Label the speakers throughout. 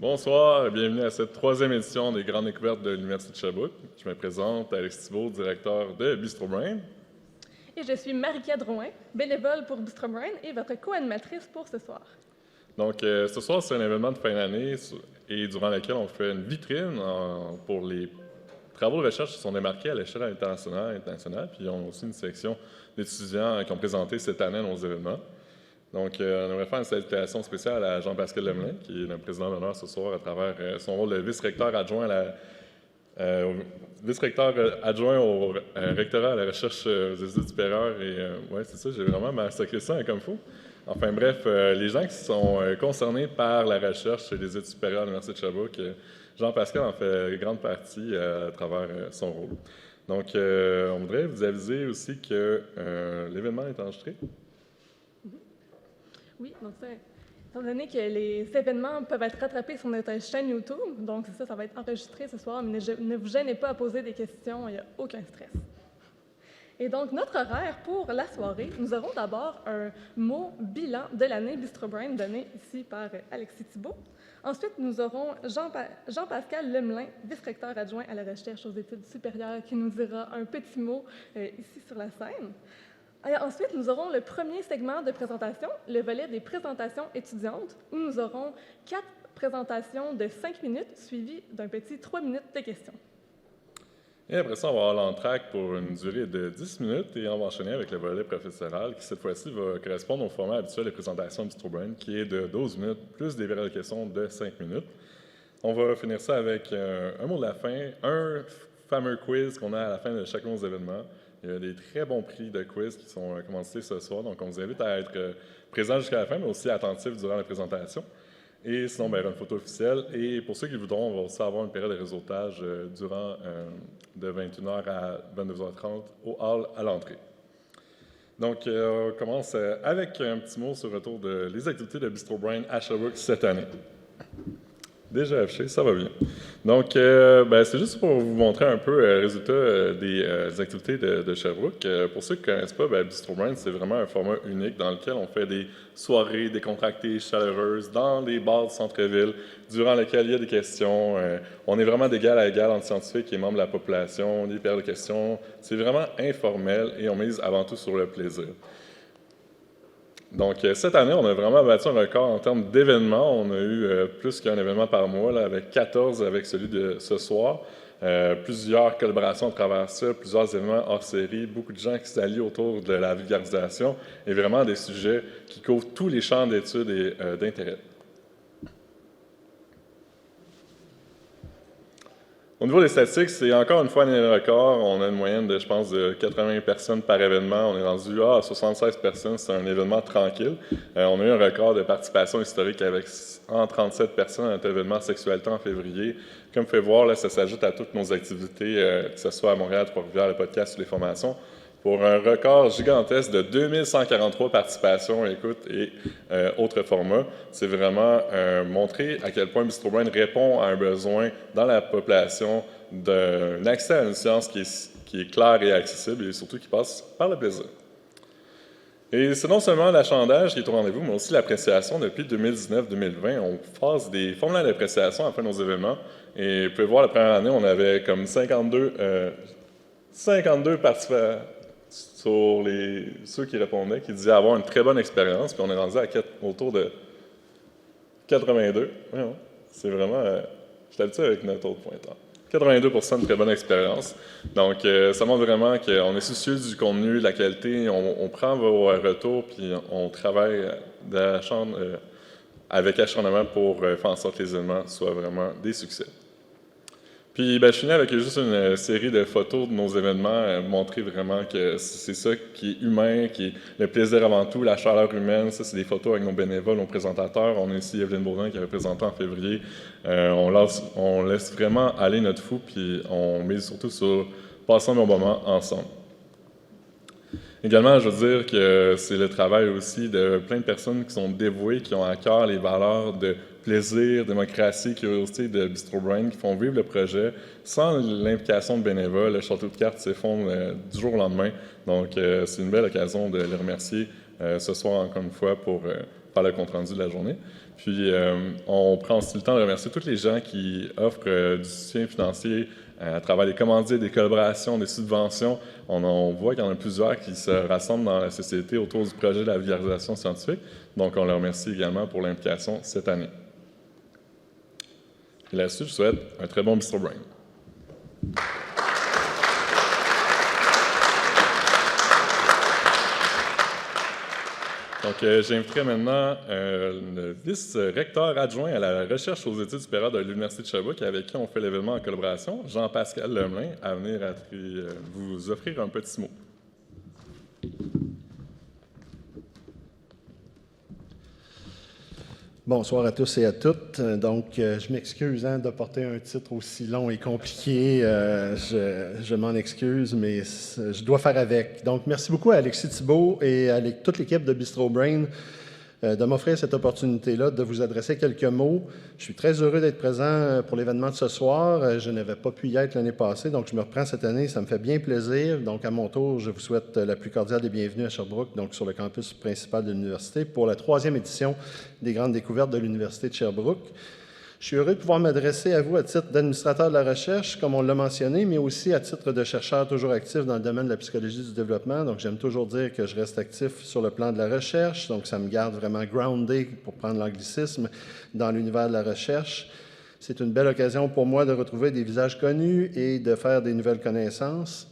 Speaker 1: Bonsoir et bienvenue à cette troisième édition des Grandes Découvertes de l'Université de Sherbrooke. Je me présente, Alex Thibault, directeur de Bistro Brain.
Speaker 2: Et je suis Marika Drouin, bénévole pour Bistro Brain et votre co-animatrice pour ce soir.
Speaker 1: Donc, ce soir, c'est un événement de fin d'année et durant lequel on fait une vitrine pour les travaux de recherche qui sont démarqués à l'échelle internationale. Puis, on a aussi une section d'étudiants qui ont présenté cette année à nos événements. Donc, on aimerait faire une salutation spéciale à Jean-Pascal Lemelin, qui est le président d'honneur ce soir à travers son rôle de vice-recteur adjoint au rectorat à la recherche des études supérieures. Et ouais, c'est ça, j'ai vraiment massacré ça comme il faut. Enfin bref, les gens qui sont concernés par la recherche et les études supérieures à l'Université de Sherbrooke, Jean-Pascal en fait grande partie à travers son rôle. Donc, on voudrait vous aviser aussi que l'événement est enregistré.
Speaker 2: Oui, donc ça, étant donné que les événements peuvent être rattrapés sur notre chaîne YouTube, donc ça va être enregistré ce soir, mais ne vous gênez pas à poser des questions, il n'y a aucun stress. Et donc, notre horaire pour la soirée, nous aurons d'abord un mot bilan de l'année Bistro Brain donné ici par Alexis Thibault. Ensuite, nous aurons Jean-Pascal Lemelin, vice-recteur adjoint à la recherche aux études supérieures, qui nous dira un petit mot ici sur la scène. Et ensuite, nous aurons le premier segment de présentation, le volet des présentations étudiantes, où nous aurons 4 présentations de 5 minutes, suivies d'un petit 3 minutes de questions.
Speaker 1: Et après ça, on va avoir l'entracte pour une durée de 10 minutes et on va enchaîner avec le volet professoral qui, cette fois-ci, va correspondre au format habituel de présentation de Bistro Brain, qui est de 12 minutes, plus des vraies questions de 5 minutes. On va finir ça avec un mot de la fin, un fameux quiz qu'on a à la fin de chacun de nos événements. Il y a des très bons prix de quiz qui sont commencés ce soir, donc on vous invite à être présent jusqu'à la fin, mais aussi attentif durant la présentation. Et sinon, il y aura une photo officielle. Et pour ceux qui le voudront, on va aussi avoir une période de réseautage durant de 21h à 22h30 au hall à l'entrée. Donc, on commence avec un petit mot sur le retour des activités de Bistro Brain à Sherbrooke cette année. Déjà affiché, ça va bien. Donc, c'est juste pour vous montrer un peu le résultat des activités de Sherbrooke. Pour ceux qui ne connaissent pas, Bistro Brain, c'est vraiment un format unique dans lequel on fait des soirées décontractées, chaleureuses, dans les bars du centre-ville, durant lesquelles il y a des questions. On est vraiment d'égal à égal entre scientifiques et membres de la population, des périodes de questions. C'est vraiment informel et on mise avant tout sur le plaisir. Donc, cette année, on a vraiment battu un record en termes d'événements. On a eu plus qu'un événement par mois, là, avec 14 avec celui de ce soir. Plusieurs collaborations à travers ça, plusieurs événements hors série, beaucoup de gens qui s'allient autour de la vulgarisation et vraiment des sujets qui couvrent tous les champs d'études et d'intérêt. Au niveau des statistiques, c'est encore une fois un record. On a une moyenne de, je pense, de 80 personnes par événement. On est rendu à 76 personnes. C'est un événement tranquille. On a eu un record de participation historique avec 137 personnes à notre événement Sexualité en février. Comme vous pouvez voir, là, ça s'ajoute à toutes nos activités, que ce soit à Montréal, Trois-Rivières, le podcast ou les formations, pour un record gigantesque de 2143 participations, écoute, et autres formats. C'est vraiment montrer à quel point Bistro Brain répond à un besoin dans la population d'un accès à une science qui est claire et accessible et surtout qui passe par le plaisir. Et c'est non seulement l'achandage qui est au rendez-vous, mais aussi l'appréciation. Depuis 2019-2020, on passe des formulaires d'appréciation après nos événements. Et vous pouvez voir, la première année, on avait comme 52 participants sur ceux qui répondaient, qui disaient avoir une très bonne expérience, puis on est rendu autour de 82. C'est vraiment... je suis habitué avec notre autre pointeur. 82% de très bonne expérience. Donc, ça montre vraiment qu'on est soucieux du contenu, de la qualité. On prend vos retours, puis on travaille avec acharnement pour faire en sorte que les événements soient vraiment des succès. Puis, je finis avec juste une série de photos de nos événements, montrer vraiment que c'est ça qui est humain, qui est le plaisir avant tout, la chaleur humaine. Ça, c'est des photos avec nos bénévoles, nos présentateurs. On a ici Evelyne Bourdin qui avait présenté en février. On laisse vraiment aller notre fou, puis on mise surtout sur passer un bon moment ensemble. Également, je veux dire que c'est le travail aussi de plein de personnes qui sont dévouées, qui ont à cœur les valeurs de plaisir, démocratie, curiosité de Bistro Brain, qui font vivre le projet. Sans l'implication de bénévoles, le château de cartes s'effondre du jour au lendemain. Donc, c'est une belle occasion de les remercier ce soir encore une fois pour par le compte-rendu de la journée. Puis, on prend aussi le temps de remercier tous les gens qui offrent du soutien financier à travers des commandites, des collaborations, des subventions. On voit qu'il y en a plusieurs qui se rassemblent dans la société autour du projet de la vulgarisation scientifique. Donc, on leur remercie également pour l'implication cette année. Et là-dessus, je souhaite un très bon Bistro Brain. Donc, j'inviterai maintenant le vice-recteur adjoint à la recherche aux études supérieures de l'Université de Sherbrooke, avec qui on fait l'événement en collaboration, Jean-Pascal Lemelin, à venir vous offrir un petit mot.
Speaker 3: Bonsoir à tous et à toutes. Donc, je m'excuse de porter un titre aussi long et compliqué. Je m'en excuse, mais je dois faire avec. Donc, merci beaucoup à Alexis Thibault et à toute l'équipe de Bistro Brain de m'offrir cette opportunité-là de vous adresser quelques mots. Je suis très heureux d'être présent pour l'événement de ce soir. Je n'avais pas pu y être l'année passée, donc je me reprends cette année. Ça me fait bien plaisir. Donc, à mon tour, je vous souhaite la plus cordiale des bienvenues à Sherbrooke, donc sur le campus principal de l'Université, pour la 3e édition des Grandes Découvertes de l'Université de Sherbrooke. Je suis heureux de pouvoir m'adresser à vous à titre d'administrateur de la recherche, comme on l'a mentionné, mais aussi à titre de chercheur toujours actif dans le domaine de la psychologie du développement. Donc, j'aime toujours dire que je reste actif sur le plan de la recherche. Donc, ça me garde vraiment groundé, pour prendre l'anglicisme, dans l'univers de la recherche. C'est une belle occasion pour moi de retrouver des visages connus et de faire des nouvelles connaissances.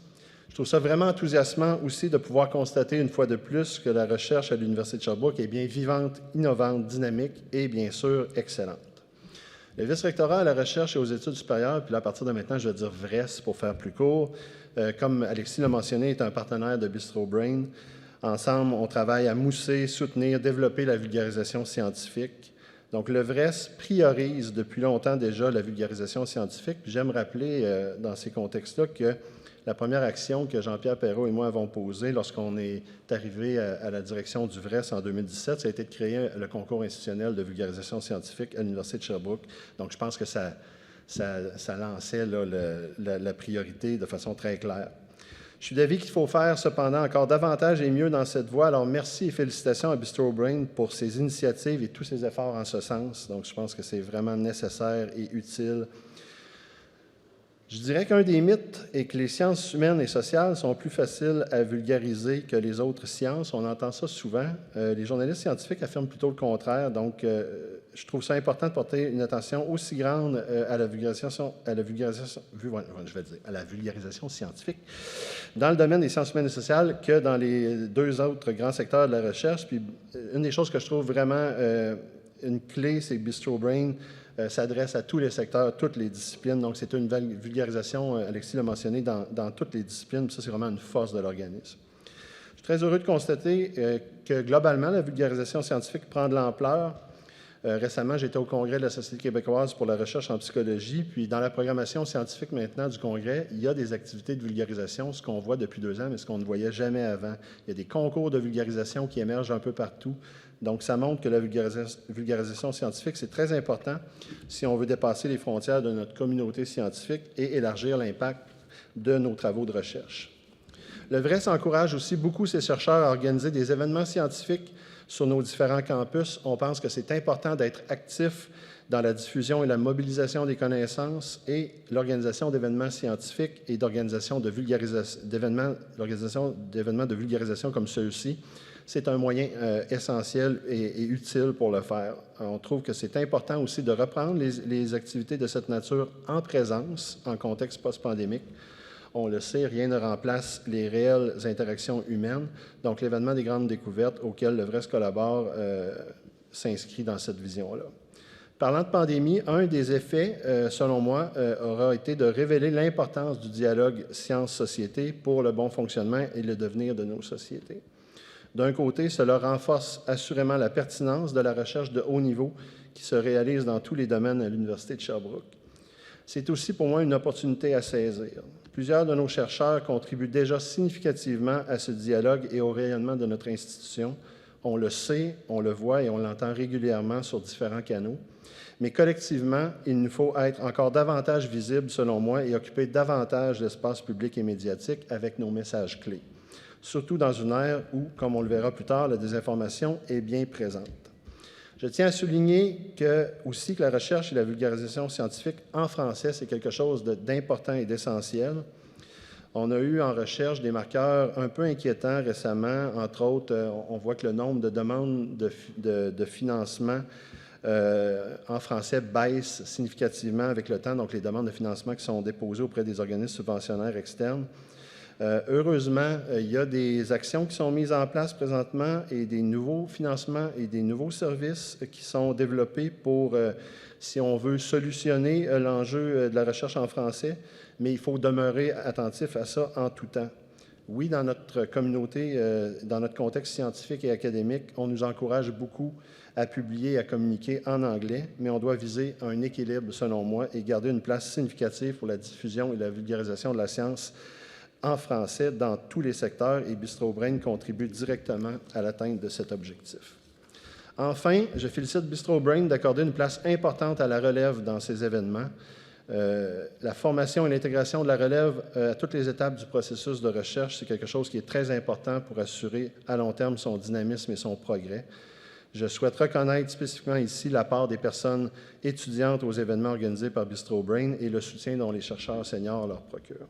Speaker 3: Je trouve ça vraiment enthousiasmant aussi de pouvoir constater une fois de plus que la recherche à l'Université de Sherbrooke est bien vivante, innovante, dynamique et bien sûr excellente. Le vice-rectorat à la recherche et aux études supérieures, puis là, à partir de maintenant, je vais dire VRES pour faire plus court, comme Alexis l'a mentionné, est un partenaire de Bistro Brain. Ensemble, on travaille à mousser, soutenir, développer la vulgarisation scientifique. Donc, le VRES priorise depuis longtemps déjà la vulgarisation scientifique. Puis j'aime rappeler dans ces contextes-là que la première action que Jean-Pierre Perrault et moi avons posée lorsqu'on est arrivé à la direction du VRES en 2017, ça a été de créer le concours institutionnel de vulgarisation scientifique à l'Université de Sherbrooke. Donc, je pense que ça lançait là, la priorité de façon très claire. Je suis d'avis qu'il faut faire cependant encore davantage et mieux dans cette voie. Alors, merci et félicitations à Bistro Brain pour ses initiatives et tous ses efforts en ce sens. Donc, je pense que c'est vraiment nécessaire et utile. Je dirais qu'un des mythes est que les sciences humaines et sociales sont plus faciles à vulgariser que les autres sciences. On entend ça souvent. Les journalistes scientifiques affirment plutôt le contraire. Donc, je trouve ça important de porter une attention aussi grande à la vulgarisation scientifique dans le domaine des sciences humaines et sociales que dans les deux autres grands secteurs de la recherche. Puis, une des choses que je trouve vraiment une clé, c'est que Bistro Brain s'adresse à tous les secteurs, toutes les disciplines. Donc, c'est une vulgarisation, Alexis l'a mentionné, dans toutes les disciplines. Ça, c'est vraiment une force de l'organisme. Je suis très heureux de constater que, globalement, la vulgarisation scientifique prend de l'ampleur. Récemment, j'étais au congrès de la Société québécoise pour la recherche en psychologie. Puis, dans la programmation scientifique maintenant du congrès, il y a des activités de vulgarisation, ce qu'on voit depuis 2 ans, mais ce qu'on ne voyait jamais avant. Il y a des concours de vulgarisation qui émergent un peu partout. Donc, ça montre que la vulgarisation scientifique, c'est très important si on veut dépasser les frontières de notre communauté scientifique et élargir l'impact de nos travaux de recherche. Le VRES encourage aussi beaucoup ses chercheurs à organiser des événements scientifiques sur nos différents campus. On pense que c'est important d'être actif dans la diffusion et la mobilisation des connaissances et l'organisation d'événements scientifiques et d'organisation d'événements de vulgarisation comme ceux-ci. C'est un moyen essentiel et utile pour le faire. On trouve que c'est important aussi de reprendre les activités de cette nature en présence, en contexte post-pandémique. On le sait, rien ne remplace les réelles interactions humaines. Donc, l'événement des grandes découvertes auquel le VRES collabore s'inscrit dans cette vision-là. Parlant de pandémie, un des effets, selon moi, aura été de révéler l'importance du dialogue science-société pour le bon fonctionnement et le devenir de nos sociétés. D'un côté, cela renforce assurément la pertinence de la recherche de haut niveau qui se réalise dans tous les domaines à l'Université de Sherbrooke. C'est aussi pour moi une opportunité à saisir. Plusieurs de nos chercheurs contribuent déjà significativement à ce dialogue et au rayonnement de notre institution. On le sait, on le voit et on l'entend régulièrement sur différents canaux. Mais collectivement, il nous faut être encore davantage visibles, selon moi, et occuper davantage l'espace public et médiatique avec nos messages clés. Surtout dans une ère où, comme on le verra plus tard, la désinformation est bien présente. Je tiens à souligner aussi que la recherche et la vulgarisation scientifique en français, c'est quelque chose d'important et d'essentiel. On a eu en recherche des marqueurs un peu inquiétants récemment. Entre autres, on voit que le nombre de demandes de financement en français baisse significativement avec le temps, donc les demandes de financement qui sont déposées auprès des organismes subventionnaires externes. Heureusement, il y a des actions qui sont mises en place présentement et des nouveaux financements et des nouveaux services qui sont développés pour, si on veut, solutionner l'enjeu de la recherche en français, mais il faut demeurer attentif à ça en tout temps. Oui, dans notre communauté, dans notre contexte scientifique et académique, on nous encourage beaucoup à publier et à communiquer en anglais, mais on doit viser un équilibre, selon moi, et garder une place significative pour la diffusion et la vulgarisation de la science en français dans tous les secteurs, et Bistro Brain contribue directement à l'atteinte de cet objectif. Enfin, je félicite Bistro Brain d'accorder une place importante à la relève dans ces événements. La formation et l'intégration de la relève à toutes les étapes du processus de recherche, c'est quelque chose qui est très important pour assurer à long terme son dynamisme et son progrès. Je souhaite reconnaître spécifiquement ici la part des personnes étudiantes aux événements organisés par Bistro Brain et le soutien dont les chercheurs seniors leur procurent.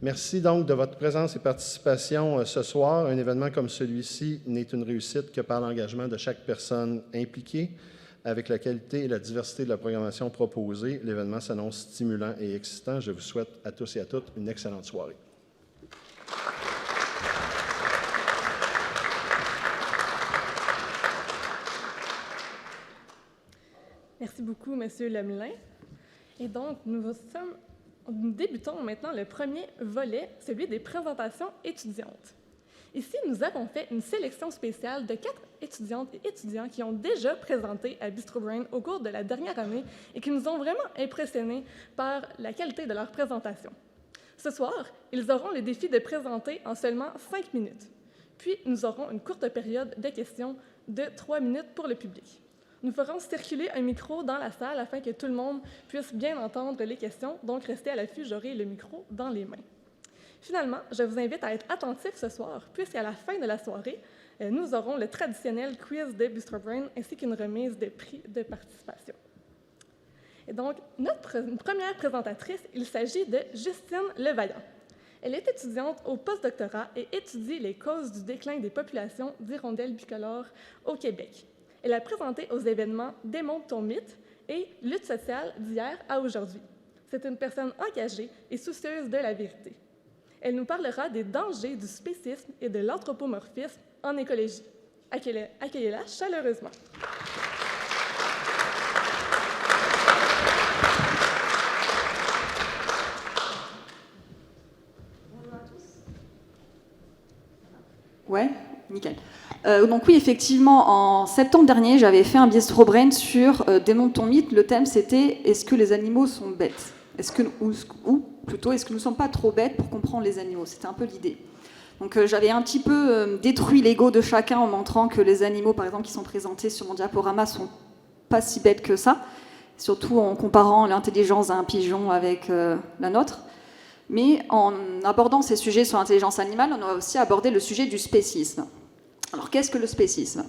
Speaker 3: Merci donc de votre présence et participation ce soir. Un événement comme celui-ci n'est une réussite que par l'engagement de chaque personne impliquée. Avec la qualité et la diversité de la programmation proposée, l'événement s'annonce stimulant et excitant. Je vous souhaite à tous et à toutes une excellente soirée.
Speaker 2: Merci beaucoup, M. Lemelin. Et donc, nous débutons maintenant le premier volet, celui des présentations étudiantes. Ici, nous avons fait une sélection spéciale de 4 étudiantes et étudiants qui ont déjà présenté à Bistro Brain au cours de la dernière année et qui nous ont vraiment impressionnés par la qualité de leur présentation. Ce soir, ils auront le défi de présenter en seulement 5 minutes. Puis, nous aurons une courte période de questions de 3 minutes pour le public. Nous ferons circuler un micro dans la salle afin que tout le monde puisse bien entendre les questions, donc restez à l'affût, j'aurai le micro dans les mains. Finalement, je vous invite à être attentifs ce soir, puisqu'à la fin de la soirée, nous aurons le traditionnel quiz de Bistro Brain ainsi qu'une remise de prix de participation. Et donc, notre première présentatrice, il s'agit de Justine Levaillant. Elle est étudiante au postdoctorat et étudie les causes du déclin des populations d'hirondelles bicolores au Québec. Elle a présenté aux événements « Démonte ton mythe » et « Lutte sociale d'hier à aujourd'hui ». C'est une personne engagée et soucieuse de la vérité. Elle nous parlera des dangers du spécisme et de l'anthropomorphisme en écologie. Accueillez-la chaleureusement.
Speaker 4: Bonjour à tous. Ouais, nickel. Donc oui, effectivement, en septembre dernier, j'avais fait un Bistro Brain sur Démonte ton mythe. Le thème, c'était « Est-ce que les animaux sont bêtes ?» ou plutôt, est-ce que nous ne sommes pas trop bêtes pour comprendre les animaux? C'était un peu l'idée. Donc j'avais un petit peu détruit l'ego de chacun en montrant que les animaux, par exemple, qui sont présentés sur mon diaporama, ne sont pas si bêtes que ça, surtout en comparant l'intelligence d'un pigeon avec la nôtre. Mais en abordant ces sujets sur l'intelligence animale, on a aussi abordé le sujet du spécisme. Alors qu'est-ce que le spécisme?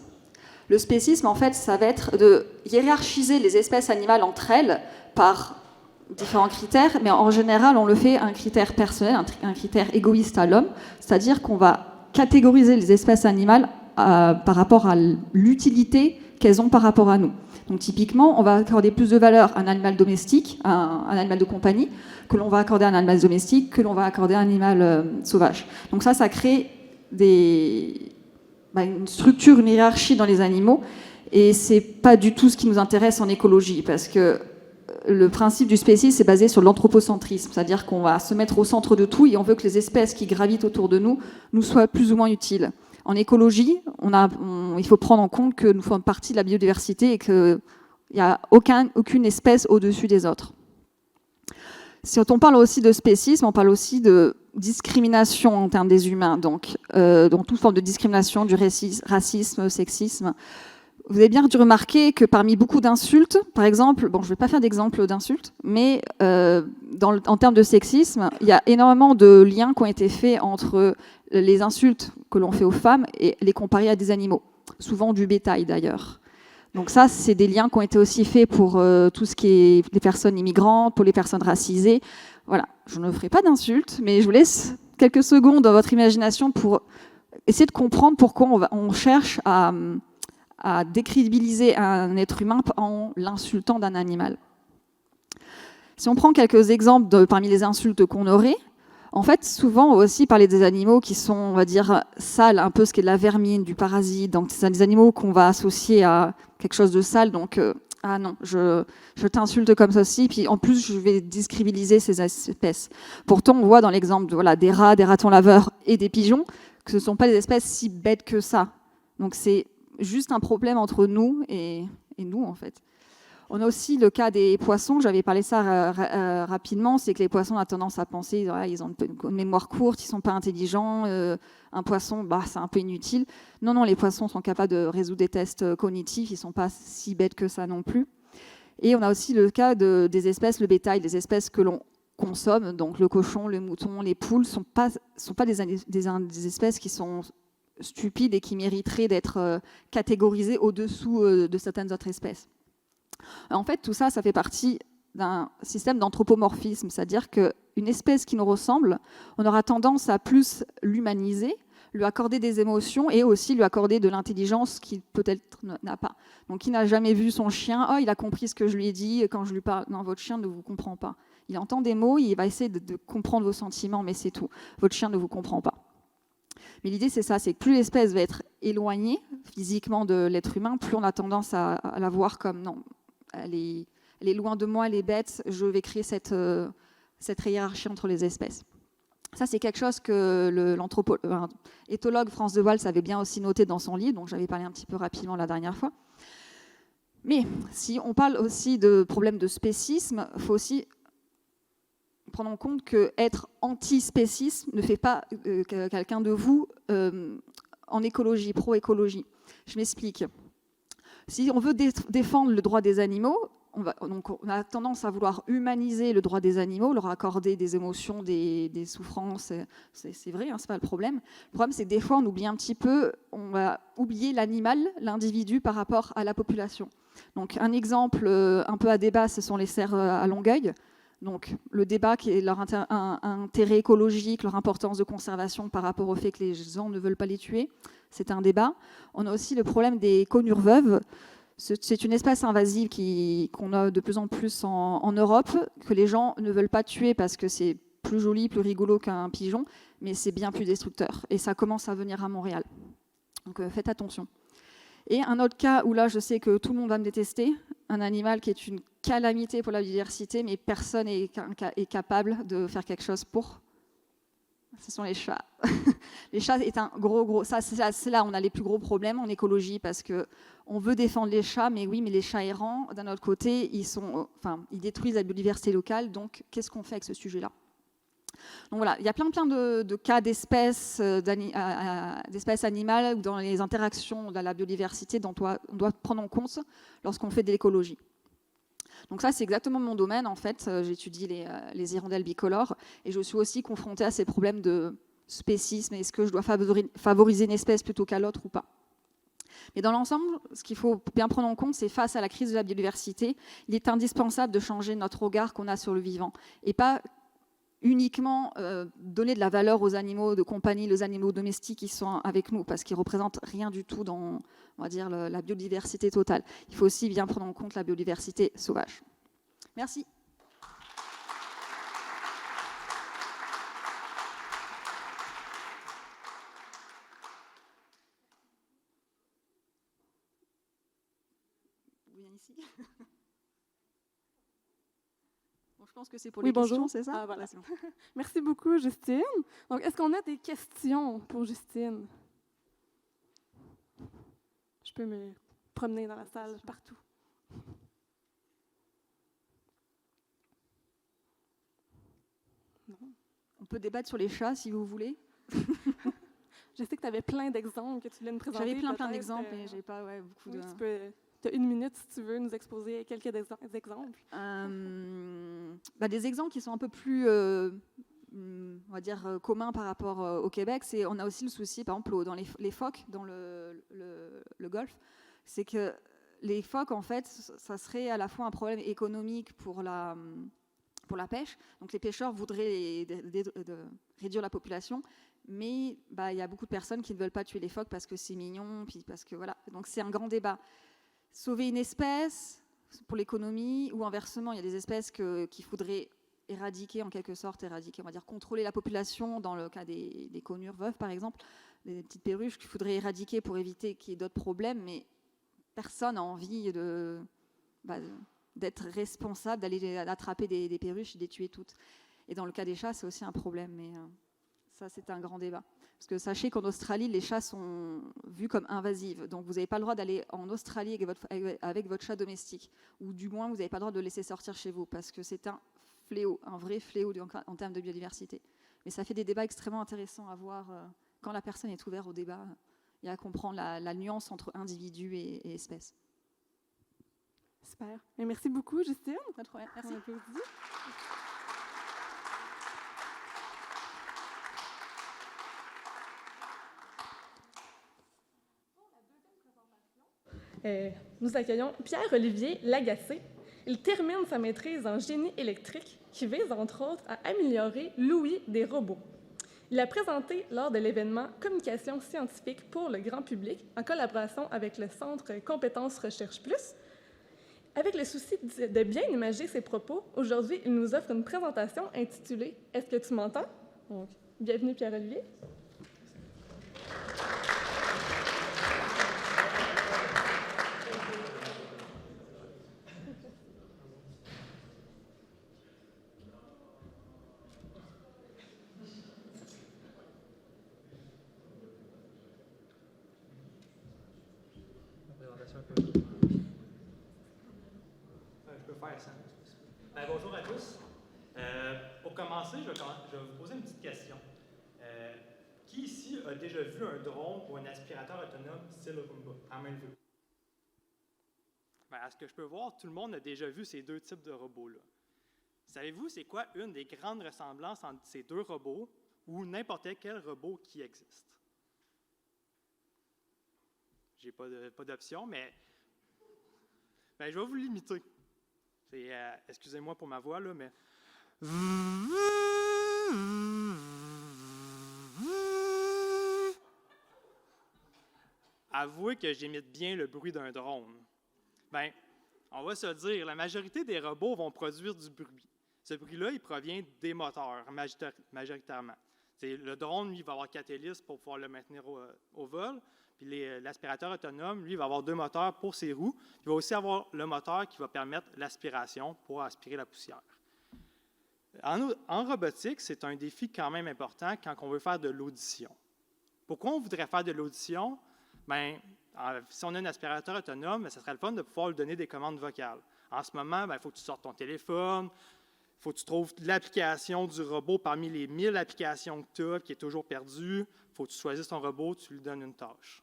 Speaker 4: Le spécisme, en fait, ça va être de hiérarchiser les espèces animales entre elles par différents critères, mais en général, on le fait un critère personnel, un critère égoïste à l'homme, c'est-à-dire qu'on va catégoriser les espèces animales par rapport à l'utilité qu'elles ont par rapport à nous. Donc typiquement, on va accorder plus de valeur à un animal domestique, à un animal de compagnie, que l'on va accorder à un animal domestique, que l'on va accorder à un animal sauvage. Donc ça crée une structure, une hiérarchie dans les animaux, et c'est pas du tout ce qui nous intéresse en écologie, parce que le principe du spécisme est basé sur l'anthropocentrisme, c'est-à-dire qu'on va se mettre au centre de tout et on veut que les espèces qui gravitent autour de nous soient plus ou moins utiles. En écologie, il faut prendre en compte que nous faisons partie de la biodiversité et qu'il n'y a aucune espèce au-dessus des autres. Si on parle aussi de spécisme, on parle aussi de discrimination en termes des humains, donc toute forme de discrimination, du racisme, sexisme. Vous avez bien dû remarquer que parmi beaucoup d'insultes, par exemple, je ne vais pas faire d'exemple d'insultes, mais en termes de sexisme, il y a énormément de liens qui ont été faits entre les insultes que l'on fait aux femmes et les comparer à des animaux, souvent du bétail d'ailleurs. Donc ça, c'est des liens qui ont été aussi faits pour tout ce qui est les personnes immigrantes, pour les personnes racisées. Voilà, je ne ferai pas d'insultes, mais je vous laisse quelques secondes dans votre imagination pour essayer de comprendre pourquoi on cherche à décrédibiliser un être humain en l'insultant d'un animal. Si on prend quelques exemples parmi les insultes qu'on aurait, en fait, souvent, on va aussi parler des animaux qui sont, on va dire, sales, un peu ce qui est de la vermine, du parasite. Donc, c'est des animaux qu'on va associer à quelque chose de sale. Donc, ah non, je t'insulte comme ceci. Puis, en plus, je vais discrédibiliser ces espèces. Pourtant, on voit dans l'exemple des rats, des ratons laveurs et des pigeons que ce ne sont pas des espèces si bêtes que ça. Donc, c'est juste un problème entre nous et nous, en fait. On a aussi le cas des poissons, j'avais parlé ça rapidement, c'est que les poissons ont tendance à penser, ils ont une mémoire courte, ils ne sont pas intelligents, un poisson, c'est un peu inutile. Non, les poissons sont capables de résoudre des tests cognitifs, ils ne sont pas si bêtes que ça non plus. Et on a aussi le cas des espèces, le bétail, des espèces que l'on consomme, donc le cochon, le mouton, les poules, sont pas des espèces qui sont stupides et qui mériteraient d'être catégorisées au-dessous de certaines autres espèces. En fait, tout ça, ça fait partie d'un système d'anthropomorphisme, c'est-à-dire qu'une espèce qui nous ressemble, on aura tendance à plus l'humaniser, lui accorder des émotions et aussi lui accorder de l'intelligence qu'il peut-être n'a pas. Donc, qui n'a jamais vu son chien, il a compris ce que je lui ai dit quand je lui parle. Non, votre chien ne vous comprend pas. Il entend des mots, il va essayer de comprendre vos sentiments, mais c'est tout. Votre chien ne vous comprend pas. Mais l'idée, c'est ça, c'est que plus l'espèce va être éloignée physiquement de l'être humain, plus on a tendance à la voir comme non. Elle est loin de moi, elle est bête, je vais créer cette hiérarchie entre les espèces. Ça, c'est quelque chose que l'éthologue France de Waal avait bien aussi noté dans son livre, dont j'avais parlé un petit peu rapidement la dernière fois. Mais si on parle aussi de problèmes de spécisme, il faut aussi prendre en compte qu'être anti-spécisme ne fait pas quelqu'un de vous en écologie, pro-écologie. Je m'explique. Si on veut défendre le droit des animaux, on a tendance à vouloir humaniser le droit des animaux, leur accorder des émotions, des souffrances. C'est vrai, c'est pas le problème. Le problème, c'est que des fois, on oublie un petit peu, on va oublier l'animal, l'individu par rapport à la population. Donc, un exemple un peu à débat, ce sont les cerfs à Longueuil. Donc, le débat qui est leur intérêt écologique, leur importance de conservation par rapport au fait que les gens ne veulent pas les tuer, c'est un débat. On a aussi le problème des conures veuves. C'est une espèce invasive qu'on a de plus en plus en Europe, que les gens ne veulent pas tuer parce que c'est plus joli, plus rigolo qu'un pigeon, mais c'est bien plus destructeur. Et ça commence à venir à Montréal. Donc, faites attention. Et un autre cas où là, je sais que tout le monde va me détester, un animal qui est une calamité pour la biodiversité, mais personne n'est capable de faire quelque chose pour. Ce sont les chats. Les chats est un gros... Ça, c'est là où on a les plus gros problèmes en écologie, parce qu'on veut défendre les chats, mais oui, mais les chats errants, d'un autre côté, ils détruisent la biodiversité locale, donc qu'est-ce qu'on fait avec ce sujet-là ? Donc voilà, il y a plein de cas d'espèces animales ou dans les interactions de la biodiversité dont on doit prendre en compte lorsqu'on fait de l'écologie. Donc ça, c'est exactement mon domaine, en fait. J'étudie les hirondelles bicolores et je suis aussi confrontée à ces problèmes de spécisme. Est-ce que je dois favoriser une espèce plutôt qu'à l'autre ou pas ? Mais dans l'ensemble, ce qu'il faut bien prendre en compte, c'est face à la crise de la biodiversité, il est indispensable de changer notre regard qu'on a sur le vivant et pas uniquement donner de la valeur aux animaux de compagnie, les animaux domestiques qui sont avec nous, parce qu'ils ne représentent rien du tout dans, on va dire, la biodiversité totale. Il faut aussi bien prendre en compte la biodiversité sauvage. Merci. Vous venez ici. Je pense que c'est pour les questions, c'est ça?
Speaker 2: Voilà. Merci beaucoup, Justine. Donc, est-ce qu'on a des questions pour Justine? Je peux me promener dans la salle partout.
Speaker 4: Non. On peut débattre sur les chats, si vous voulez.
Speaker 2: Je sais que tu avais plein d'exemples que tu voulais nous présenter.
Speaker 4: J'avais plein d'exemples, mais j'ai pas beaucoup de...
Speaker 2: Tu as 1 minute si tu veux nous exposer quelques exemples.
Speaker 4: Des exemples qui sont un peu plus, on va dire, communs par rapport au Québec. On a aussi le souci, par exemple, dans les phoques, dans le golfe, c'est que les phoques, en fait, ça serait à la fois un problème économique pour la pêche. Donc les pêcheurs voudraient réduire la population, mais il y a beaucoup de personnes qui ne veulent pas tuer les phoques parce que c'est mignon, puis parce que voilà. Donc c'est un grand débat. Sauver une espèce pour l'économie, ou inversement, il y a des espèces qu'il faudrait éradiquer, en quelque sorte, on va dire contrôler la population, dans le cas des conures veuves, par exemple, des petites perruches qu'il faudrait éradiquer pour éviter qu'il y ait d'autres problèmes, mais personne n'a envie d'être responsable, d'aller attraper des perruches et de les tuer toutes. Et dans le cas des chats, c'est aussi un problème, mais ça, c'est un grand débat. Parce que sachez qu'en Australie, les chats sont vus comme invasives. Donc, vous n'avez pas le droit d'aller en Australie avec votre chat domestique. Ou du moins, vous n'avez pas le droit de le laisser sortir chez vous, parce que c'est un fléau, un vrai fléau en termes de biodiversité. Mais ça fait des débats extrêmement intéressants à voir quand la personne est ouverte au débat et à comprendre la nuance entre individu et espèce.
Speaker 5: Super. Et merci beaucoup, Justine.
Speaker 4: Pas de problème. Merci.
Speaker 2: Nous accueillons Pierre-Olivier Lagacé. Il termine sa maîtrise en génie électrique qui vise, entre autres, à améliorer l'ouïe des robots. Il a présenté lors de l'événement Communication scientifique pour le grand public, en collaboration avec le Centre Compétences Recherche Plus. Avec le souci de bien imager ses propos, aujourd'hui, il nous offre une présentation intitulée « Est-ce que tu m'entends? » Donc, bienvenue Pierre-Olivier.
Speaker 6: Je peux faire ça. Bonjour à tous. Pour commencer, je vais vous poser une petite question. Qui ici a déjà vu un drone ou un aspirateur autonome style Roomba en main vue? À ce que je peux voir, tout le monde a déjà vu ces deux types de robots-là. Savez-vous c'est quoi une des grandes ressemblances entre ces deux robots ou n'importe quel robot qui existe? J'ai pas d'option, mais je vais vous l'imiter. Excusez-moi pour ma voix, là, mais... Avouez que j'imite bien le bruit d'un drone. On va se dire, la majorité des robots vont produire du bruit. Ce bruit-là, il provient des moteurs, majoritairement. Le drone, lui, va avoir 4 hélices pour pouvoir le maintenir au vol. Puis l'aspirateur autonome, lui, va avoir 2 moteurs pour ses roues. Il va aussi avoir le moteur qui va permettre l'aspiration pour aspirer la poussière. En robotique, c'est un défi quand même important quand on veut faire de l'audition. Pourquoi on voudrait faire de l'audition? Si on a un aspirateur autonome, ça serait le fun de pouvoir lui donner des commandes vocales. En ce moment, il faut que tu sortes ton téléphone, il faut que tu trouves l'application du robot parmi les 1000 applications que tu as, qui est toujours perdue. Il faut que tu choisisses ton robot, tu lui donnes une tâche.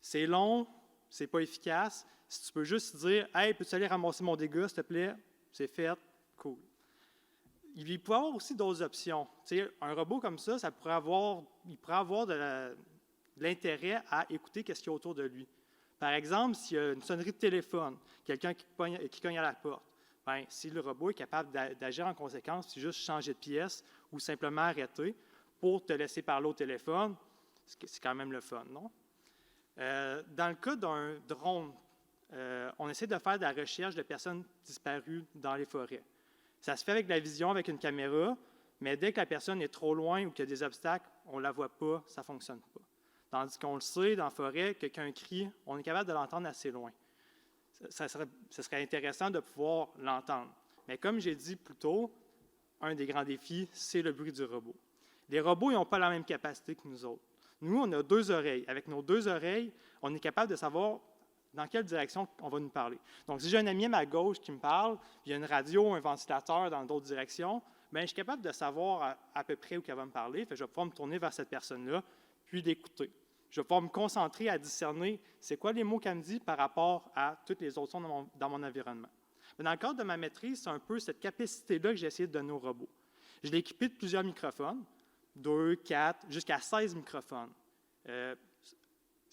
Speaker 6: C'est long, c'est pas efficace. Si tu peux juste dire « Hey, peux-tu aller ramasser mon dégât, s'il te plaît? » C'est fait, cool. Il peut y avoir aussi d'autres options. Un robot comme ça, il pourrait avoir de l'intérêt à écouter ce qu'il y a autour de lui. Par exemple, s'il y a une sonnerie de téléphone, quelqu'un qui cogne à la porte, si le robot est capable d'agir en conséquence, c'est juste changer de pièce ou simplement arrêter pour te laisser parler au téléphone, c'est quand même le fun, non? Dans le cas d'un drone, on essaie de faire de la recherche de personnes disparues dans les forêts. Ça se fait avec la vision, avec une caméra, mais dès que la personne est trop loin ou qu'il y a des obstacles, on ne la voit pas, ça ne fonctionne pas. Tandis qu'on le sait, dans la forêt, quelqu'un crie, on est capable de l'entendre assez loin. Ce serait intéressant de pouvoir l'entendre. Mais comme j'ai dit plus tôt, un des grands défis, c'est le bruit du robot. Les robots n'ont pas la même capacité que nous autres. Nous, on a 2 oreilles. Avec nos 2 oreilles, on est capable de savoir dans quelle direction on va nous parler. Donc, si j'ai un ami à ma gauche qui me parle, puis il y a une radio, un ventilateur dans d'autres directions, je suis capable de savoir à peu près où elle va me parler. Je vais pouvoir me tourner vers cette personne-là, puis l'écouter. Je vais pouvoir me concentrer à discerner c'est quoi les mots qu'elle me dit par rapport à toutes les autres sons dans mon environnement. Mais dans le cadre de ma maîtrise, c'est un peu cette capacité-là que j'ai essayé de donner au robot. Je l'ai équipé de plusieurs microphones, 2, 4, jusqu'à 16 microphones.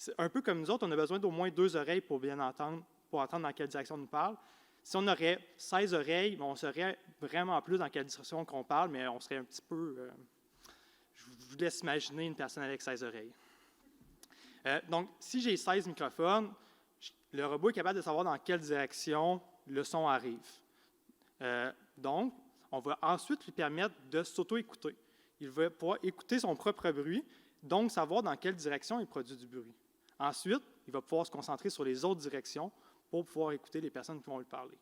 Speaker 6: c'est un peu comme nous autres, on a besoin d'au moins 2 oreilles pour bien entendre, pour entendre dans quelle direction on nous parle. Si on aurait 16 oreilles, on saurait vraiment plus dans quelle direction qu'on parle, mais on serait un petit peu... je vous laisse imaginer une personne avec 16 oreilles. Donc, si j'ai 16 microphones, le robot est capable de savoir dans quelle direction le son arrive. Donc, on va ensuite lui permettre de s'auto-écouter. Il va pouvoir écouter son propre bruit, donc savoir dans quelle direction il produit du bruit. Ensuite, il va pouvoir se concentrer sur les autres directions pour pouvoir écouter les personnes qui vont lui parler.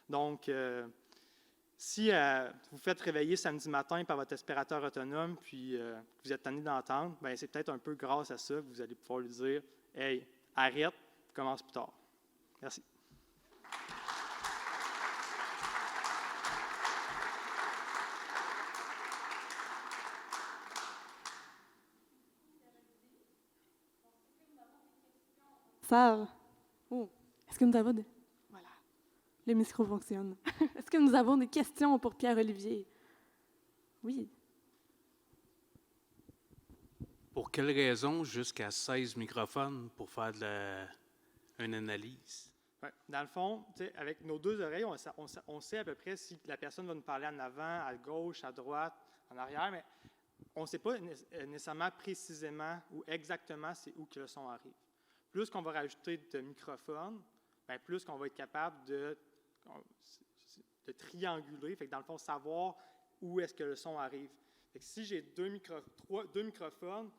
Speaker 6: Donc, si vous faites réveiller samedi matin par votre aspirateur autonome, puis vous êtes tanné d'entendre, bien, c'est peut-être un peu grâce à ça que vous allez pouvoir lui dire « Hey, arrête, commence plus tard. » Merci.
Speaker 2: Sarah, est-ce que nous avons des... Voilà, le micro fonctionne. Est-ce que nous avons des questions pour Pierre-Olivier? Oui.
Speaker 5: Pour quelle raison jusqu'à 16 microphones pour faire une analyse?
Speaker 6: Ouais. Dans le fond, avec nos 2 oreilles, on sait à peu près si la personne va nous parler en avant, à gauche, à droite, en arrière, mais on ne sait pas nécessairement précisément ou exactement c'est où que le son arrive. Plus qu'on va rajouter de microphones, bien, plus qu'on va être capable de trianguler, fait que dans le fond, savoir où est-ce que le son arrive. Fait que si j'ai 2 microphones,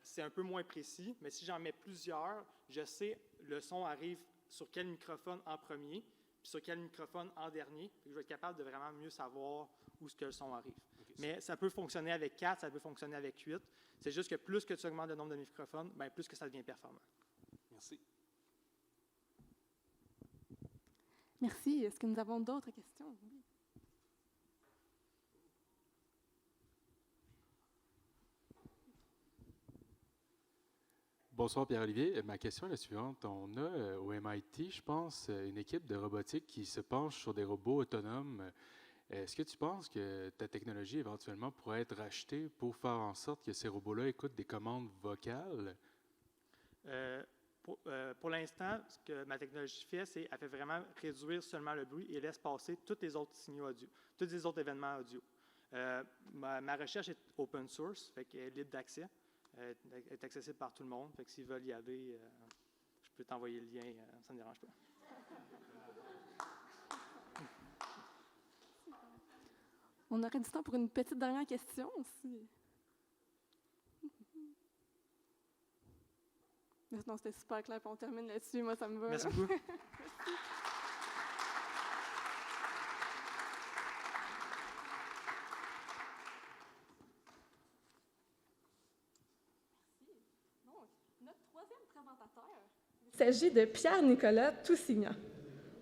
Speaker 6: c'est un peu moins précis, mais si j'en mets plusieurs, je sais le son arrive sur quel microphone en premier, puis sur quel microphone en dernier. Fait que je vais être capable de vraiment mieux savoir où est-ce que le son arrive. Okay, mais ça peut fonctionner avec 4, ça peut fonctionner avec 8. C'est juste que plus que tu augmentes le nombre de microphones, bien, plus que ça devient performant.
Speaker 5: Merci.
Speaker 2: Merci. Est-ce que nous avons d'autres questions? Oui.
Speaker 7: Bonsoir Pierre-Olivier. Ma question est la suivante. On a au MIT, je pense, une équipe de robotique qui se penche sur des robots autonomes. Est-ce que tu penses que ta technologie éventuellement pourrait être rachetée pour faire en sorte que ces robots-là écoutent des commandes vocales?
Speaker 6: Pour l'instant, ce que ma technologie fait, c'est qu'elle fait vraiment réduire seulement le bruit et laisse passer tous les autres signaux audio, tous les autres événements audio. Ma recherche est open source, fait qu'elle est libre d'accès. Est accessible par tout le monde. Fait que s'ils veulent y aller, je peux t'envoyer le lien, ça ne me dérange pas.
Speaker 2: On aurait du temps pour une petite dernière question aussi. Non, c'était super clair, puis on termine là-dessus. Moi, ça me va.
Speaker 6: Merci beaucoup.
Speaker 2: Il s'agit de Pierre-Nicolas Toussignan.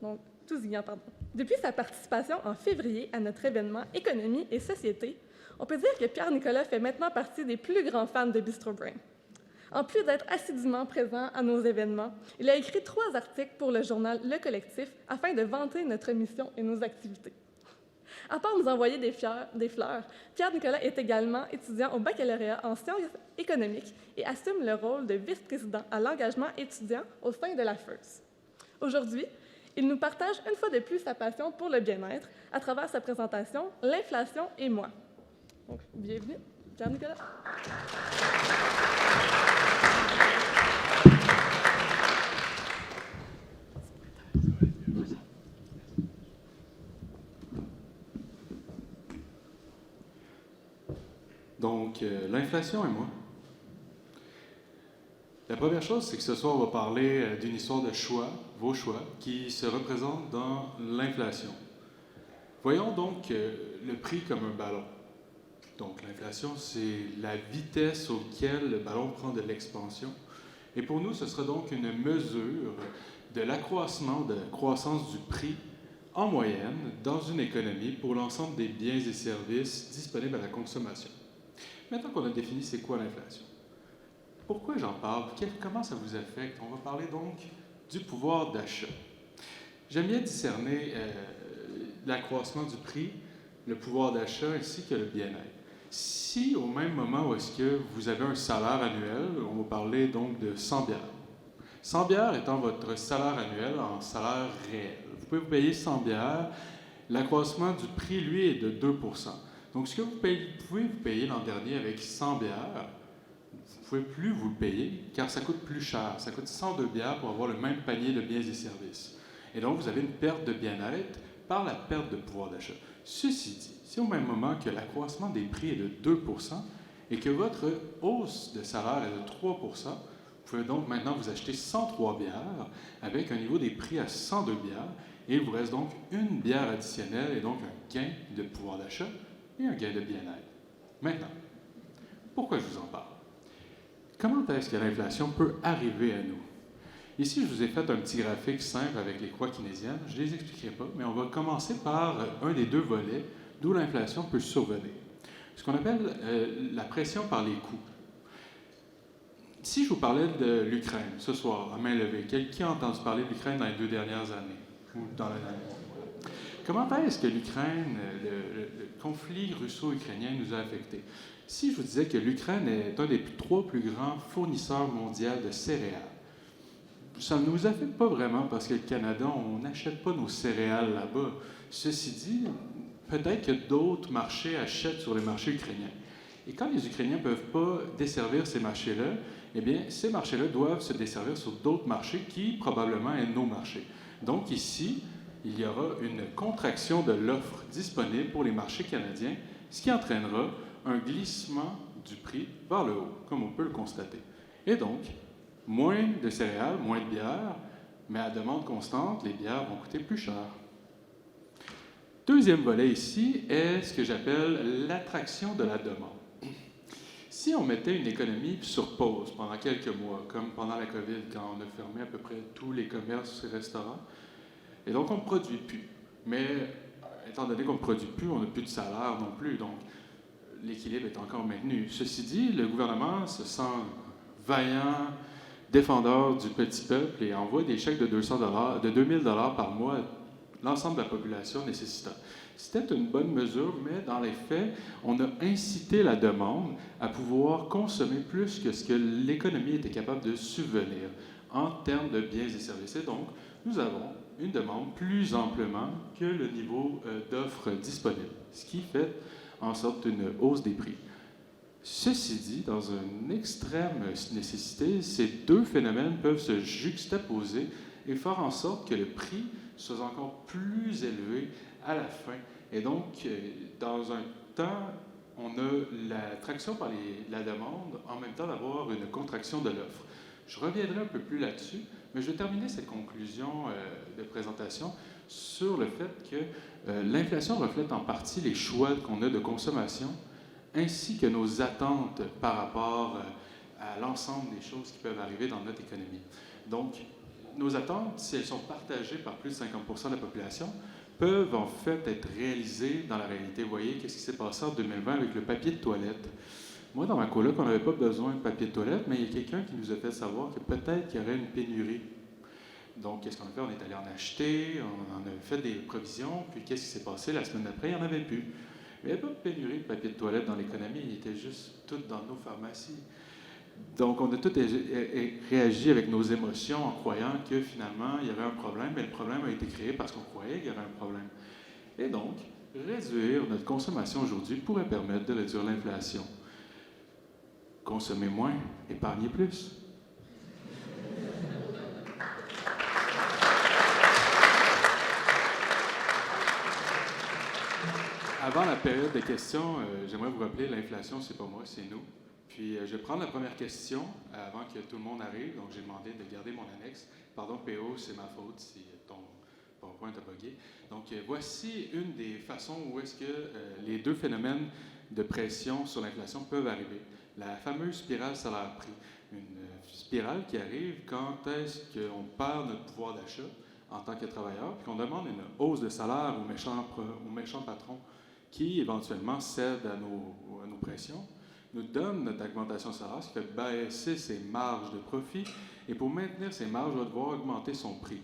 Speaker 2: Donc, Tousignan, pardon. Depuis sa participation en février à notre événement Économie et Société, on peut dire que Pierre-Nicolas fait maintenant partie des plus grands fans de BistroBrain. En plus d'être assidûment présent à nos événements, il a écrit 3 articles pour le journal Le Collectif afin de vanter notre mission et nos activités. À part nous envoyer des fleurs, Pierre-Nicolas est également étudiant au baccalauréat en sciences économiques et assume le rôle de vice-président à l'engagement étudiant au sein de la FEUS. Aujourd'hui, il nous partage une fois de plus sa passion pour le bien-être à travers sa présentation « L'inflation et moi ». Donc, bienvenue, Pierre-Nicolas.
Speaker 7: Donc, l'inflation et moi. La première chose, c'est que ce soir, on va parler d'une histoire de choix, vos choix, qui se représentent dans l'inflation. Voyons donc le prix comme un ballon. Donc, l'inflation, c'est la vitesse auquel le ballon prend de l'expansion. Et pour nous, ce sera donc une mesure de l'accroissement de la croissance du prix en moyenne dans une économie pour l'ensemble des biens et services disponibles à la consommation. Maintenant qu'on a défini c'est quoi l'inflation, pourquoi j'en parle? Comment ça vous affecte? On va parler donc du pouvoir d'achat. J'aime bien discerner l'accroissement du prix, le pouvoir d'achat ainsi que le bien-être. Si au même moment où est-ce que vous avez un salaire annuel, on va parler donc de 100 bières. 100 bières étant votre salaire annuel en salaire réel. Vous pouvez vous payer 100 bières. L'accroissement du prix, lui, est de 2 %. Donc, ce que vous pouvez vous payer l'an dernier avec 100 bières, vous ne pouvez plus vous le payer car ça coûte plus cher. Ça coûte 102 bières pour avoir le même panier de biens et services. Et donc, vous avez une perte de bien-être par la perte de pouvoir d'achat. Ceci dit, si au même moment que l'accroissement des prix est de 2 % et que votre hausse de salaire est de 3 % vous pouvez donc maintenant vous acheter 103 bières avec un niveau des prix à 102 bières et il vous reste donc une bière additionnelle et donc un gain de pouvoir d'achat et un gain de bien-être. Maintenant, pourquoi je vous en parle? Comment est-ce que l'inflation peut arriver à nous? Ici, je vous ai fait un petit graphique simple avec les croix keynésiennes. Je ne les expliquerai pas, mais on va commencer par un des deux volets d'où l'inflation peut survenir. Ce qu'on appelle la pression par les coûts. Si je vous parlais de l'Ukraine ce soir, à main levée, qui a entendu parler de l'Ukraine dans les 2 dernières années ou dans l'année? Comment est-ce que l'Ukraine, le conflit russo-ukrainien nous a affectés? Si je vous disais que l'Ukraine est un des 3 plus grands fournisseurs mondiaux de céréales, ça ne nous affecte pas vraiment parce que le Canada, on n'achète pas nos céréales là-bas. Ceci dit, peut-être que d'autres marchés achètent sur les marchés ukrainiens. Et quand les Ukrainiens ne peuvent pas desservir ces marchés-là, eh bien, ces marchés-là doivent se desservir sur d'autres marchés qui, probablement, sont nos marchés. Donc, ici, il y aura une contraction de l'offre disponible pour les marchés canadiens, ce qui entraînera un glissement du prix vers le haut, comme on peut le constater. Et donc, moins de céréales, moins de bière, mais à demande constante, les bières vont coûter plus cher. Deuxième volet ici est ce que j'appelle l'attraction de la demande. Si on mettait une économie sur pause pendant quelques mois, comme pendant la COVID, quand on a fermé à peu près tous les commerces et restaurants, et donc on ne produit plus. Mais étant donné qu'on ne produit plus, on n'a plus de salaire non plus, donc l'équilibre est encore maintenu. Ceci dit, le gouvernement se sent vaillant, défendeur du petit peuple et envoie des chèques de 2000 $ par mois à l'ensemble de la population nécessitant. C'était une bonne mesure, mais dans les faits, on a incité la demande à pouvoir consommer plus que ce que l'économie était capable de subvenir en termes de biens et services. Et donc, nous avons une demande plus amplement que le niveau d'offre disponible, ce qui fait en sorte une hausse des prix. Ceci dit, dans une extrême nécessité, ces deux phénomènes peuvent se juxtaposer et faire en sorte que le prix soit encore plus élevé à la fin. Et donc, dans un temps, on a la traction par la demande, en même temps d'avoir une contraction de l'offre. Je reviendrai un peu plus là-dessus, mais je vais terminer cette conclusion de présentation sur le fait que l'inflation reflète en partie les choix qu'on a de consommation, ainsi que nos attentes par rapport à l'ensemble des choses qui peuvent arriver dans notre économie. Donc, nos attentes, si elles sont partagées par plus de 50 % de la population, peuvent en fait être réalisées dans la réalité. Vous voyez, qu'est-ce qui s'est passé en 2020 avec le papier de toilette? Moi, dans ma coloc, on n'avait pas besoin de papier de toilette, mais il y a quelqu'un qui nous a fait savoir que peut-être qu'il y aurait une pénurie. Donc, qu'est-ce qu'on a fait? On est allé en acheter, on en a fait des provisions, puis qu'est-ce qui s'est passé? La semaine d'après, il n'y en avait plus. Mais il n'y avait pas de pénurie de papier de toilette dans l'économie, il était juste tout dans nos pharmacies. Donc, on a tous réagi avec nos émotions en croyant que finalement, il y avait un problème, mais le problème a été créé parce qu'on croyait qu'il y avait un problème. Et donc, réduire notre consommation aujourd'hui pourrait permettre de réduire l'inflation. Consommer moins, épargner plus. Avant la période de questions, j'aimerais vous rappeler, l'inflation, c'est pas moi, c'est nous. Puis, je vais prendre la première question avant que tout le monde arrive. Donc, j'ai demandé de garder mon annexe. Pardon, PO, c'est ma faute si ton PowerPoint a bugué. Donc, voici une des façons où est-ce que les deux phénomènes de pression sur l'inflation peuvent arriver. La fameuse spirale salaire-prix. Une spirale qui arrive quand est-ce qu'on perd notre pouvoir d'achat en tant que travailleur, puis qu'on demande une hausse de salaire au méchant patron qui, éventuellement, cède à nos pressions, nous donne notre augmentation de salaire, ce qui fait baisser ses marges de profit. Et pour maintenir ses marges, on va devoir augmenter son prix.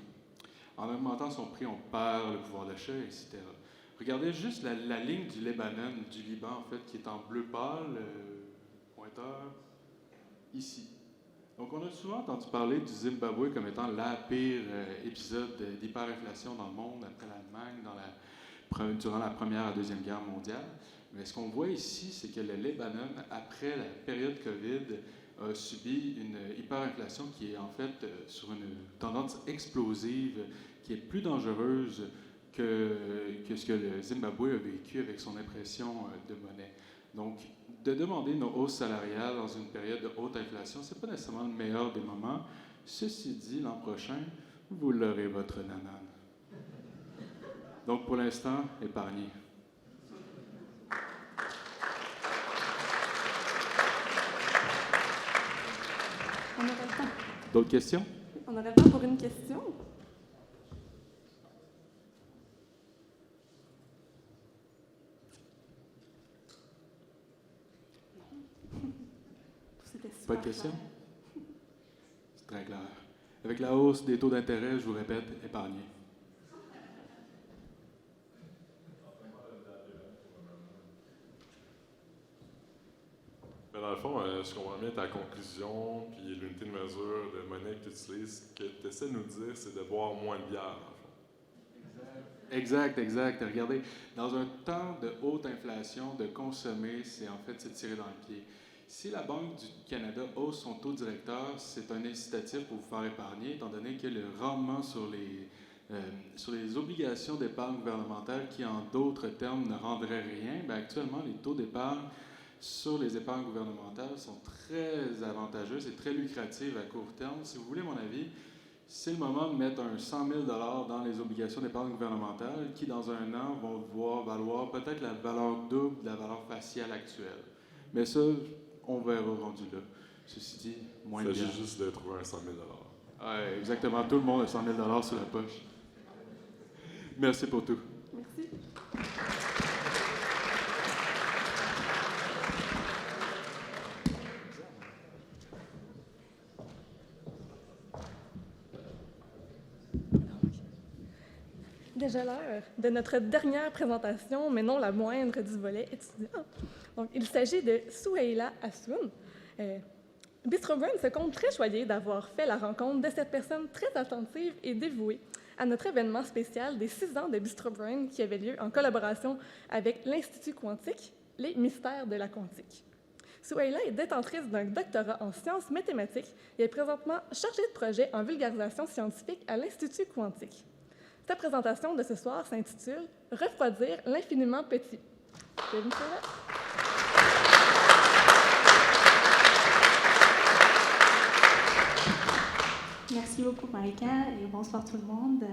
Speaker 7: En augmentant son prix, on perd le pouvoir d'achat, etc. Regardez juste la ligne du Liban, en fait, qui est en bleu pâle, pointeur, ici. Donc, on a souvent entendu parler du Zimbabwe comme étant la pire épisode d'hyperinflation dans le monde, après l'Allemagne, durant la Première et Deuxième Guerre mondiale. Mais ce qu'on voit ici, c'est que le Libanon, après la période COVID, a subi une hyperinflation qui est en fait sur une tendance explosive, qui est plus dangereuse que ce que le Zimbabwe a vécu avec son impression de monnaie. Donc, de demander nos hausses salariales dans une période de haute inflation, ce n'est pas nécessairement le meilleur des moments. Ceci dit, l'an prochain, vous l'aurez votre nanane. Donc, pour l'instant, épargnez.
Speaker 2: On aurait le temps.
Speaker 7: D'autres questions?
Speaker 2: On aurait le temps pour une question.
Speaker 7: Pas de questions? C'est très clair. Avec la hausse des taux d'intérêt, je vous répète, épargnez.
Speaker 1: Mais dans le fond, je comprends bien ta conclusion, puis l'unité de mesure de monnaie que tu utilises. Ce que tu essaies de nous dire, c'est de boire moins de bière, dans le fond.
Speaker 7: Exact. Regardez, dans un temps de haute inflation, de consommer, c'est en fait se tirer dans le pied. Si la Banque du Canada hausse son taux directeur, c'est un incitatif pour vous faire épargner, étant donné que le rendement sur les obligations d'épargne gouvernementale, qui en d'autres termes ne rendraient rien, bien, actuellement, les taux d'épargne sur les épargnes gouvernementales sont très avantageux, c'est très lucratif à court terme. Si vous voulez mon avis, c'est le moment de mettre un 100 000 $ dans les obligations d'épargne gouvernementale qui, dans un an, vont devoir valoir peut-être la valeur double de la valeur faciale actuelle. Mais ça, on verra rendu là. Ceci dit, moins de bière.
Speaker 1: Il s'agit juste de trouver un 100 000 $.
Speaker 7: Ouais, exactement. Tout le monde a 100 000 $ sur la poche. Merci pour tout.
Speaker 2: Merci. Déjà l'heure de notre dernière présentation, mais non la moindre du volet étudiant. Donc, il s'agit de Souheila Assoun. Bistro Brain se compte très choyé d'avoir fait la rencontre de cette personne très attentive et dévouée à notre événement spécial des 6 ans de Bistro Brain qui avait lieu en collaboration avec l'Institut quantique, les mystères de la quantique. Souheila est détentrice d'un doctorat en sciences mathématiques et est présentement chargée de projet en vulgarisation scientifique à l'Institut quantique. Sa présentation de ce soir s'intitule « Refroidir l'infiniment petit ». Bienvenue, Souheila.
Speaker 8: Merci beaucoup Marika et bonsoir tout le monde.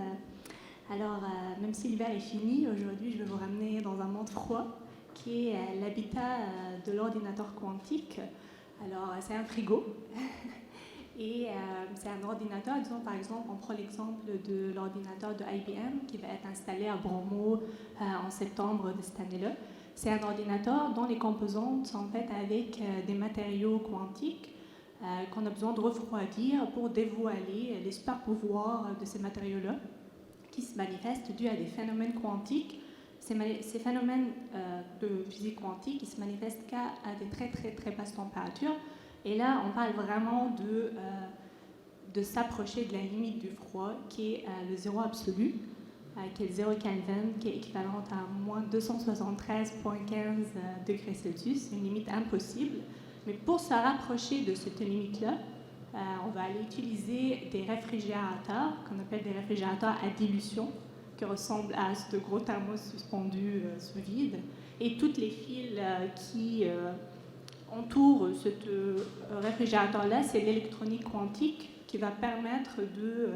Speaker 8: Alors, même si l'hiver est fini, aujourd'hui je vais vous ramener dans un monde froid qui est l'habitat de l'ordinateur quantique. Alors, c'est un frigo et c'est un ordinateur, disons par exemple, on prend l'exemple de l'ordinateur de IBM qui va être installé à Bromo en septembre de cette année-là. C'est un ordinateur dont les composantes sont faites avec des matériaux quantiques qu'on a besoin de refroidir pour dévoiler les super pouvoirs de ces matériaux-là qui se manifestent dû à des phénomènes quantiques. Ces phénomènes de physique quantique qui se manifestent qu'à des très très très basses températures. Et là, on parle vraiment de s'approcher de la limite du froid qui est le zéro absolu, qui est le 0 Kelvin, qui est équivalent à moins 273,15 degrés Celsius. C'est une limite impossible. Mais pour se rapprocher de cette limite-là, on va aller utiliser des réfrigérateurs, qu'on appelle des réfrigérateurs à dilution, qui ressemblent à ce gros thermos suspendu sous vide. Et toutes les fils qui entourent ce réfrigérateur-là, c'est l'électronique quantique qui va permettre de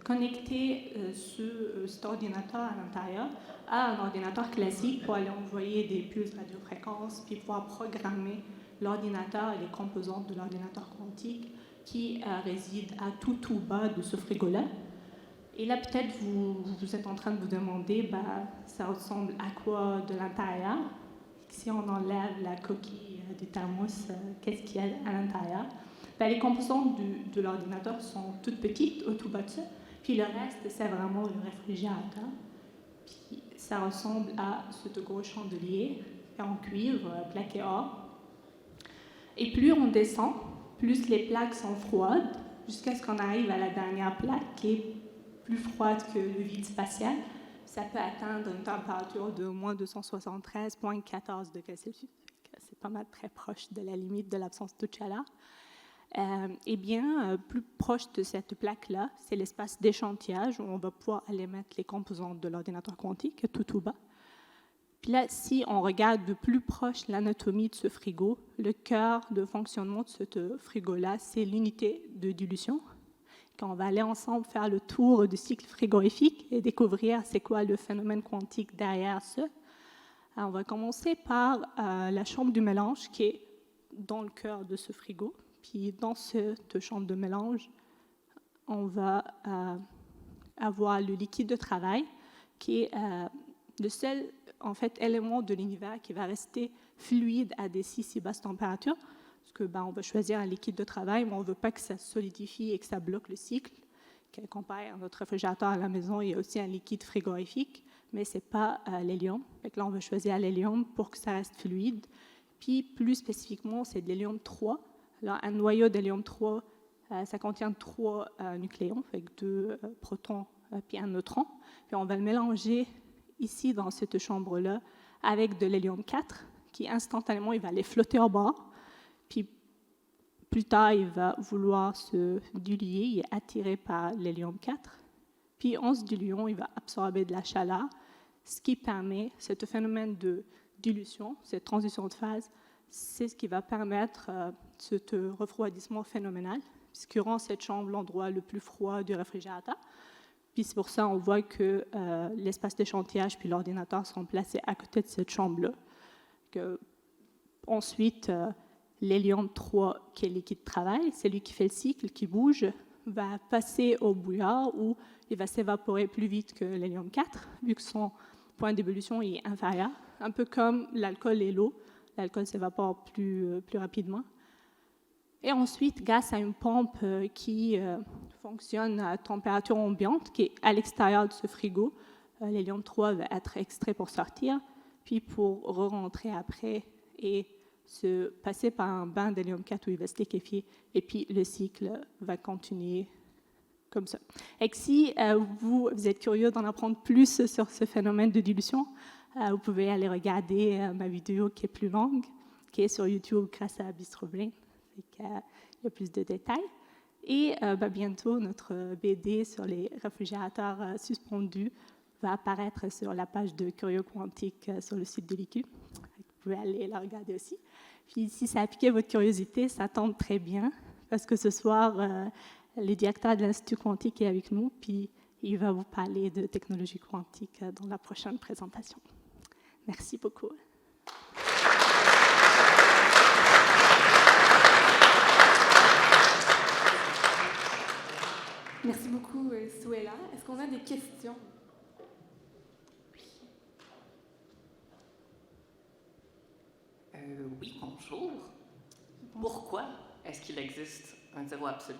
Speaker 8: connecter cet ordinateur à l'intérieur à un ordinateur classique pour aller envoyer des pulses radiofréquences, puis pouvoir programmer l'ordinateur et les composantes de l'ordinateur quantique qui résident à tout bas de ce frigo-là. Et là, peut-être, vous êtes en train de vous demander, ça ressemble à quoi de l'intérieur? Si on enlève la coquille du thermos, qu'est-ce qu'il y a à l'intérieur? Les composantes de l'ordinateur sont toutes petites, au tout bas de ça. Puis le reste, c'est vraiment le réfrigérateur. Puis ça ressemble à ce gros chandelier en cuivre plaqué or. Et plus on descend, plus les plaques sont froides, jusqu'à ce qu'on arrive à la dernière plaque qui est plus froide que le vide spatial. Ça peut atteindre une température de moins 273,14 degrés Celsius. C'est pas mal très proche de la limite de l'absence de chaleur. Eh bien, plus proche de cette plaque-là, c'est l'espace d'échantillage où on va pouvoir aller mettre les composantes de l'ordinateur quantique tout bas. Puis là, si on regarde de plus proche l'anatomie de ce frigo, le cœur de fonctionnement de ce frigo-là, c'est l'unité de dilution. Quand on va aller ensemble faire le tour du cycle frigorifique et découvrir c'est quoi le phénomène quantique derrière ça, alors on va commencer par la chambre du mélange qui est dans le cœur de ce frigo. Puis dans cette chambre de mélange, on va avoir le liquide de travail qui est le seul élément de l'univers qui va rester fluide à des si basses températures. Parce que on va choisir un liquide de travail, mais on ne veut pas que ça solidifie et que ça bloque le cycle. Comparé à notre réfrigérateur à la maison, il y a aussi un liquide frigorifique, mais ce n'est pas l'hélium. Là, on va choisir l'hélium pour que ça reste fluide. Puis plus spécifiquement, c'est de l'hélium 3. Alors, un noyau d'hélium-3, ça contient 3 nucléons, avec 2 protons puis un neutron. Puis on va le mélanger ici, dans cette chambre-là, avec de l'hélium-4, qui instantanément, il va aller flotter au bord. Puis plus tard, il va vouloir se diluer, il est attiré par l'hélium-4. Puis en se diluant, il va absorber de la chaleur, ce qui permet, ce phénomène de dilution, cette transition de phase, c'est ce qui va permettre ce refroidissement phénoménal, puisque rend cette chambre l'endroit le plus froid du réfrigérateur. Puis c'est pour ça qu'on voit que l'espace d'échantillage puis l'ordinateur sont placés à côté de cette chambre-là. Ensuite, l'hélium 3, qui est le liquide de travail, c'est lui qui fait le cycle, qui bouge, va passer au bouillard où il va s'évaporer plus vite que l'hélium 4, vu que son point d'ébullition est inférieur, un peu comme l'alcool et l'eau. L'alcool s'évapore plus rapidement. Et ensuite, grâce à une pompe qui fonctionne à température ambiante, qui est à l'extérieur de ce frigo, l'hélium 3 va être extrait pour sortir, puis pour re-rentrer après et se passer par un bain d'hélium 4 où il va se liquéfier, et puis le cycle va continuer comme ça. Et que si vous êtes curieux d'en apprendre plus sur ce phénomène de dilution, vous pouvez aller regarder ma vidéo qui est plus longue, qui est sur YouTube grâce à BistroBrain. Il y a plus de détails. Et bientôt, notre BD sur les réfrigérateurs suspendus va apparaître sur la page de Curieux Quantique sur le site de l'IQ. Vous pouvez aller la regarder aussi. Puis si ça a piqué votre curiosité, ça tombe très bien, parce que ce soir, le directeur de l'Institut quantique est avec nous, puis il va vous parler de technologie quantique dans la prochaine présentation. Merci beaucoup.
Speaker 2: Merci beaucoup, Suela. Est-ce qu'on a des questions?
Speaker 9: Oui, bonjour. Pourquoi est-ce qu'il existe un zéro absolu?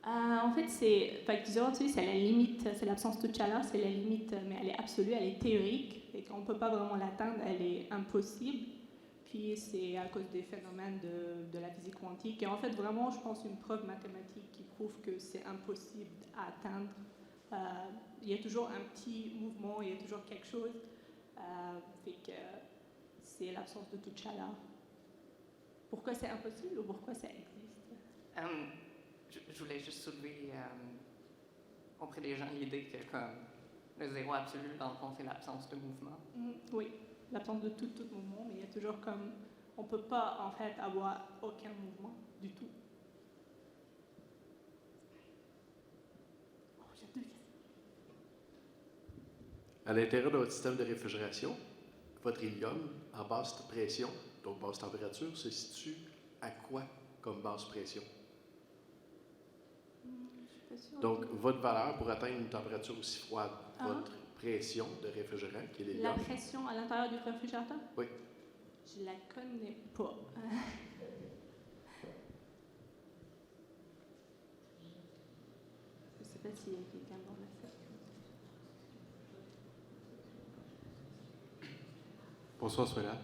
Speaker 8: En fait, zéro absolu, c'est la limite, c'est l'absence de chaleur, c'est la limite, mais elle est absolue, elle est théorique, et qu'on ne peut pas vraiment l'atteindre, elle est impossible. Puis c'est à cause des phénomènes de la physique quantique. Et en fait, vraiment, je pense une preuve mathématique qui prouve que c'est impossible à atteindre. Il y a toujours un petit mouvement, il y a toujours quelque chose. Fait que c'est l'absence de toute chaleur. Pourquoi c'est impossible ou pourquoi ça existe?
Speaker 9: Je voulais juste soulever auprès des gens l'idée que comme le zéro absolu, dans le fond, c'est l'absence de mouvement.
Speaker 8: Oui, l'absence de tout mouvement, mais il y a toujours comme... On ne peut pas, en fait, avoir aucun mouvement du tout. Oh, j'ai 2 questions.
Speaker 10: À l'intérieur de votre système de réfrigération, votre hélium, en basse pression, donc basse température, se situe à quoi comme basse pression? Donc, votre valeur pour atteindre une température aussi froide, votre pression de réfrigérant, qui est l'hélium.
Speaker 8: La pression à l'intérieur du réfrigérateur?
Speaker 10: Oui.
Speaker 8: Je la connais pas. Je ne sais pas s'il y a quelqu'un dans la salle.
Speaker 7: Bonsoir, sois là.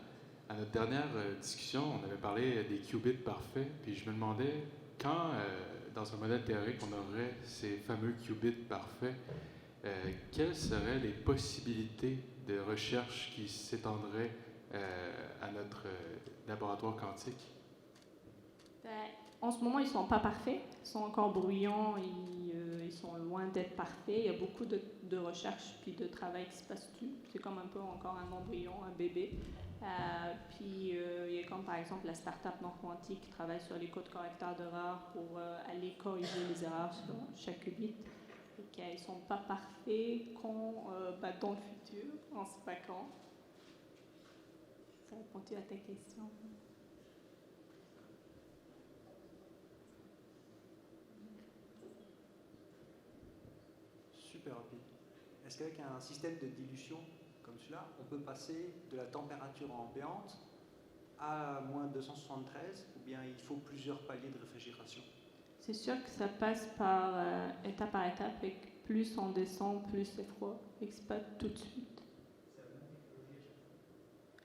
Speaker 7: À notre dernière discussion, on avait parlé des qubits parfaits, puis je me demandais quand, dans un modèle théorique, on aurait ces fameux qubits parfaits, quelles seraient les possibilités de recherche qui s'étendraient à notre laboratoire quantique?
Speaker 8: En ce moment, ils ne sont pas parfaits, ils sont encore bruyants, ils sont loin d'être parfaits. Il y a beaucoup de recherches puis de travail qui se passe dessus. C'est comme un peu encore un embryon, un bébé. Puis il y a comme par exemple la start-up non quantique qui travaille sur les codes correcteurs d'erreurs pour aller corriger les erreurs sur chaque qubit. Ils ne sont pas parfaits dans le futur, on ne sait pas quand. Ça répond-tu à ta question?
Speaker 11: Super rapide. Est-ce qu'avec un système de dilution comme celui-là, on peut passer de la température ambiante à moins 273 ou bien il faut plusieurs paliers de réfrigération?
Speaker 8: C'est sûr que ça passe par étape par étape, et plus on descend, plus c'est froid, et que c'est pas tout de suite.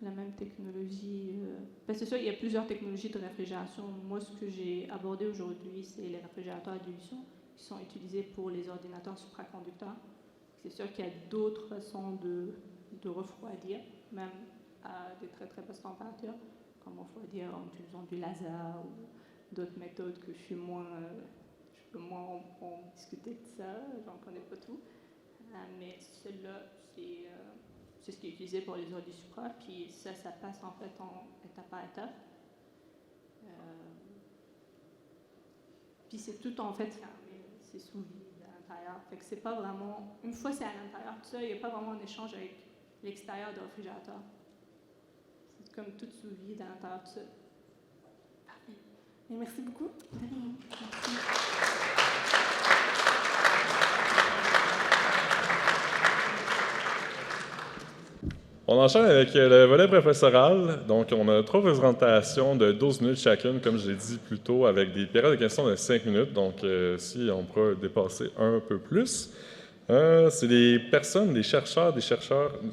Speaker 8: La même technologie. C'est sûr, il y a plusieurs technologies de réfrigération. Moi, ce que j'ai abordé aujourd'hui, c'est les réfrigérateurs à dilution qui sont utilisés pour les ordinateurs supraconducteurs. C'est sûr qu'il y a d'autres façons de refroidir, même à des très très basses températures, comme refroidir en utilisant du laser ou d'autres méthodes que je peux moins en discuter de ça, j'en connais pas tout. Mais celle-là, c'est ce qui est utilisé pour les ordi supra, puis ça passe en fait en étape par étape. Puis c'est tout en fait fermé, c'est sous vide à l'intérieur. Fait que c'est pas vraiment, une fois c'est à l'intérieur, tout ça, il n'y a pas vraiment un échange avec l'extérieur du réfrigérateur. C'est comme tout sous vide à l'intérieur, tout ça. Parfait. Et merci beaucoup. De rien. Merci.
Speaker 1: On enchaîne avec le volet professoral. Donc, on a 3 présentations de 12 minutes chacune, comme je l'ai dit plus tôt, avec des périodes de questions de 5 minutes. Donc, si on pourra dépasser un peu plus. C'est des personnes, des chercheurs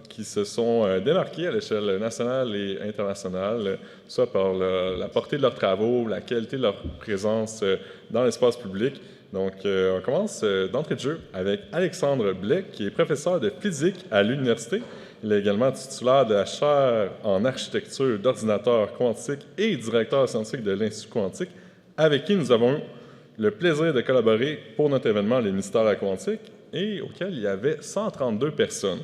Speaker 1: qui se sont démarqués à l'échelle nationale et internationale, soit par la portée de leurs travaux, la qualité de leur présence dans l'espace public. Donc, on commence d'entrée de jeu avec Alexandre Blais, qui est professeur de physique à l'université. Il est également titulaire de la chaire en architecture d'ordinateurs quantiques et directeur scientifique de l'Institut quantique, avec qui nous avons eu le plaisir de collaborer pour notre événement Les Mystères de la quantique, et auquel il y avait 132 personnes.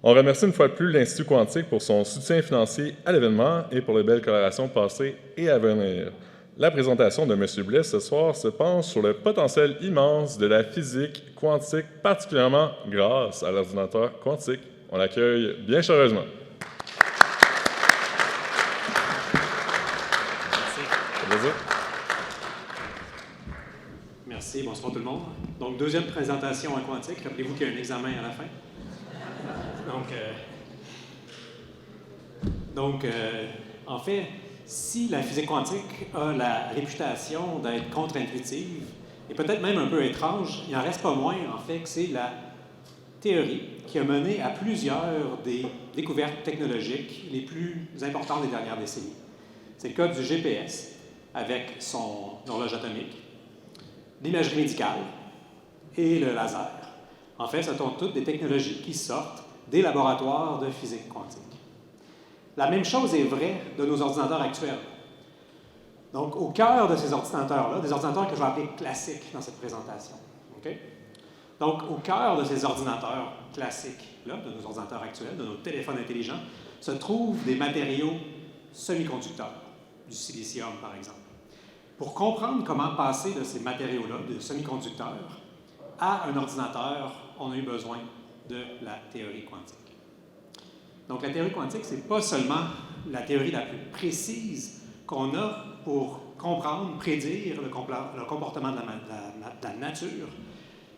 Speaker 1: On remercie une fois de plus l'Institut quantique pour son soutien financier à l'événement et pour les belles collaborations passées et à venir. La présentation de M. Blais ce soir se penche sur le potentiel immense de la physique quantique, particulièrement grâce à l'ordinateur quantique. On l'accueille bien chaleureusement.
Speaker 12: Merci. Merci, bonsoir tout le monde. Donc, deuxième présentation en quantique. Rappelez-vous qu'il y a un examen à la fin. En fait, si la physique quantique a la réputation d'être contre-intuitive et peut-être même un peu étrange, il n'en reste pas moins, en fait, que c'est la théorie qui a mené à plusieurs des découvertes technologiques les plus importantes des dernières décennies. C'est le cas du GPS avec son horloge atomique, l'imagerie médicale et le laser. En fait, ce sont toutes des technologies qui sortent des laboratoires de physique quantique. La même chose est vraie de nos ordinateurs actuels. Donc, au cœur de ces ordinateurs-là, des ordinateurs que je vais appeler classiques dans cette présentation. Okay? Donc, au cœur de ces ordinateurs classiques-là, de nos ordinateurs actuels, de nos téléphones intelligents, se trouvent des matériaux semi-conducteurs, du silicium par exemple. Pour comprendre comment passer de ces matériaux-là, de semi-conducteurs, à un ordinateur, on a eu besoin de la théorie quantique. Donc, la théorie quantique, ce n'est pas seulement la théorie la plus précise qu'on a pour comprendre, prédire le comportement de la nature.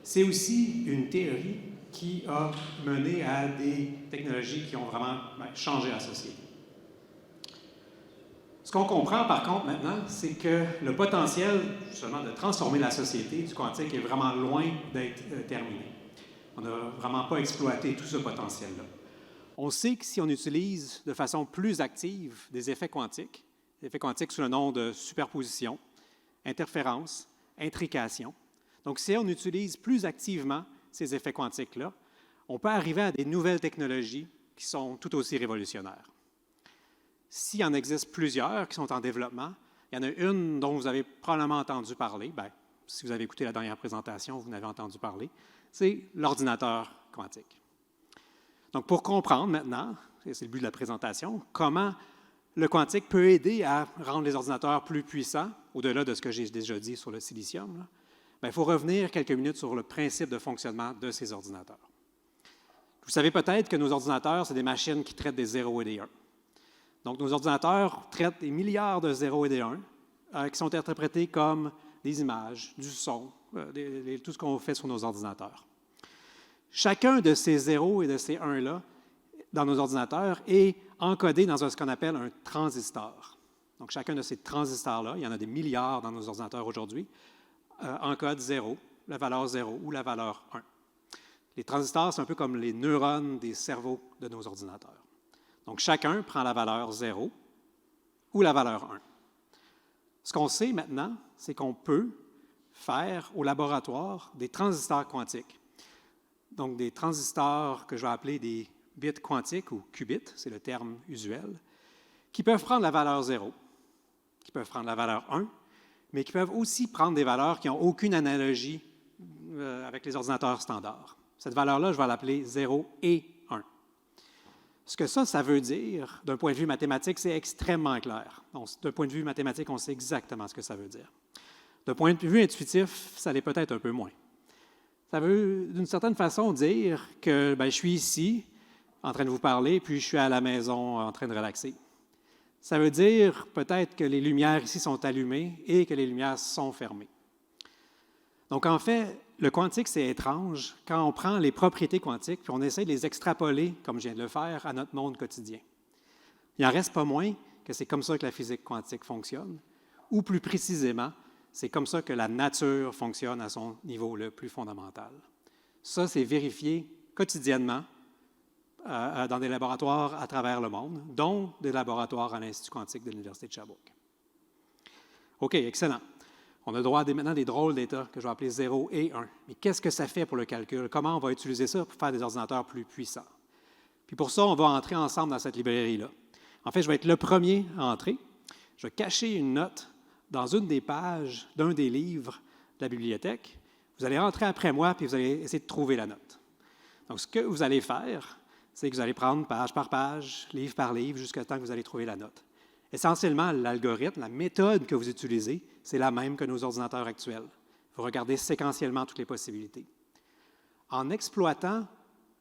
Speaker 12: C'est aussi une théorie qui a mené à des technologies qui ont vraiment changé la société. Ce qu'on comprend, par contre, maintenant, c'est que le potentiel, justement, de transformer la société du quantique est vraiment loin d'être terminé. On n'a vraiment pas exploité tout ce potentiel-là. On sait que si on utilise de façon plus active des effets quantiques sous le nom de superposition, interférence, intrication, donc si on utilise plus activement ces effets quantiques-là, on peut arriver à des nouvelles technologies qui sont tout aussi révolutionnaires. S'il y en existe plusieurs qui sont en développement, il y en a une dont vous avez probablement entendu parler, bien, si vous avez écouté la dernière présentation, vous en avez entendu parler, c'est l'ordinateur quantique. Donc, pour comprendre maintenant, et c'est le but de la présentation, comment le quantique peut aider à rendre les ordinateurs plus puissants, au-delà de ce que j'ai déjà dit sur le silicium, là, bien, il faut revenir quelques minutes sur le principe de fonctionnement de ces ordinateurs. Vous savez peut-être que nos ordinateurs, c'est des machines qui traitent des 0 et des 1. Donc, nos ordinateurs traitent des milliards de 0 et des 1 qui sont interprétés comme des images, du son, tout ce qu'on fait sur nos ordinateurs. Chacun de ces 0 et de ces 1-là dans nos ordinateurs est encodé dans ce qu'on appelle un transistor. Donc, chacun de ces transistors-là, il y en a des milliards dans nos ordinateurs aujourd'hui, encode 0, la valeur 0 ou la valeur 1. Les transistors, c'est un peu comme les neurones des cerveaux de nos ordinateurs. Donc, chacun prend la valeur 0 ou la valeur 1. Ce qu'on sait maintenant, c'est qu'on peut faire au laboratoire des transistors quantiques. Donc, des transistors que je vais appeler des bits quantiques ou qubits, c'est le terme usuel, qui peuvent prendre la valeur 0, qui peuvent prendre la valeur 1, mais qui peuvent aussi prendre des valeurs qui n'ont aucune analogie avec les ordinateurs standards. Cette valeur-là, je vais l'appeler 0 et 1. Ce que ça veut dire, d'un point de vue mathématique, c'est extrêmement clair. D'un point de vue mathématique, on sait exactement ce que ça veut dire. D'un point de vue intuitif, ça l'est peut-être un peu moins. Ça veut, d'une certaine façon, dire que je suis ici, en train de vous parler, puis je suis à la maison en train de relaxer. Ça veut dire peut-être que les lumières ici sont allumées et que les lumières sont fermées. Donc, en fait, le quantique, c'est étrange quand on prend les propriétés quantiques puis on essaie de les extrapoler, comme je viens de le faire, à notre monde quotidien. Il n'en reste pas moins que c'est comme ça que la physique quantique fonctionne, ou plus précisément, c'est comme ça que la nature fonctionne à son niveau le plus fondamental. Ça, c'est vérifié quotidiennement dans des laboratoires à travers le monde, dont des laboratoires à l'Institut quantique de l'Université de Sherbrooke. OK, excellent. On a droit à maintenant des drôles d'états que je vais appeler 0 et 1. Mais qu'est-ce que ça fait pour le calcul? Comment on va utiliser ça pour faire des ordinateurs plus puissants? Puis pour ça, on va entrer ensemble dans cette librairie-là. En fait, je vais être le premier à entrer. Je vais cacher une note dans une des pages d'un des livres de la bibliothèque. Vous allez entrer après moi, puis vous allez essayer de trouver la note. Donc, ce que vous allez faire, c'est que vous allez prendre page par page, livre par livre, jusqu'à temps que vous allez trouver la note. Essentiellement, l'algorithme, la méthode que vous utilisez, c'est la même que nos ordinateurs actuels. Vous regardez séquentiellement toutes les possibilités. En exploitant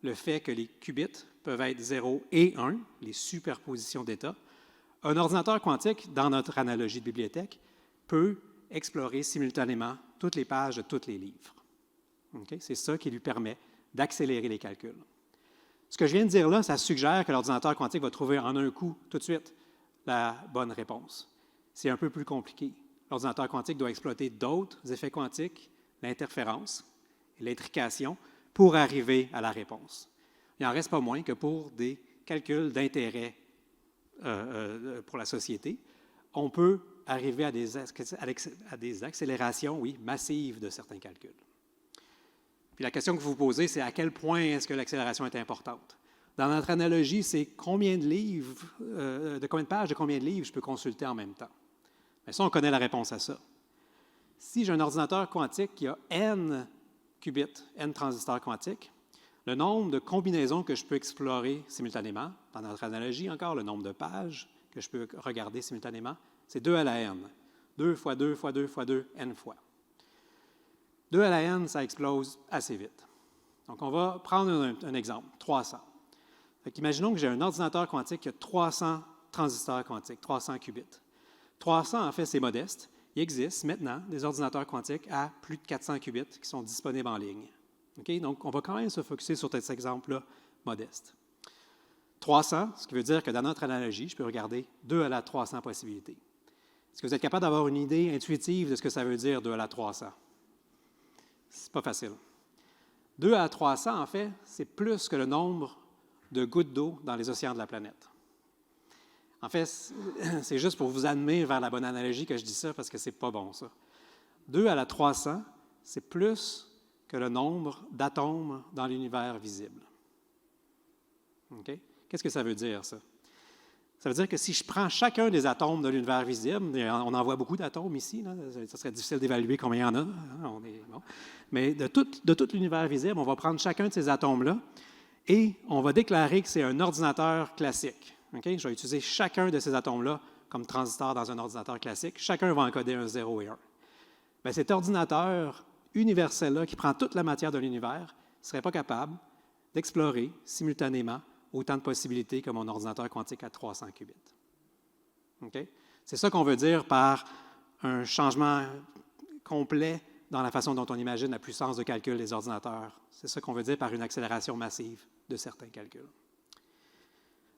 Speaker 12: le fait que les qubits peuvent être 0 et 1, les superpositions d'états, un ordinateur quantique, dans notre analogie de bibliothèque, peut explorer simultanément toutes les pages de tous les livres. Okay? C'est ça qui lui permet d'accélérer les calculs. Ce que je viens de dire là, ça suggère que l'ordinateur quantique va trouver en un coup, tout de suite, la bonne réponse. C'est un peu plus compliqué. L'ordinateur quantique doit exploiter d'autres effets quantiques, l'interférence et l'intrication, pour arriver à la réponse. Il n'en reste pas moins que pour des calculs d'intérêt pour la société, on peut arriver à des accélérations, oui, massives de certains calculs. Puis la question que vous vous posez, c'est à quel point est-ce que l'accélération est importante? Dans notre analogie, c'est combien de livres, de combien de pages, de combien de livres je peux consulter en même temps? Bien, ça, on connaît la réponse à ça. Si j'ai un ordinateur quantique qui a n qubits, n transistors quantiques, le nombre de combinaisons que je peux explorer simultanément, dans notre analogie encore, le nombre de pages que je peux regarder simultanément, c'est 2 à la n. 2 fois 2 fois 2 fois 2, n fois. 2 à la n, ça explose assez vite. Donc, on va prendre un exemple, 300. Imaginons que j'ai un ordinateur quantique qui a 300 transistors quantiques, 300 qubits. 300, en fait, c'est modeste. Il existe maintenant des ordinateurs quantiques à plus de 400 qubits qui sont disponibles en ligne. Okay? Donc, on va quand même se focusser sur cet exemple-là modeste. 300, ce qui veut dire que dans notre analogie, je peux regarder 2 à la 300 possibilités. Est-ce que vous êtes capable d'avoir une idée intuitive de ce que ça veut dire 2 à la 300? C'est pas facile. 2 à la 300, en fait, c'est plus que le nombre de gouttes d'eau dans les océans de la planète. En fait, c'est juste pour vous amener vers la bonne analogie que je dis ça, parce que c'est pas bon, ça. 2 à la 300, c'est plus que le nombre d'atomes dans l'univers visible. OK? Qu'est-ce que ça veut dire, ça? Ça veut dire que si je prends chacun des atomes de l'univers visible, on en voit beaucoup d'atomes ici, là, ça serait difficile d'évaluer combien il y en a, hein, mais de tout l'univers visible, on va prendre chacun de ces atomes-là et on va déclarer que c'est un ordinateur classique. Okay? Je vais utiliser chacun de ces atomes-là comme transistor dans un ordinateur classique. Chacun va encoder un 0 et 1. Bien, cet ordinateur universel-là, qui prend toute la matière de l'univers, ne serait pas capable d'explorer simultanément autant de possibilités que mon ordinateur quantique à 300 qubits. Okay? C'est ça qu'on veut dire par un changement complet dans la façon dont on imagine la puissance de calcul des ordinateurs. C'est ça qu'on veut dire par une accélération massive de certains calculs.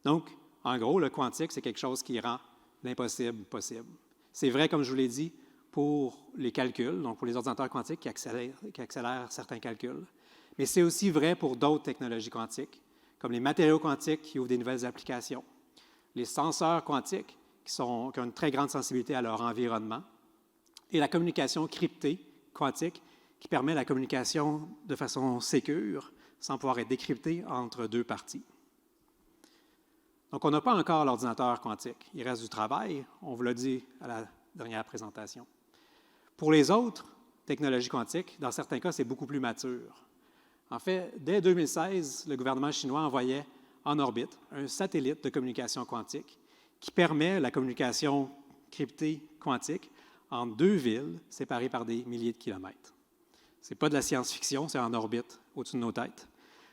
Speaker 12: Donc, en gros, le quantique, c'est quelque chose qui rend l'impossible possible. C'est vrai, comme je vous l'ai dit, pour les calculs, donc pour les ordinateurs quantiques qui accélèrent certains calculs, mais c'est aussi vrai pour d'autres technologies quantiques, comme les matériaux quantiques qui ouvrent des nouvelles applications, les senseurs quantiques qui ont une très grande sensibilité à leur environnement, et la communication cryptée quantique qui permet la communication de façon sécure, sans pouvoir être décryptée entre deux parties. Donc, on n'a pas encore l'ordinateur quantique. Il reste du travail, on vous l'a dit à la dernière présentation. Pour les autres technologies quantiques, dans certains cas, c'est beaucoup plus mature. En fait, dès 2016, le gouvernement chinois envoyait en orbite un satellite de communication quantique qui permet la communication cryptée quantique entre deux villes séparées par des milliers de kilomètres. Ce n'est pas de la science-fiction, c'est en orbite au-dessus de nos têtes.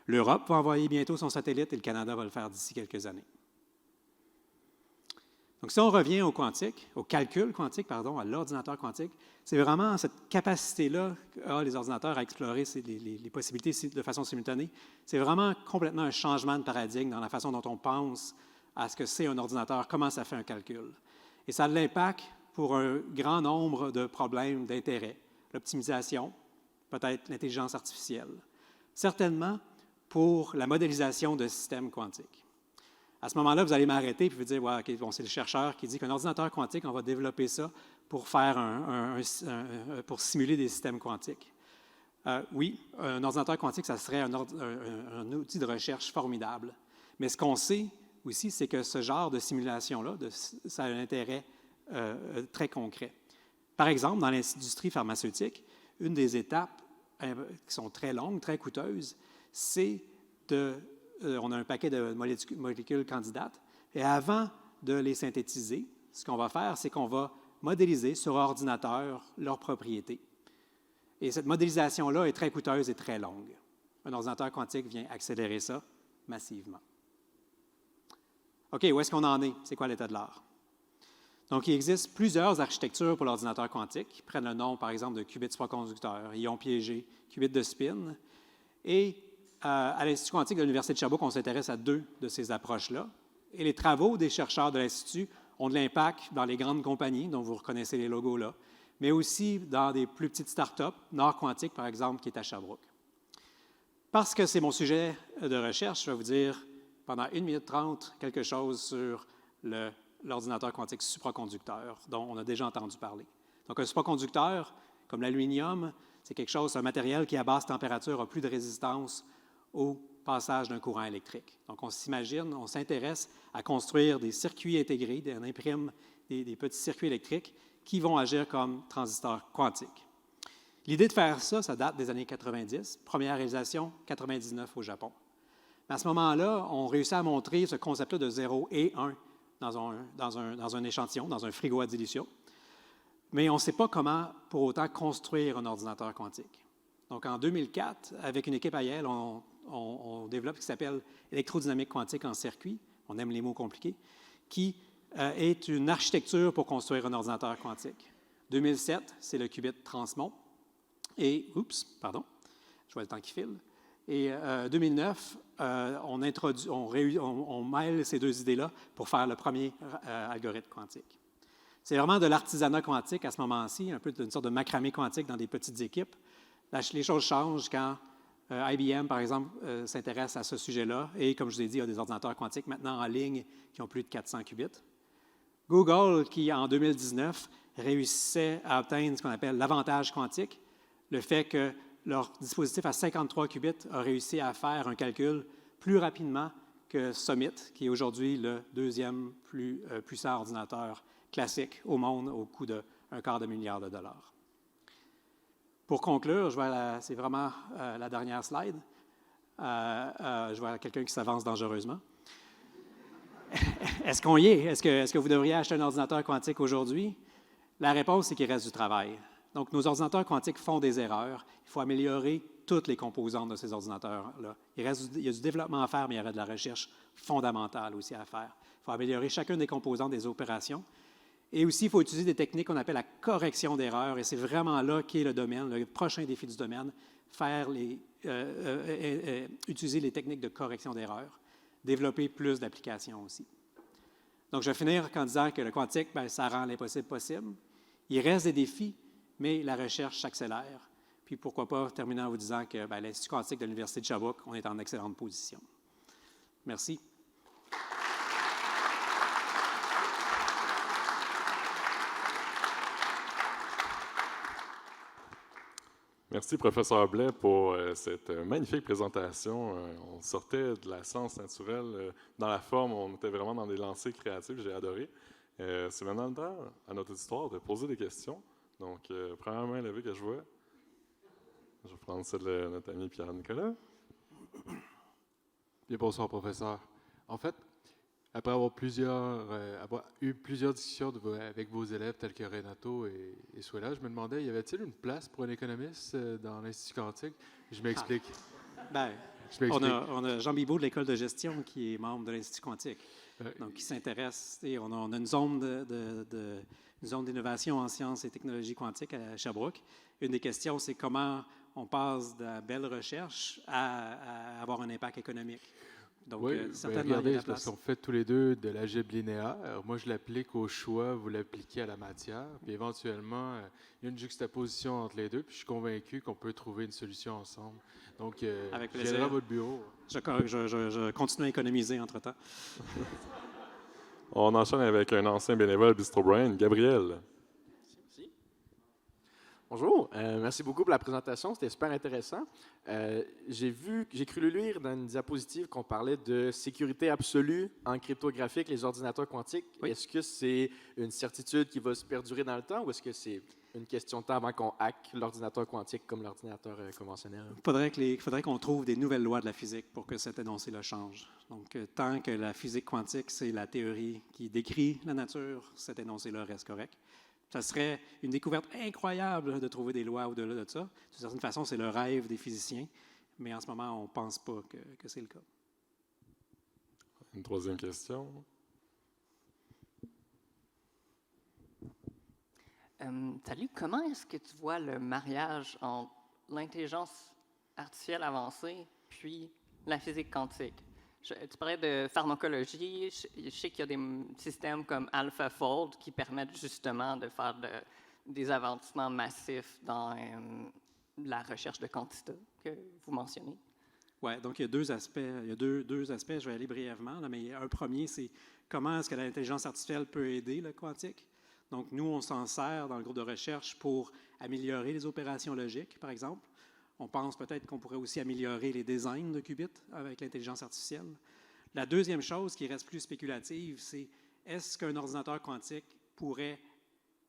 Speaker 12: L'Europe va envoyer bientôt son satellite et le Canada va le faire d'ici quelques années. Donc, si on revient au quantique, au calcul quantique, pardon, à l'ordinateur quantique, c'est vraiment cette capacité-là qu'ont les ordinateurs à explorer les possibilités de façon simultanée. C'est vraiment complètement un changement de paradigme dans la façon dont on pense à ce que c'est un ordinateur, comment ça fait un calcul. Et ça a de l'impact pour un grand nombre de problèmes d'intérêt. L'optimisation, peut-être l'intelligence artificielle. Certainement pour la modélisation de systèmes quantiques. À ce moment-là, vous allez m'arrêter et vous dire, ouais, okay, bon, c'est le chercheur qui dit qu'un ordinateur quantique, on va développer ça pour faire pour simuler des systèmes quantiques. Oui, un ordinateur quantique, ça serait un outil de recherche formidable. Mais ce qu'on sait aussi, c'est que ce genre de simulation-là, ça a un intérêt très concret. Par exemple, dans l'industrie pharmaceutique, une des étapes qui sont très longues, très coûteuses, c'est on a un paquet de molécules candidates, et avant de les synthétiser, ce qu'on va faire, c'est qu'on va modéliser sur ordinateur leurs propriétés. Et cette modélisation-là est très coûteuse et très longue. Un ordinateur quantique vient accélérer ça massivement. OK, où est-ce qu'on en est? C'est quoi l'état de l'art? Donc, il existe plusieurs architectures pour l'ordinateur quantique qui prennent le nom, par exemple, de qubits supraconducteurs, ions piégés, qubits de spin. Et à l'Institut quantique de l'Université de Sherbrooke, on s'intéresse à 2 de ces approches-là. Et les travaux des chercheurs de l'Institut ont de l'impact dans les grandes compagnies, dont vous reconnaissez les logos là, mais aussi dans des plus petites start-up, Nord Quantique, par exemple, qui est à Sherbrooke. Parce que c'est mon sujet de recherche, je vais vous dire pendant 1 minute 30 quelque chose sur l'ordinateur quantique supraconducteur, dont on a déjà entendu parler. Donc, un supraconducteur, comme l'aluminium, c'est quelque chose, un matériel qui, à basse température, a plus de résistance au passage d'un courant électrique. Donc, on s'imagine, on s'intéresse à construire des circuits intégrés, on imprime des petits circuits électriques qui vont agir comme transistors quantiques. L'idée de faire ça, ça date des années 90, première réalisation 99 au Japon. À ce moment-là, on réussit à montrer ce concept-là de 0 et 1 dans un échantillon, dans un frigo à dilution. Mais on ne sait pas comment, pour autant, construire un ordinateur quantique. Donc, en 2004, avec une équipe à Yale, on développe ce qui s'appelle électrodynamique quantique en circuit, on aime les mots compliqués, qui est une architecture pour construire un ordinateur quantique. 2007, c'est le qubit Transmon. Et, je vois le temps qui file. Et 2009, on mêle ces 2 idées-là pour faire le premier algorithme quantique. C'est vraiment de l'artisanat quantique à ce moment-ci, un peu d'une sorte de macramé quantique dans des petites équipes. Les choses changent quand IBM, par exemple, s'intéresse à ce sujet-là. Et comme je vous ai dit, il y a des ordinateurs quantiques maintenant en ligne qui ont plus de 400 qubits. Google, qui en 2019 réussissait à atteindre ce qu'on appelle l'avantage quantique, le fait que leur dispositif à 53 qubits a réussi à faire un calcul plus rapidement que Summit, qui est aujourd'hui le deuxième plus puissant ordinateur classique au monde au coût de $250 million. Pour conclure, c'est vraiment la dernière slide. Je vois quelqu'un qui s'avance dangereusement. Est-ce qu'on y est? Est-ce que vous devriez acheter un ordinateur quantique aujourd'hui? La réponse, c'est qu'il reste du travail. Donc, nos ordinateurs quantiques font des erreurs. Il faut améliorer toutes les composantes de ces ordinateurs-là. Il y a du développement à faire, mais il y aurait de la recherche fondamentale aussi à faire. Il faut améliorer chacune des composantes des opérations. Et aussi, il faut utiliser des techniques qu'on appelle la correction d'erreurs. Et c'est vraiment là qu'est le domaine, le prochain défi du domaine, utiliser les techniques de correction d'erreurs, développer plus d'applications aussi. Donc, je vais finir en disant que le quantique, ça rend l'impossible possible. Il reste des défis, mais la recherche s'accélère. Puis pourquoi pas terminer en vous disant que l'Institut quantique de l'Université de Sherbrooke, on est en excellente position. Merci.
Speaker 1: Merci, professeur Blais, pour cette magnifique présentation. On sortait de la science naturelle dans la forme, on était vraiment dans des lancers créatifs, j'ai adoré. C'est maintenant le temps à notre auditoire de poser des questions. Donc, première main levée que je vois. Je vais prendre celle de notre ami Pierre-Nicolas.
Speaker 7: Bien, bonsoir, professeur. En fait, après avoir eu plusieurs discussions avec vos élèves tels que Renato et Suela, je me demandais, y avait-il une place pour un économiste dans l'Institut quantique? Je m'explique.
Speaker 12: On a Jean Bibeau de l'École de gestion qui est membre de l'Institut quantique. Donc, qui s'intéresse. On a une zone d'innovation en sciences et technologies quantiques à Sherbrooke. Une des questions, c'est comment on passe de la belle recherche à avoir un impact économique. Donc,
Speaker 7: oui,
Speaker 12: certainement,
Speaker 7: regardez, c'est parce qu'on fait tous les deux de l'algèbre linéaire. Moi, je l'applique au choix, vous l'appliquez à la matière. Puis éventuellement, il y a une juxtaposition entre les deux. Puis je suis convaincu qu'on peut trouver une solution ensemble. Donc,
Speaker 12: avec
Speaker 7: je viendrai à votre bureau.
Speaker 12: Je continue à économiser entre-temps.
Speaker 1: On enchaîne avec un ancien bénévole BistroBrain, Gabriel.
Speaker 13: Bonjour, merci beaucoup pour la présentation, c'était super intéressant. J'ai cru le lire dans une diapositive qu'on parlait de sécurité absolue en cryptographie avec les ordinateurs quantiques. Oui. Est-ce que c'est une certitude qui va se perdurer dans le temps ou est-ce que c'est une question de temps avant qu'on hack l'ordinateur quantique comme l'ordinateur conventionnel?
Speaker 12: Il faudrait qu'on trouve des nouvelles lois de la physique pour que cet énoncé-là change. Donc, tant que la physique quantique, c'est la théorie qui décrit la nature, cet énoncé-là reste correct. Ça serait une découverte incroyable de trouver des lois au-delà de ça. De certaine façon, c'est le rêve des physiciens, mais en ce moment, on ne pense pas que c'est le cas.
Speaker 1: Une troisième question.
Speaker 9: Salut, comment est-ce que tu vois le mariage entre l'intelligence artificielle avancée puis la physique quantique? Tu parlais de pharmacologie. Je sais qu'il y a des systèmes comme AlphaFold qui permettent justement de faire des avancements massifs dans la recherche de quantité que vous mentionnez.
Speaker 12: Oui, donc il y a deux aspects. Je vais aller brièvement, là, mais un premier, c'est comment est-ce que l'intelligence artificielle peut aider le quantique. Donc, nous, on s'en sert dans le groupe de recherche pour améliorer les opérations logiques, par exemple. On pense peut-être qu'on pourrait aussi améliorer les designs de qubits avec l'intelligence artificielle. La deuxième chose qui reste plus spéculative, c'est est-ce qu'un ordinateur quantique pourrait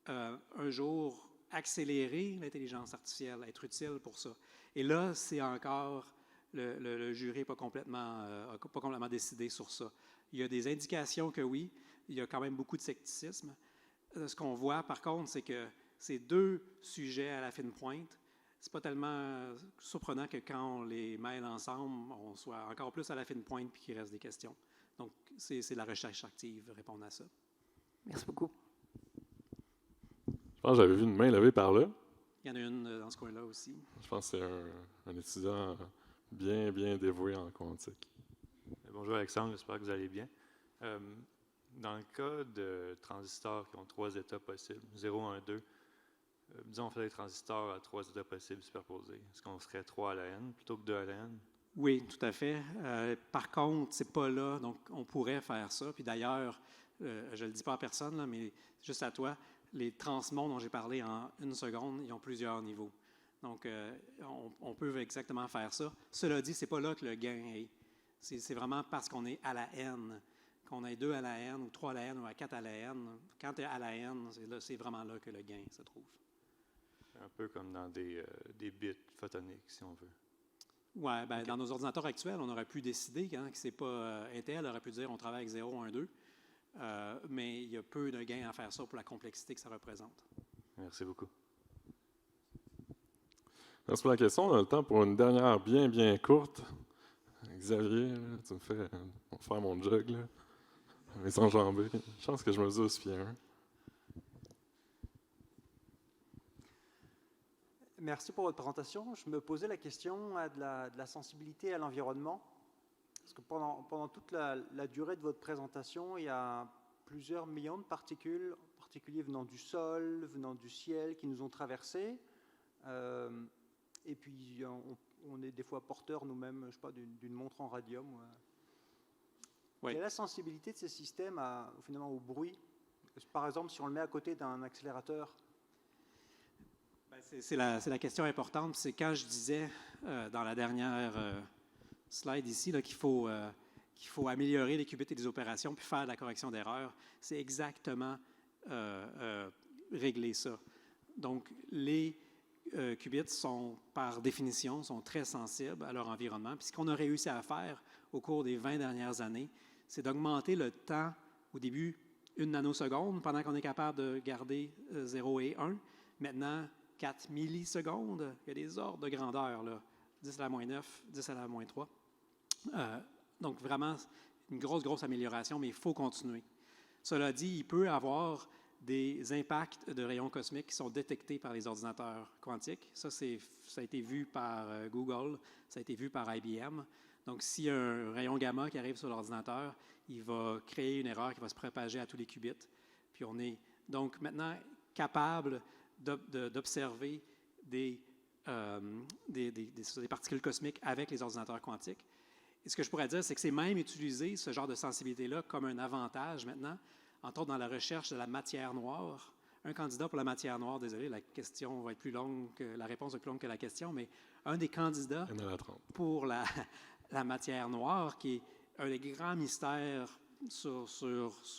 Speaker 12: un jour accélérer l'intelligence artificielle, être utile pour ça? Et là, c'est encore, le jury n'a pas complètement décidé sur ça. Il y a des indications que oui, il y a quand même beaucoup de scepticisme. Ce qu'on voit, par contre, c'est que ces deux sujets à la fine pointe, c'est pas tellement surprenant que quand on les mêle ensemble, on soit encore plus à la fine pointe puis qu'il reste des questions. Donc, c'est la recherche active, répondre à ça.
Speaker 9: Merci beaucoup.
Speaker 1: Je pense que j'avais vu une main levée par là.
Speaker 12: Il y en a une dans ce coin-là aussi.
Speaker 1: Je pense que c'est un étudiant bien dévoué en quantique.
Speaker 14: Bonjour Alexandre, j'espère que vous allez bien. Dans le cas de transistors qui ont 3 états possibles, 0, 1, 2, Disons, on fait des transistors à 3 états possibles superposés. Est-ce qu'on serait 3 à la n plutôt que 2 à la n?
Speaker 12: Oui, tout à fait. Par contre, c'est pas là, donc on pourrait faire ça. Puis d'ailleurs, je ne le dis pas à personne, là, mais juste à toi, les transmonts dont j'ai parlé en 1 seconde, ils ont plusieurs niveaux. Donc, on peut exactement faire ça. Cela dit, ce n'est pas là que le gain est. C'est vraiment parce qu'on est à la n, qu'on ait 2 à la n, ou 3 à la n, ou à 4 à la n. Quand tu es à la n, c'est vraiment là que le gain se trouve.
Speaker 14: Un peu comme dans des bits photoniques, si on veut.
Speaker 12: Oui, ben, okay. Dans nos ordinateurs actuels, on aurait pu décider que c'est pas Intel aurait pu dire on travaille avec 0, 1, 2, mais il y a peu de gains à faire ça pour la complexité que ça représente.
Speaker 14: Merci beaucoup.
Speaker 1: Merci pour la question. On a le temps pour une dernière bien courte. Xavier, là, tu me fais faire mon jog, là. Mes enjambées. Je pense que je mesure aussi bien.
Speaker 11: Merci pour votre présentation. Je me posais la question de la sensibilité à l'environnement. Parce que pendant toute la durée de votre présentation, il y a plusieurs millions de particules, en particulier venant du sol, venant du ciel, qui nous ont traversés. Et puis, on est des fois porteurs nous-mêmes, je ne sais pas, d'une montre en radium. Oui. Quelle est la sensibilité de ces systèmes finalement au bruit? Par exemple, si on le met à côté d'un accélérateur.
Speaker 12: C'est la question importante. C'est quand je disais dans la dernière slide ici qu'il faut améliorer les qubits et les opérations puis faire de la correction d'erreurs. C'est exactement régler ça. Donc, les qubits sont, par définition, sont très sensibles à leur environnement. Puis ce qu'on a réussi à faire au cours des 20 dernières années, c'est d'augmenter le temps, au début, 1 nanoseconde, pendant qu'on est capable de garder 0 et 1. Maintenant, 4 millisecondes, il y a des ordres de grandeur, là, 10 à la moins 9, 10 à la moins 3. Donc, vraiment, une grosse amélioration, mais il faut continuer. Cela dit, il peut y avoir des impacts de rayons cosmiques qui sont détectés par les ordinateurs quantiques. Ça a été vu par Google, ça a été vu par IBM. Donc, s'il y a un rayon gamma qui arrive sur l'ordinateur, il va créer une erreur qui va se propager à tous les qubits. Puis, on est donc maintenant capable d'observer des particules cosmiques avec les ordinateurs quantiques. Et ce que je pourrais dire, c'est que c'est même utiliser ce genre de sensibilité-là comme un avantage maintenant, entre autres dans la recherche de la matière noire. Un candidat pour la matière noire, désolé, la question va être plus longue, la réponse va être plus longue que la question, mais un des candidats pour la matière noire, qui est un des grands mystères sur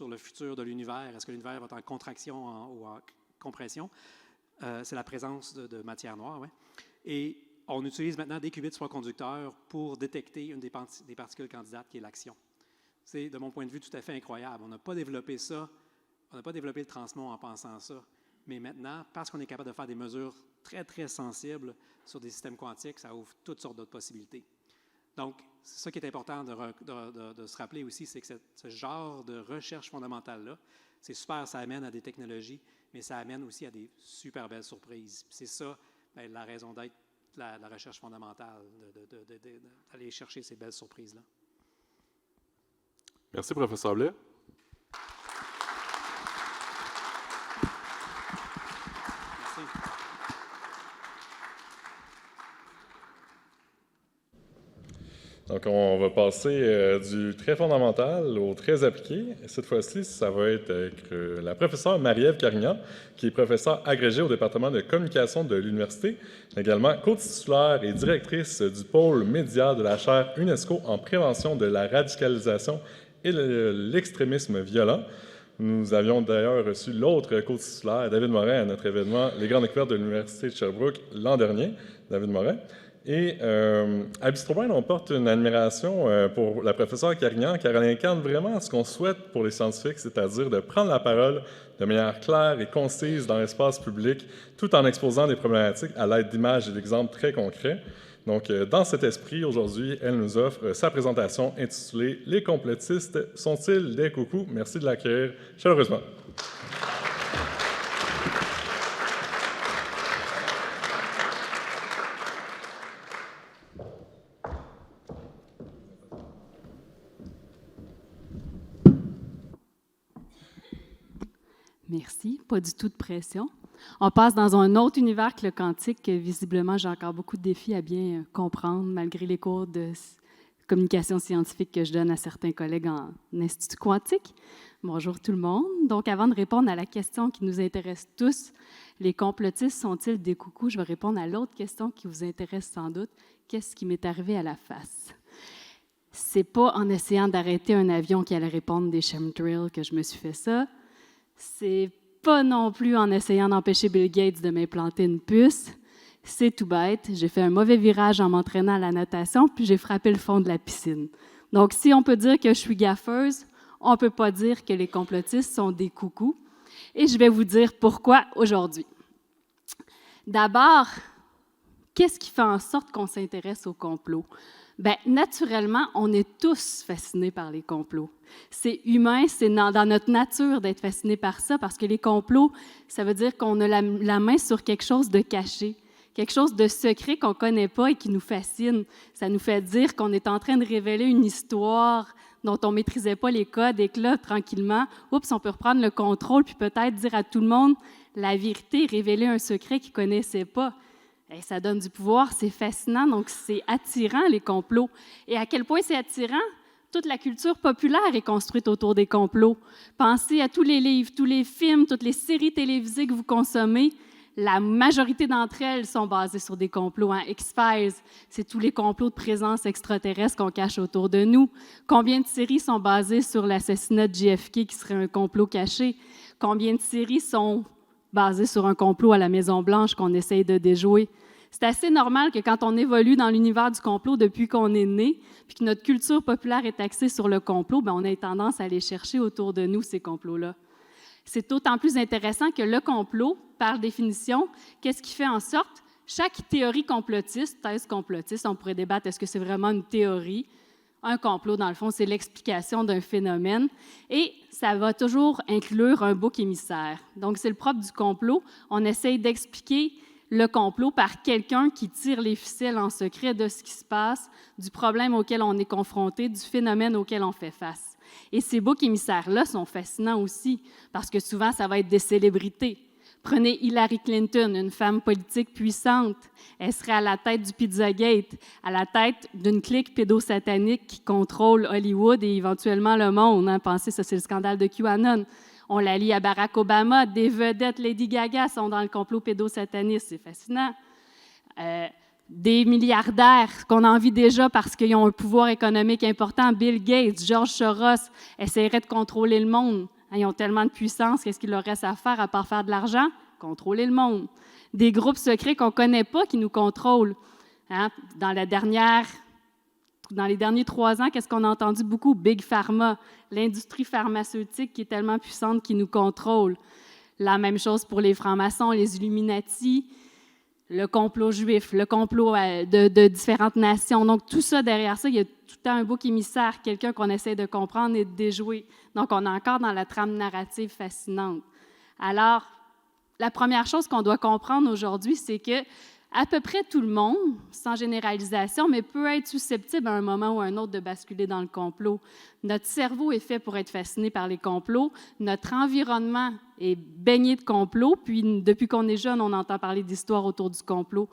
Speaker 12: le futur de l'univers, est-ce que l'univers va être en contraction ou en compression? C'est la présence de matière noire. Ouais. Et on utilise maintenant des qubits supraconducteurs pour détecter une des particules candidates, qui est l'action. C'est, de mon point de vue, tout à fait incroyable. On n'a pas développé ça, on n'a pas développé le transmon en pensant ça. Mais maintenant, parce qu'on est capable de faire des mesures très sensibles sur des systèmes quantiques, ça ouvre toutes sortes d'autres possibilités. Donc, c'est ça qui est important de se rappeler aussi, c'est que ce genre de recherche fondamentale-là, c'est super, ça amène à des technologies, mais ça amène aussi à des super belles surprises. Puis c'est ça, bien, la raison d'être de la recherche fondamentale, d'aller chercher ces belles surprises-là.
Speaker 1: Merci, professeur Blais.
Speaker 12: Merci.
Speaker 1: Donc, on va passer du très fondamental au très appliqué. Cette fois-ci, ça va être avec la professeure Marie-Ève Carignan, qui est professeure agrégée au département de communication de l'Université, également co-titulaire et directrice du pôle média de la chaire UNESCO en prévention de la radicalisation et l'extrémisme violent. Nous avions d'ailleurs reçu l'autre co-titulaire, David Morin, à notre événement Les Grandes Découvertes de l'Université de Sherbrooke l'an dernier, David Morin. Et à Bistro Brain, on porte une admiration pour la professeure Carignan, car elle incarne vraiment ce qu'on souhaite pour les scientifiques, c'est-à-dire de prendre la parole de manière claire et concise dans l'espace public, tout en exposant des problématiques à l'aide d'images et d'exemples très concrets. Donc, dans cet esprit, aujourd'hui, elle nous offre sa présentation intitulée « Les complotistes sont-ils des coucous ?» Merci de l'accueillir chaleureusement.
Speaker 15: Merci. Pas du tout de pression. On passe dans un autre univers que le quantique, que visiblement, j'ai encore beaucoup de défis à bien comprendre, malgré les cours de communication scientifique que je donne à certains collègues en institut quantique. Bonjour tout le monde. Donc, avant de répondre à la question qui nous intéresse tous, les complotistes sont-ils des coucous? Je vais répondre à l'autre question qui vous intéresse sans doute. Qu'est-ce qui m'est arrivé à la face? C'est pas en essayant d'arrêter un avion qui allait répondre des chemtrails que je me suis fait ça. C'est pas non plus en essayant d'empêcher Bill Gates de m'implanter une puce. C'est tout bête. J'ai fait un mauvais virage en m'entraînant à la natation, puis j'ai frappé le fond de la piscine. Donc, si on peut dire que je suis gaffeuse, on ne peut pas dire que les complotistes sont des coucous. Et je vais vous dire pourquoi aujourd'hui. D'abord, qu'est-ce qui fait en sorte qu'on s'intéresse au complot? Bien, naturellement, on est tous fascinés par les complots. C'est humain, c'est dans notre nature d'être fasciné par ça, parce que les complots, ça veut dire qu'on a la main sur quelque chose de caché, quelque chose de secret qu'on ne connaît pas et qui nous fascine. Ça nous fait dire qu'on est en train de révéler une histoire dont on ne maîtrisait pas les codes et que là, tranquillement, oups, on peut reprendre le contrôle puis peut-être dire à tout le monde la vérité, révéler un secret qu'ils ne connaissaient pas. Et ça donne du pouvoir, c'est fascinant, donc c'est attirant, les complots. Et à quel point c'est attirant? Toute la culture populaire est construite autour des complots. Pensez à tous les livres, tous les films, toutes les séries télévisées que vous consommez. La majorité d'entre elles sont basées sur des complots. X-Files, c'est tous les complots de présence extraterrestre qu'on cache autour de nous. Combien de séries sont basées sur l'assassinat de JFK qui serait un complot caché? Combien de séries sont basées sur un complot à la Maison-Blanche qu'on essaye de déjouer? C'est assez normal que quand on évolue dans l'univers du complot depuis qu'on est né, puis que notre culture populaire est axée sur le complot, bien, on a tendance à aller chercher autour de nous ces complots-là. C'est d'autant plus intéressant que le complot, par définition, qu'est-ce qui fait en sorte? Chaque théorie complotiste, thèse complotiste, on pourrait débattre, est-ce que c'est vraiment une théorie? Un complot, dans le fond, c'est l'explication d'un phénomène. Et ça va toujours inclure un bouc émissaire. Donc, c'est le propre du complot. On essaye d'expliquer le complot par quelqu'un qui tire les ficelles en secret de ce qui se passe, du problème auquel on est confronté, du phénomène auquel on fait face. Et ces boucs émissaires-là sont fascinants aussi, parce que souvent, ça va être des célébrités. Prenez Hillary Clinton, une femme politique puissante. Elle serait à la tête du Pizzagate, à la tête d'une clique pédosatanique qui contrôle Hollywood et éventuellement le monde. Pensez, ça, c'est le scandale de QAnon. On la lie à Barack Obama. Des vedettes, Lady Gaga, sont dans le complot pédosataniste. C'est fascinant. Des milliardaires qu'on envie déjà parce qu'ils ont un pouvoir économique important. Bill Gates, George Soros essaieraient de contrôler le monde. Ils ont tellement de puissance, qu'est-ce qu'il leur reste à faire à part faire de l'argent? Contrôler le monde. Des groupes secrets qu'on ne connaît pas qui nous contrôlent. Dans les derniers 3 ans, qu'est-ce qu'on a entendu beaucoup? Big Pharma, l'industrie pharmaceutique qui est tellement puissante qui nous contrôle. La même chose pour les francs-maçons, les Illuminati, le complot juif, le complot de différentes nations. Donc, tout ça, derrière ça, il y a tout le temps un bouc émissaire, quelqu'un qu'on essaie de comprendre et de déjouer. Donc, on est encore dans la trame narrative fascinante. Alors, la première chose qu'on doit comprendre aujourd'hui, c'est que à peu près tout le monde, sans généralisation, mais peut être susceptible à un moment ou à un autre de basculer dans le complot. Notre cerveau est fait pour être fasciné par les complots. Notre environnement est baigné de complots. Puis, depuis qu'on est jeune, on entend parler d'histoires autour du complot.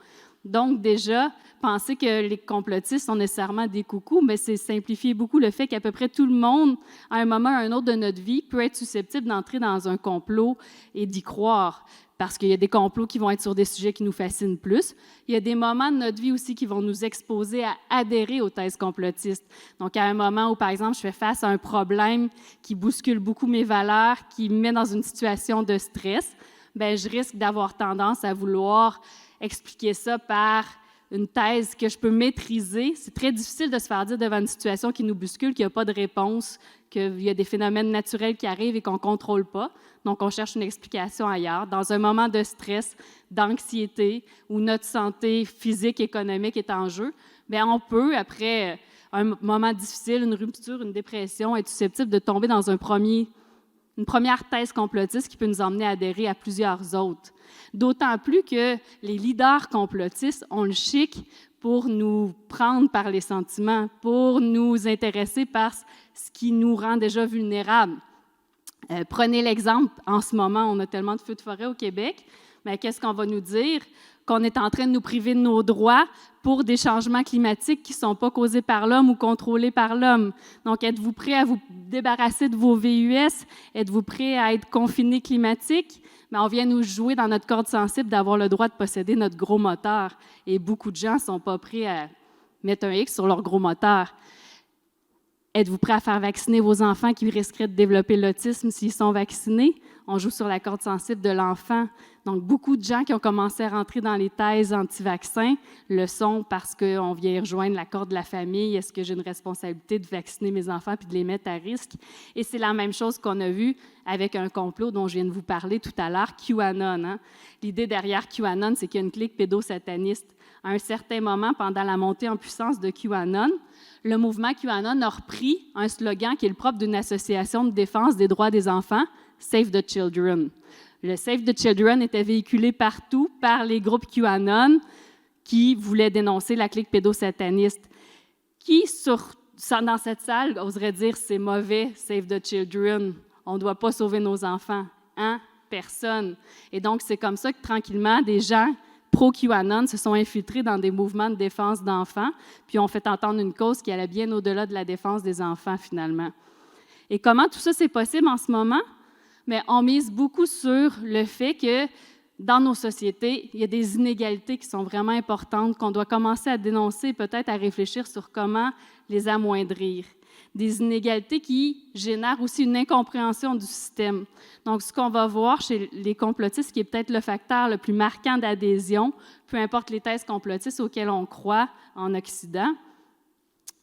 Speaker 15: Donc, déjà, penser que les complotistes sont nécessairement des coucous, mais c'est simplifier beaucoup le fait qu'à peu près tout le monde, à un moment ou à un autre de notre vie, peut être susceptible d'entrer dans un complot et d'y croire. Parce qu'il y a des complots qui vont être sur des sujets qui nous fascinent plus. Il y a des moments de notre vie aussi qui vont nous exposer à adhérer aux thèses complotistes. Donc, à un moment où, par exemple, je fais face à un problème qui bouscule beaucoup mes valeurs, qui me met dans une situation de stress, bien, je risque d'avoir tendance à vouloir expliquer ça par une thèse que je peux maîtriser. C'est très difficile de se faire dire devant une situation qui nous bouscule, qu'il n'y a pas de réponse, qu'il y a des phénomènes naturels qui arrivent et qu'on ne contrôle pas. Donc, on cherche une explication ailleurs. Dans un moment de stress, d'anxiété, où notre santé physique, économique est en jeu, bien, on peut, après un moment difficile, une rupture, une dépression, être susceptible de tomber dans une première thèse complotiste qui peut nous emmener à adhérer à plusieurs autres. D'autant plus que les leaders complotistes ont le chic pour nous prendre par les sentiments, pour nous intéresser par ce qui nous rend déjà vulnérables. Prenez l'exemple, en ce moment, on a tellement de feux de forêt au Québec, mais qu'est-ce qu'on va nous dire? Qu'on est en train de nous priver de nos droits pour des changements climatiques qui ne sont pas causés par l'homme ou contrôlés par l'homme. Donc, êtes-vous prêts à vous débarrasser de vos VUS? Êtes-vous prêts à être confinés climatiques? Mais on vient nous jouer dans notre corde sensible d'avoir le droit de posséder notre gros moteur. Et beaucoup de gens ne sont pas prêts à mettre un X sur leur gros moteur. Êtes-vous prêts à faire vacciner vos enfants qui risqueraient de développer l'autisme s'ils sont vaccinés? On joue sur la corde sensible de l'enfant. Donc, beaucoup de gens qui ont commencé à rentrer dans les thèses anti-vaccins le sont parce qu'on vient rejoindre la corde de la famille. Est-ce que j'ai une responsabilité de vacciner mes enfants puis de les mettre à risque? Et c'est la même chose qu'on a vu avec un complot dont je viens de vous parler tout à l'heure, QAnon. Hein? L'idée derrière QAnon, c'est qu'il y a une clique pédosataniste. À un certain moment, pendant la montée en puissance de QAnon, le mouvement QAnon a repris un slogan qui est le propre d'une association de défense des droits des enfants, Save the Children. Le Save the Children était véhiculé partout par les groupes QAnon qui voulaient dénoncer la clique pédosataniste. Qui, dans cette salle, oserait dire c'est mauvais, Save the Children, on ne doit pas sauver nos enfants? Hein? Personne. Et donc, c'est comme ça que tranquillement, des gens pro-QAnon se sont infiltrés dans des mouvements de défense d'enfants, puis ont fait entendre une cause qui allait bien au-delà de la défense des enfants, finalement. Et comment tout ça, c'est possible en ce moment? Mais on mise beaucoup sur le fait que dans nos sociétés, il y a des inégalités qui sont vraiment importantes, qu'on doit commencer à dénoncer, peut-être à réfléchir sur comment les amoindrir. Des inégalités qui génèrent aussi une incompréhension du système. Donc, ce qu'on va voir chez les complotistes, qui est peut-être le facteur le plus marquant d'adhésion, peu importe les thèses complotistes auxquelles on croit en Occident,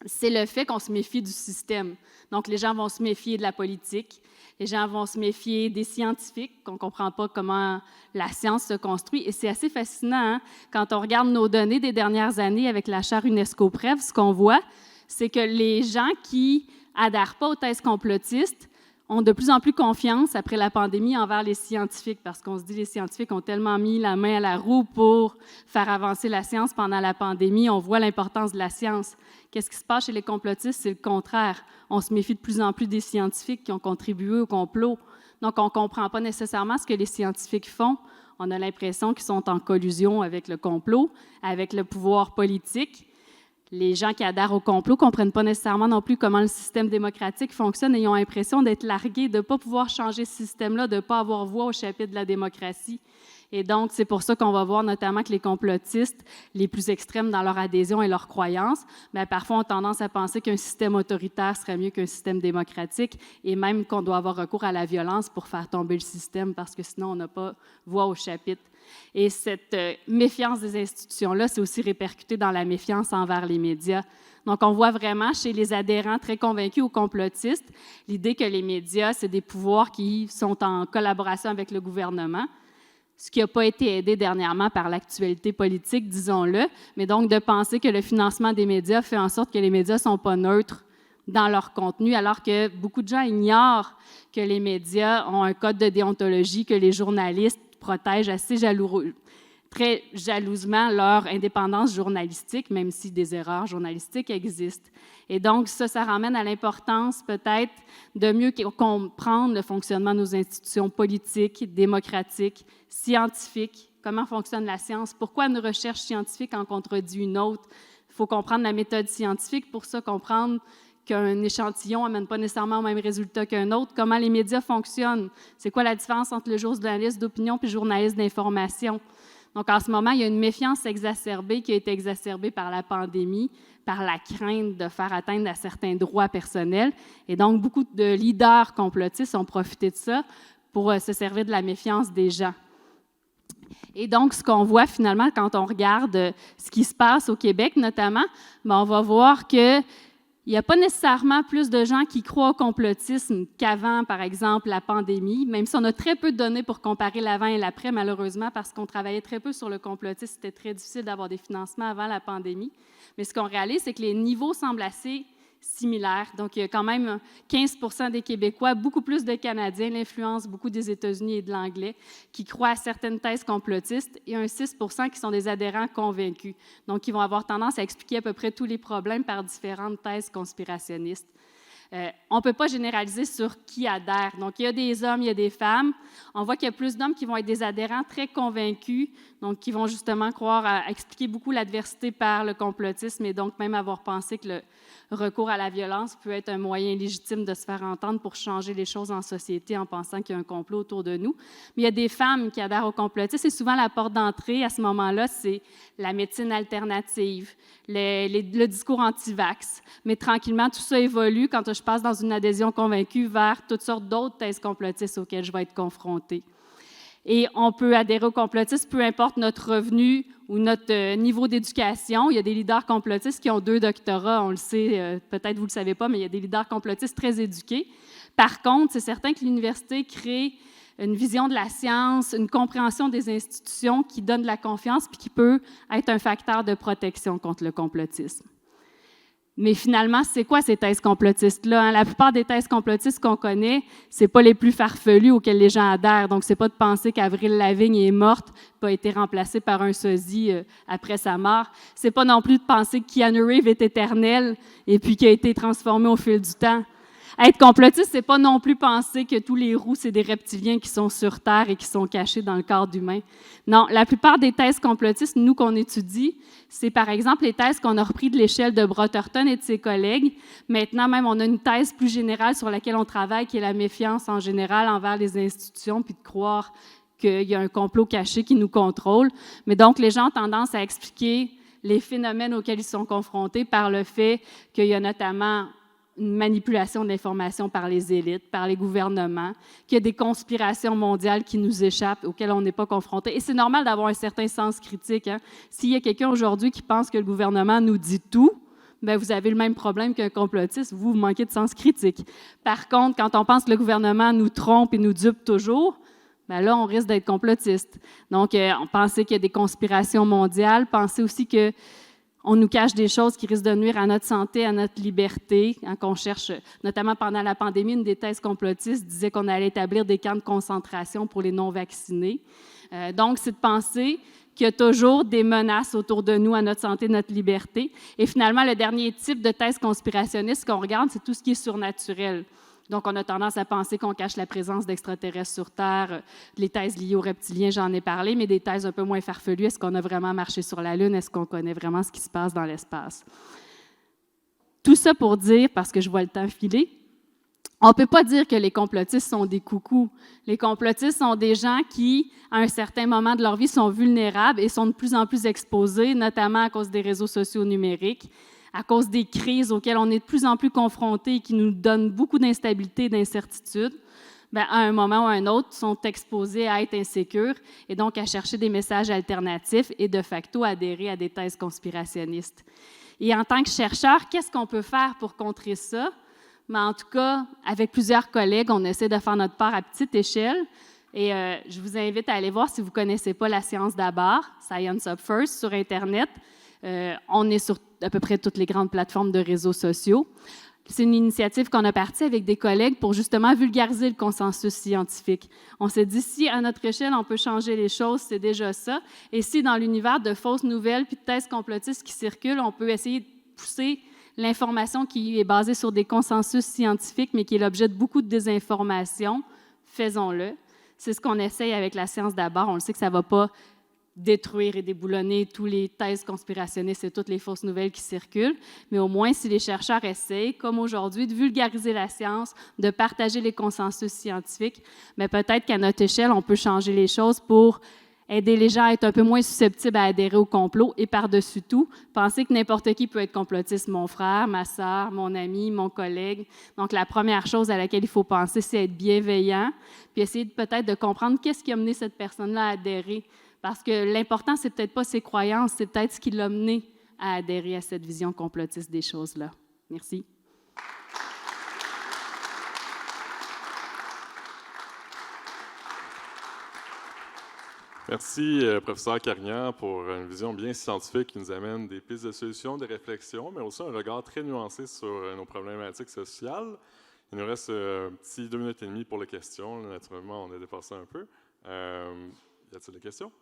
Speaker 15: c'est le fait qu'on se méfie du système. Donc, les gens vont se méfier de la politique, les gens vont se méfier des scientifiques, qu'on ne comprend pas comment la science se construit. Et c'est assez fascinant, hein? Quand on regarde nos données des dernières années avec la charte UNESCO-PREV, ce qu'on voit, c'est que les gens qui n'adhèrent pas aux thèses complotistes ont de plus en plus confiance après la pandémie envers les scientifiques, parce qu'on se dit que les scientifiques ont tellement mis la main à la roue pour faire avancer la science pendant la pandémie, on voit l'importance de la science. Qu'est-ce qui se passe chez les complotistes? C'est le contraire. On se méfie de plus en plus des scientifiques qui ont contribué au complot. Donc, on ne comprend pas nécessairement ce que les scientifiques font. On a l'impression qu'ils sont en collusion avec le complot, avec le pouvoir politique. Les gens qui adhèrent au complot ne comprennent pas nécessairement non plus comment le système démocratique fonctionne et ils ont l'impression d'être largués, de ne pas pouvoir changer ce système-là, de ne pas avoir voix au chapitre de la démocratie. Et donc, c'est pour ça qu'on va voir notamment que les complotistes, les plus extrêmes dans leur adhésion et leurs croyances, bien, parfois ont tendance à penser qu'un système autoritaire serait mieux qu'un système démocratique et même qu'on doit avoir recours à la violence pour faire tomber le système parce que sinon, on n'a pas voix au chapitre. Et cette méfiance des institutions-là, c'est aussi répercuté dans la méfiance envers les médias. Donc, on voit vraiment chez les adhérents très convaincus aux complotistes l'idée que les médias, c'est des pouvoirs qui sont en collaboration avec le gouvernement, ce qui n'a pas été aidé dernièrement par l'actualité politique, disons-le, mais donc de penser que le financement des médias fait en sorte que les médias ne sont pas neutres dans leur contenu, alors que beaucoup de gens ignorent que les médias ont un code de déontologie, que les journalistes protègent très jalousement leur indépendance journalistique, même si des erreurs journalistiques existent. Et donc, ça ramène à l'importance peut-être de mieux comprendre le fonctionnement de nos institutions politiques, démocratiques, scientifiques, comment fonctionne la science, pourquoi une recherche scientifique en contredit une autre. Il faut comprendre la méthode scientifique, pour ça comprendre qu'un échantillon n'amène pas nécessairement au même résultat qu'un autre, comment les médias fonctionnent, c'est quoi la différence entre le journaliste d'opinion et le journaliste d'information. Donc, en ce moment, il y a une méfiance exacerbée qui a été exacerbée par la pandémie, par la crainte de faire atteindre à certains droits personnels. Et donc, beaucoup de leaders complotistes ont profité de ça pour se servir de la méfiance des gens. Et donc, ce qu'on voit finalement quand on regarde ce qui se passe au Québec notamment, bien, on va voir que il n'y a pas nécessairement plus de gens qui croient au complotisme qu'avant, par exemple, la pandémie, même si on a très peu de données pour comparer l'avant et l'après, malheureusement, parce qu'on travaillait très peu sur le complotisme. C'était très difficile d'avoir des financements avant la pandémie. Mais ce qu'on réalise, c'est que les niveaux semblent assez similaires. Donc, il y a quand même 15% des Québécois, beaucoup plus de Canadiens, l'influence beaucoup des États-Unis et de l'anglais, qui croient à certaines thèses complotistes, et un 6% qui sont des adhérents convaincus. Donc, ils vont avoir tendance à expliquer à peu près tous les problèmes par différentes thèses conspirationnistes. On ne peut pas généraliser sur qui adhère. Donc, il y a des hommes, il y a des femmes. On voit qu'il y a plus d'hommes qui vont être des adhérents très convaincus, donc qui vont justement croire à expliquer beaucoup l'adversité par le complotisme et donc même avoir pensé que le recours à la violence peut être un moyen légitime de se faire entendre pour changer les choses en société en pensant qu'il y a un complot autour de nous. Mais il y a des femmes qui adhèrent au complotisme et souvent la porte d'entrée à ce moment-là, c'est la médecine alternative, le discours anti-vax. Mais tranquillement, tout ça évolue quand je passe dans une adhésion convaincue vers toutes sortes d'autres thèses complotistes auxquelles je vais être confrontée. Et on peut adhérer au complotisme, peu importe notre revenu ou notre niveau d'éducation. Il y a des leaders complotistes qui ont 2 doctorats, on le sait, peut-être vous ne le savez pas, mais il y a des leaders complotistes très éduqués. Par contre, c'est certain que l'université crée une vision de la science, une compréhension des institutions qui donne de la confiance puis qui peut être un facteur de protection contre le complotisme. Mais finalement, c'est quoi ces thèses complotistes-là? Hein? La plupart des thèses complotistes qu'on connaît, ce n'est pas les plus farfelues auxquelles les gens adhèrent. Donc, ce n'est pas de penser qu'Avril Lavigne est morte, pas été remplacée par un sosie après sa mort. Ce n'est pas non plus de penser que Keanu Reeves est éternel et puis qu'il a été transformé au fil du temps. Être complotiste, c'est pas non plus penser que tous les roux, c'est des reptiliens qui sont sur Terre et qui sont cachés dans le corps d'humain. Non, la plupart des thèses complotistes, nous, qu'on étudie, c'est par exemple les thèses qu'on a reprises de l'échelle de Brotherton et de ses collègues. Maintenant, même, on a une thèse plus générale sur laquelle on travaille, qui est la méfiance en général envers les institutions, puis de croire qu'il y a un complot caché qui nous contrôle. Mais donc, les gens ont tendance à expliquer les phénomènes auxquels ils sont confrontés par le fait qu'il y a notamment une manipulation de l'information par les élites, par les gouvernements, qu'il y a des conspirations mondiales qui nous échappent, auxquelles on n'est pas confronté. Et c'est normal d'avoir un certain sens critique. Hein? S'il y a quelqu'un aujourd'hui qui pense que le gouvernement nous dit tout, bien, vous avez le même problème qu'un complotiste, vous manquez de sens critique. Par contre, quand on pense que le gouvernement nous trompe et nous dupe toujours, bien là, on risque d'être complotiste. Donc, pensez qu'il y a des conspirations mondiales, pensez aussi que on nous cache des choses qui risquent de nuire à notre santé, à notre liberté, hein, qu'on cherche, notamment pendant la pandémie, une des thèses complotistes disait qu'on allait établir des camps de concentration pour les non-vaccinés. Donc, c'est de penser qu'il y a toujours des menaces autour de nous à notre santé, notre liberté. Et finalement, le dernier type de thèse conspirationniste qu'on regarde, c'est tout ce qui est surnaturel. Donc, on a tendance à penser qu'on cache la présence d'extraterrestres sur Terre. Les thèses liées aux reptiliens, j'en ai parlé, mais des thèses un peu moins farfelues. Est-ce qu'on a vraiment marché sur la Lune? Est-ce qu'on connaît vraiment ce qui se passe dans l'espace? Tout ça pour dire, parce que je vois le temps filer, on ne peut pas dire que les complotistes sont des coucous. Les complotistes sont des gens qui, à un certain moment de leur vie, sont vulnérables et sont de plus en plus exposés, notamment à cause des réseaux sociaux numériques, à cause des crises auxquelles on est de plus en plus confrontés et qui nous donnent beaucoup d'instabilité et d'incertitude. Bien, à un moment ou à un autre, sont exposés à être insécures et donc à chercher des messages alternatifs et de facto adhérer à des thèses conspirationnistes. Et en tant que chercheur, qu'est-ce qu'on peut faire pour contrer ça? Mais en tout cas, avec plusieurs collègues, on essaie de faire notre part à petite échelle. Et je vous invite à aller voir si vous ne connaissez pas la science d'abord, Science Up First, sur Internet. On est sur à peu près toutes les grandes plateformes de réseaux sociaux. C'est une initiative qu'on a partie avec des collègues pour justement vulgariser le consensus scientifique. On s'est dit, si à notre échelle, on peut changer les choses, c'est déjà ça. Et si dans l'univers de fausses nouvelles puis de thèses complotistes qui circulent, on peut essayer de pousser l'information qui est basée sur des consensus scientifiques, mais qui est l'objet de beaucoup de désinformation, faisons-le. C'est ce qu'on essaye avec la science d'abord. On le sait que ça ne va pas détruire et déboulonner toutes les thèses conspirationnistes et toutes les fausses nouvelles qui circulent, mais au moins si les chercheurs essayent, comme aujourd'hui, de vulgariser la science, de partager les consensus scientifiques, mais peut-être qu'à notre échelle, on peut changer les choses pour aider les gens à être un peu moins susceptibles à adhérer au complot et par-dessus tout, penser que n'importe qui peut être complotiste, mon frère, ma sœur, mon ami, mon collègue. Donc, la première chose à laquelle il faut penser, c'est être bienveillant, puis essayer peut-être de comprendre qu'est-ce qui a mené cette personne-là à adhérer. Parce que l'important, c'est peut-être pas ses croyances, c'est peut-être ce qui l'a mené à adhérer à cette vision complotiste des choses-là. Merci.
Speaker 1: Merci, professeur Carignan, pour une vision bien scientifique qui nous amène des pistes de solutions, de réflexion, mais aussi un regard très nuancé sur nos problématiques sociales. Il nous reste un petit 2 minutes et demie pour les questions. Naturellement, on a dépassé un peu. Y a-t-il des questions?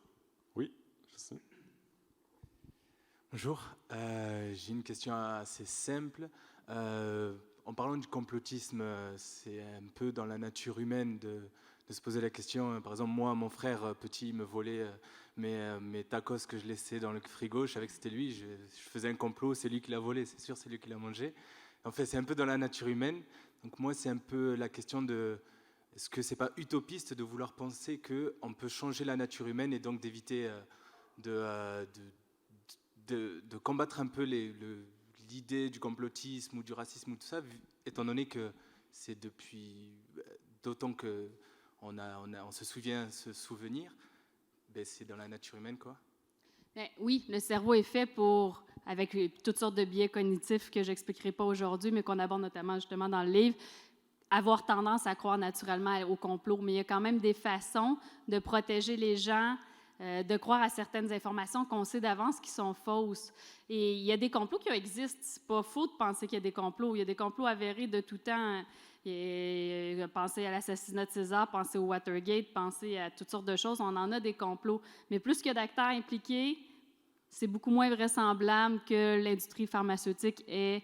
Speaker 1: Oui, Justine.
Speaker 16: Bonjour, j'ai une question assez simple. en parlant du complotisme, c'est un peu dans la nature humaine de se poser la question. Par exemple, moi, mon frère petit me volait mes tacos que je laissais dans le frigo. Je savais que c'était lui. Je faisais un complot, c'est lui qui l'a volé, c'est sûr, c'est lui qui l'a mangé. En fait, c'est un peu dans la nature humaine. Donc moi, c'est un peu la question de... Est-ce que c'est pas utopiste de vouloir penser qu'on peut changer la nature humaine et donc d'éviter de combattre un peu l'idée du complotisme ou du racisme ou tout ça, étant donné que c'est depuis... D'autant qu'on se souvient, se souvenir, ben c'est dans la nature humaine, quoi.
Speaker 15: Bien, oui, le cerveau est fait pour, avec toutes sortes de biais cognitifs que je n'expliquerai pas aujourd'hui, mais qu'on aborde notamment justement dans le livre, avoir tendance à croire naturellement au complot. Mais il y a quand même des façons de protéger les gens, de croire à certaines informations qu'on sait d'avance qui sont fausses. Et il y a des complots qui existent. C'est pas faux de penser qu'il y a des complots. Il y a des complots avérés de tout temps. Pensez à l'assassinat de César, pensez au Watergate, pensez à toutes sortes de choses. On en a des complots. Mais plus qu'il y a d'acteurs impliqués, c'est beaucoup moins vraisemblable que l'industrie pharmaceutique ait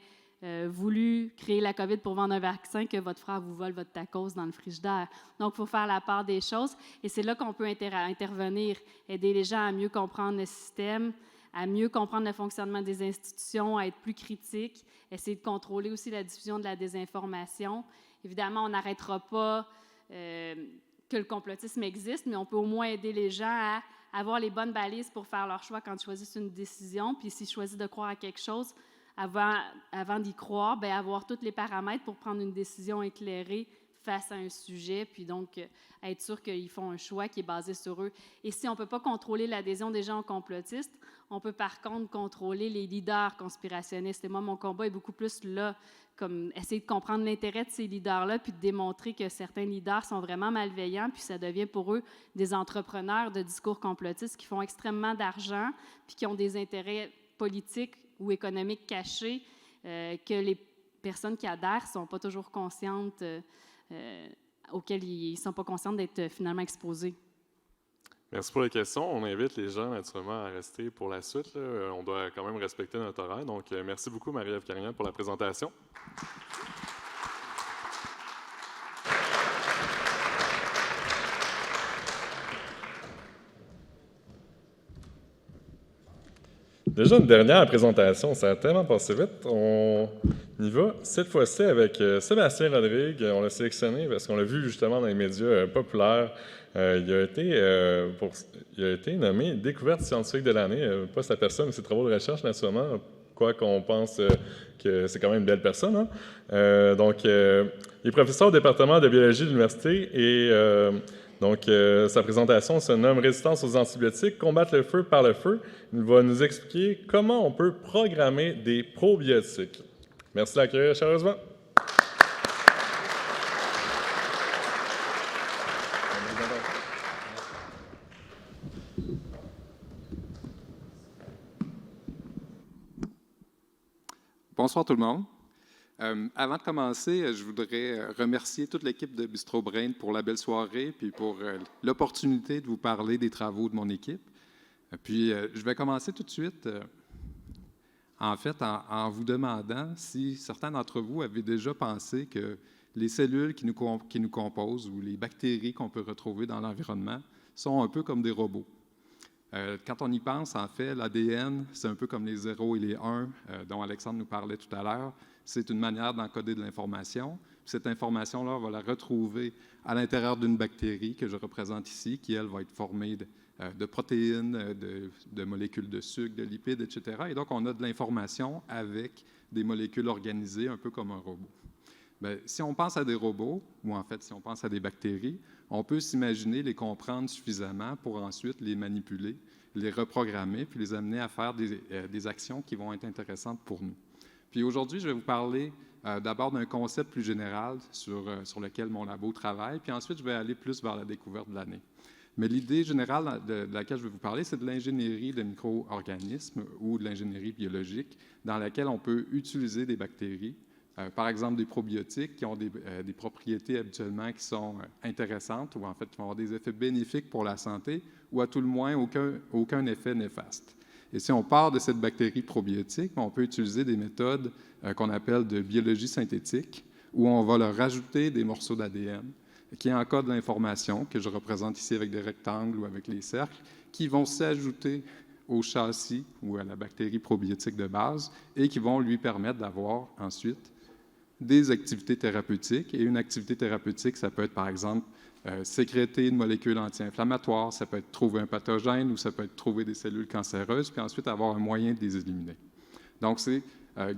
Speaker 15: voulu créer la COVID pour vendre un vaccin que votre frère vous vole votre tacos dans le frigidaire. Donc, il faut faire la part des choses. Et c'est là qu'on peut intervenir, aider les gens à mieux comprendre le système, à mieux comprendre le fonctionnement des institutions, à être plus critiques, essayer de contrôler aussi la diffusion de la désinformation. Évidemment, on n'arrêtera pas que le complotisme existe, mais on peut au moins aider les gens à avoir les bonnes balises pour faire leur choix quand ils choisissent une décision. Puis s'ils choisissent de croire à quelque chose, avant d'y croire, bien, avoir tous les paramètres pour prendre une décision éclairée face à un sujet, puis donc être sûr qu'ils font un choix qui est basé sur eux. Et si on ne peut pas contrôler l'adhésion des gens aux complotistes, on peut par contre contrôler les leaders conspirationnistes. Et moi, mon combat est beaucoup plus là, comme essayer de comprendre l'intérêt de ces leaders-là, puis de démontrer que certains leaders sont vraiment malveillants, puis ça devient pour eux des entrepreneurs de discours complotistes qui font extrêmement d'argent, puis qui ont des intérêts politiques ou économiques cachés que les personnes qui adhèrent ne sont pas toujours conscientes, auxquelles ils ne sont pas conscientes d'être finalement exposés.
Speaker 1: Merci pour les questions. On invite les gens, naturellement, à rester pour la suite. Là. On doit quand même respecter notre horaire. Donc, merci beaucoup, Marie-Ève Carignan, pour la présentation. Déjà une dernière présentation, ça a tellement passé vite. On y va cette fois-ci avec Sébastien Rodrigue. On l'a sélectionné parce qu'on l'a vu justement dans les médias populaires. Il a été nommé Découverte scientifique de l'année, pas sa personne, mais ses travaux de recherche, naturellement, quoi qu'on pense que c'est quand même une belle personne. Hein? Il est professeur au département de biologie de l'université et sa présentation se nomme « Résistance aux antibiotiques, combattre le feu par le feu ». Il va nous expliquer comment on peut programmer des probiotiques. Merci de l'accueillir chaleureusement.
Speaker 17: Bonsoir tout le monde. Avant de commencer, je voudrais remercier toute l'équipe de Bistro Brain pour la belle soirée puis pour l'opportunité de vous parler des travaux de mon équipe. Puis je vais commencer tout de suite, en vous demandant si certains d'entre vous avaient déjà pensé que les cellules qui nous composent ou les bactéries qu'on peut retrouver dans l'environnement sont un peu comme des robots. Quand on y pense, en fait, l'ADN, c'est un peu comme les 0 et les 1 dont Alexandre nous parlait tout à l'heure. C'est une manière d'encoder de l'information. Cette information-là, on va la retrouver à l'intérieur d'une bactérie que je représente ici, qui, elle, va être formée de protéines, de molécules de sucre, de lipides, etc. Et donc, on a de l'information avec des molécules organisées, un peu comme un robot. Bien, si on pense à des robots, ou en fait, si on pense à des bactéries, on peut s'imaginer les comprendre suffisamment pour ensuite les manipuler, les reprogrammer, puis les amener à faire des actions qui vont être intéressantes pour nous. Puis aujourd'hui, je vais vous parler d'abord d'un concept plus général sur lequel mon labo travaille, puis ensuite, je vais aller plus vers la découverte de l'année. Mais l'idée générale de laquelle je vais vous parler, c'est de l'ingénierie de micro-organismes ou de l'ingénierie biologique dans laquelle on peut utiliser des bactéries, par exemple des probiotiques qui ont des propriétés habituellement qui sont intéressantes ou en fait qui vont avoir des effets bénéfiques pour la santé ou à tout le moins aucun effet néfaste. Et si on part de cette bactérie probiotique, on peut utiliser des méthodes qu'on appelle de biologie synthétique, où on va leur rajouter des morceaux d'ADN qui encodent l'information, que je représente ici avec des rectangles ou avec les cercles, qui vont s'ajouter au châssis ou à la bactérie probiotique de base et qui vont lui permettre d'avoir ensuite des activités thérapeutiques. Et une activité thérapeutique, ça peut être par exemple sécréter une molécule anti-inflammatoire, ça peut être trouver un pathogène ou ça peut être trouver des cellules cancéreuses, puis ensuite avoir un moyen de les éliminer. Donc, c'est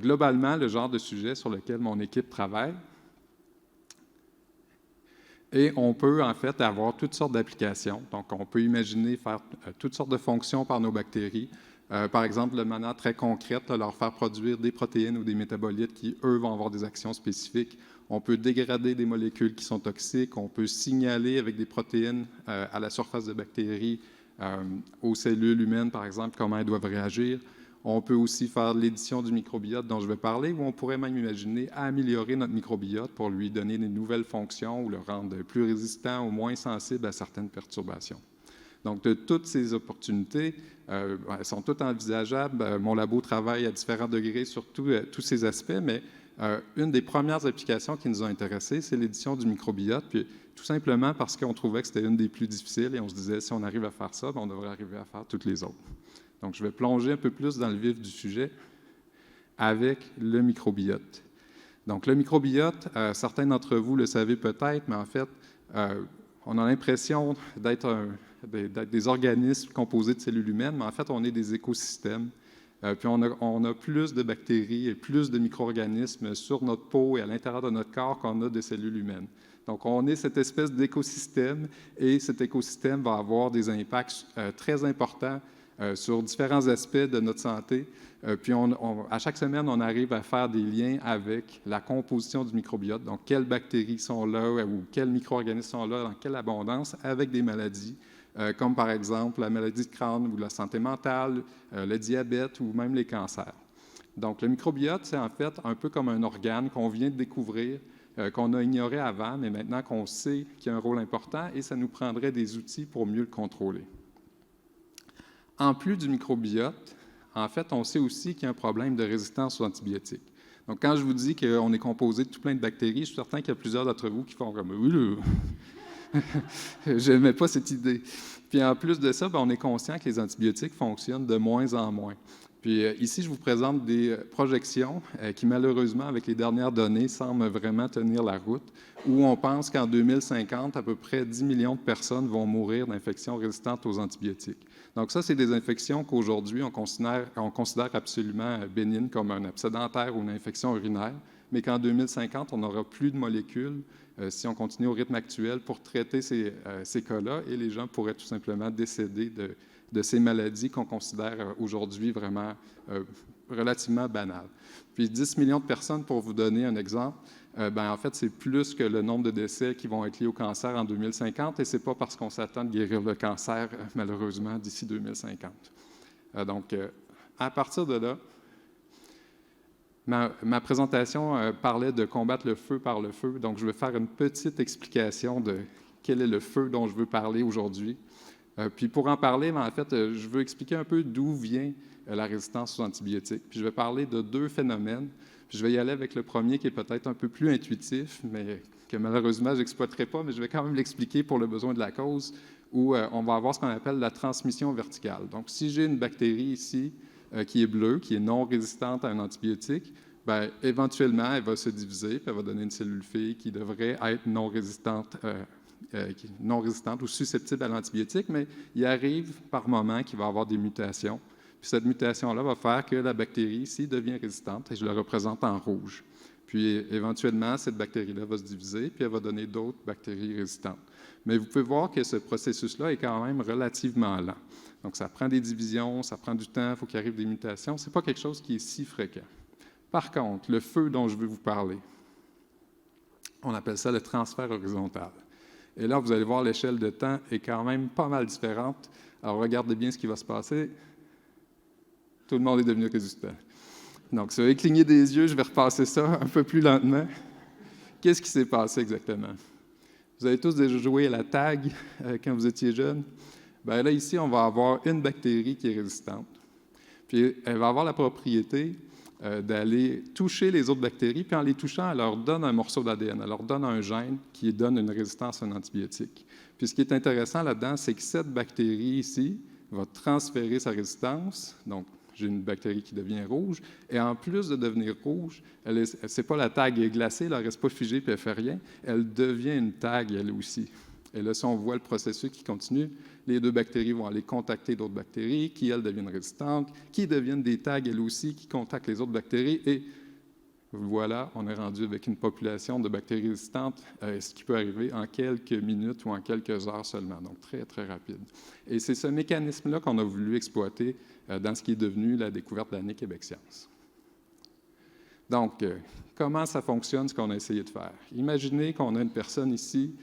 Speaker 17: globalement le genre de sujet sur lequel mon équipe travaille. Et on peut en fait avoir toutes sortes d'applications. Donc, on peut imaginer faire toutes sortes de fonctions par nos bactéries. Par exemple, de manière très concrète, leur faire produire des protéines ou des métabolites qui, eux, vont avoir des actions spécifiques. On peut dégrader des molécules qui sont toxiques. On peut signaler avec des protéines à la surface de bactéries aux cellules humaines, par exemple, comment elles doivent réagir. On peut aussi faire l'édition du microbiote dont je vais parler, ou on pourrait même imaginer améliorer notre microbiote pour lui donner des nouvelles fonctions ou le rendre plus résistant ou moins sensible à certaines perturbations. Donc, de toutes ces opportunités, elles sont toutes envisageables. Mon labo travaille à différents degrés sur tous ces aspects, mais une des premières applications qui nous a intéressés, c'est l'édition du microbiote, puis tout simplement parce qu'on trouvait que c'était une des plus difficiles et on se disait, si on arrive à faire ça, on devrait arriver à faire toutes les autres. Donc, je vais plonger un peu plus dans le vif du sujet avec le microbiote. Donc, le microbiote, certains d'entre vous le savez peut-être, mais en fait, on a l'impression d'être des organismes composés de cellules humaines, mais en fait, on est des écosystèmes. Puis, on a plus de bactéries et plus de micro-organismes sur notre peau et à l'intérieur de notre corps qu'on a de cellules humaines. Donc, on est cette espèce d'écosystème et cet écosystème va avoir des impacts très importants sur différents aspects de notre santé. Puis, à chaque semaine, on arrive à faire des liens avec la composition du microbiote. Donc, quelles bactéries sont là ou quels micro-organismes sont là, dans quelle abondance, avec des maladies, comme par exemple la maladie de Crohn ou la santé mentale, le diabète ou même les cancers. Donc, le microbiote, c'est en fait un peu comme un organe qu'on vient de découvrir, qu'on a ignoré avant, mais maintenant qu'on sait qu'il a un rôle important et ça nous prendrait des outils pour mieux le contrôler. En plus du microbiote, en fait, on sait aussi qu'il y a un problème de résistance aux antibiotiques. Donc, quand je vous dis qu'on est composé de tout plein de bactéries, je suis certain qu'il y a plusieurs d'entre vous qui font comme « Oui, là, je n'aimais pas cette idée ». Puis, en plus de ça, on est conscient que les antibiotiques fonctionnent de moins en moins. Puis ici, je vous présente des projections qui, malheureusement, avec les dernières données, semblent vraiment tenir la route, où on pense qu'en 2050, à peu près 10 millions de personnes vont mourir d'infections résistantes aux antibiotiques. Donc ça, c'est des infections qu'aujourd'hui, on considère absolument bénignes, comme un abcès dentaire ou une infection urinaire, mais qu'en 2050, on n'aura plus de molécules, si on continue au rythme actuel, pour traiter ces cas-là, et les gens pourraient tout simplement décéder de ces maladies qu'on considère aujourd'hui vraiment relativement banales. Puis 10 millions de personnes, pour vous donner un exemple, en fait, c'est plus que le nombre de décès qui vont être liés au cancer en 2050, et ce n'est pas parce qu'on s'attend de guérir le cancer, malheureusement, d'ici 2050. Donc, à partir de là, ma présentation parlait de combattre le feu par le feu, donc je vais faire une petite explication de quel est le feu dont je veux parler aujourd'hui. Puis pour en parler, en fait, je veux expliquer un peu d'où vient la résistance aux antibiotiques. Puis je vais parler de deux phénomènes. Puis je vais y aller avec le premier qui est peut-être un peu plus intuitif, mais que malheureusement, je n'exploiterai pas, mais je vais quand même l'expliquer pour le besoin de la cause, où on va avoir ce qu'on appelle la transmission verticale. Donc, si j'ai une bactérie ici qui est bleue, qui est non résistante à un antibiotique, éventuellement, elle va se diviser, puis elle va donner une cellule fille qui devrait être non résistante ou susceptible à l'antibiotique, mais il arrive par moment qu'il va y avoir des mutations. Puis cette mutation-là va faire que la bactérie ici devient résistante, et je la représente en rouge. Puis éventuellement, cette bactérie-là va se diviser, puis elle va donner d'autres bactéries résistantes. Mais vous pouvez voir que ce processus-là est quand même relativement lent. Donc ça prend des divisions, ça prend du temps, il faut qu'il arrive des mutations. Ce n'est pas quelque chose qui est si fréquent. Par contre, le feu dont je veux vous parler, on appelle ça le transfert horizontal. Et là, vous allez voir, l'échelle de temps est quand même pas mal différente. Alors, regardez bien ce qui va se passer. Tout le monde est devenu résistant. Donc, si vous avez cligné des yeux, je vais repasser ça un peu plus lentement. Qu'est-ce qui s'est passé exactement? Vous avez tous déjà joué à la tag quand vous étiez jeune. Là, ici, on va avoir une bactérie qui est résistante. Puis elle va avoir la propriété d'aller toucher les autres bactéries, puis en les touchant, elle leur donne un morceau d'ADN, elle leur donne un gène qui donne une résistance à un antibiotique. Puis ce qui est intéressant là-dedans, c'est que cette bactérie ici va transférer sa résistance. Donc, j'ai une bactérie qui devient rouge, et en plus de devenir rouge, c'est pas la tag est glacée, elle ne reste pas figée puis elle ne fait rien, elle devient une tag elle aussi. Et là, si on voit le processus qui continue, les deux bactéries vont aller contacter d'autres bactéries, qui, elles, deviennent résistantes, qui deviennent des tags, elles aussi, qui contactent les autres bactéries. Et voilà, on est rendu avec une population de bactéries résistantes, ce qui peut arriver en quelques minutes ou en quelques heures seulement, donc très, très rapide. Et c'est ce mécanisme-là qu'on a voulu exploiter dans ce qui est devenu la découverte de l'année Québec Science. Donc, comment ça fonctionne, ce qu'on a essayé de faire? Imaginez qu'on a une personne ici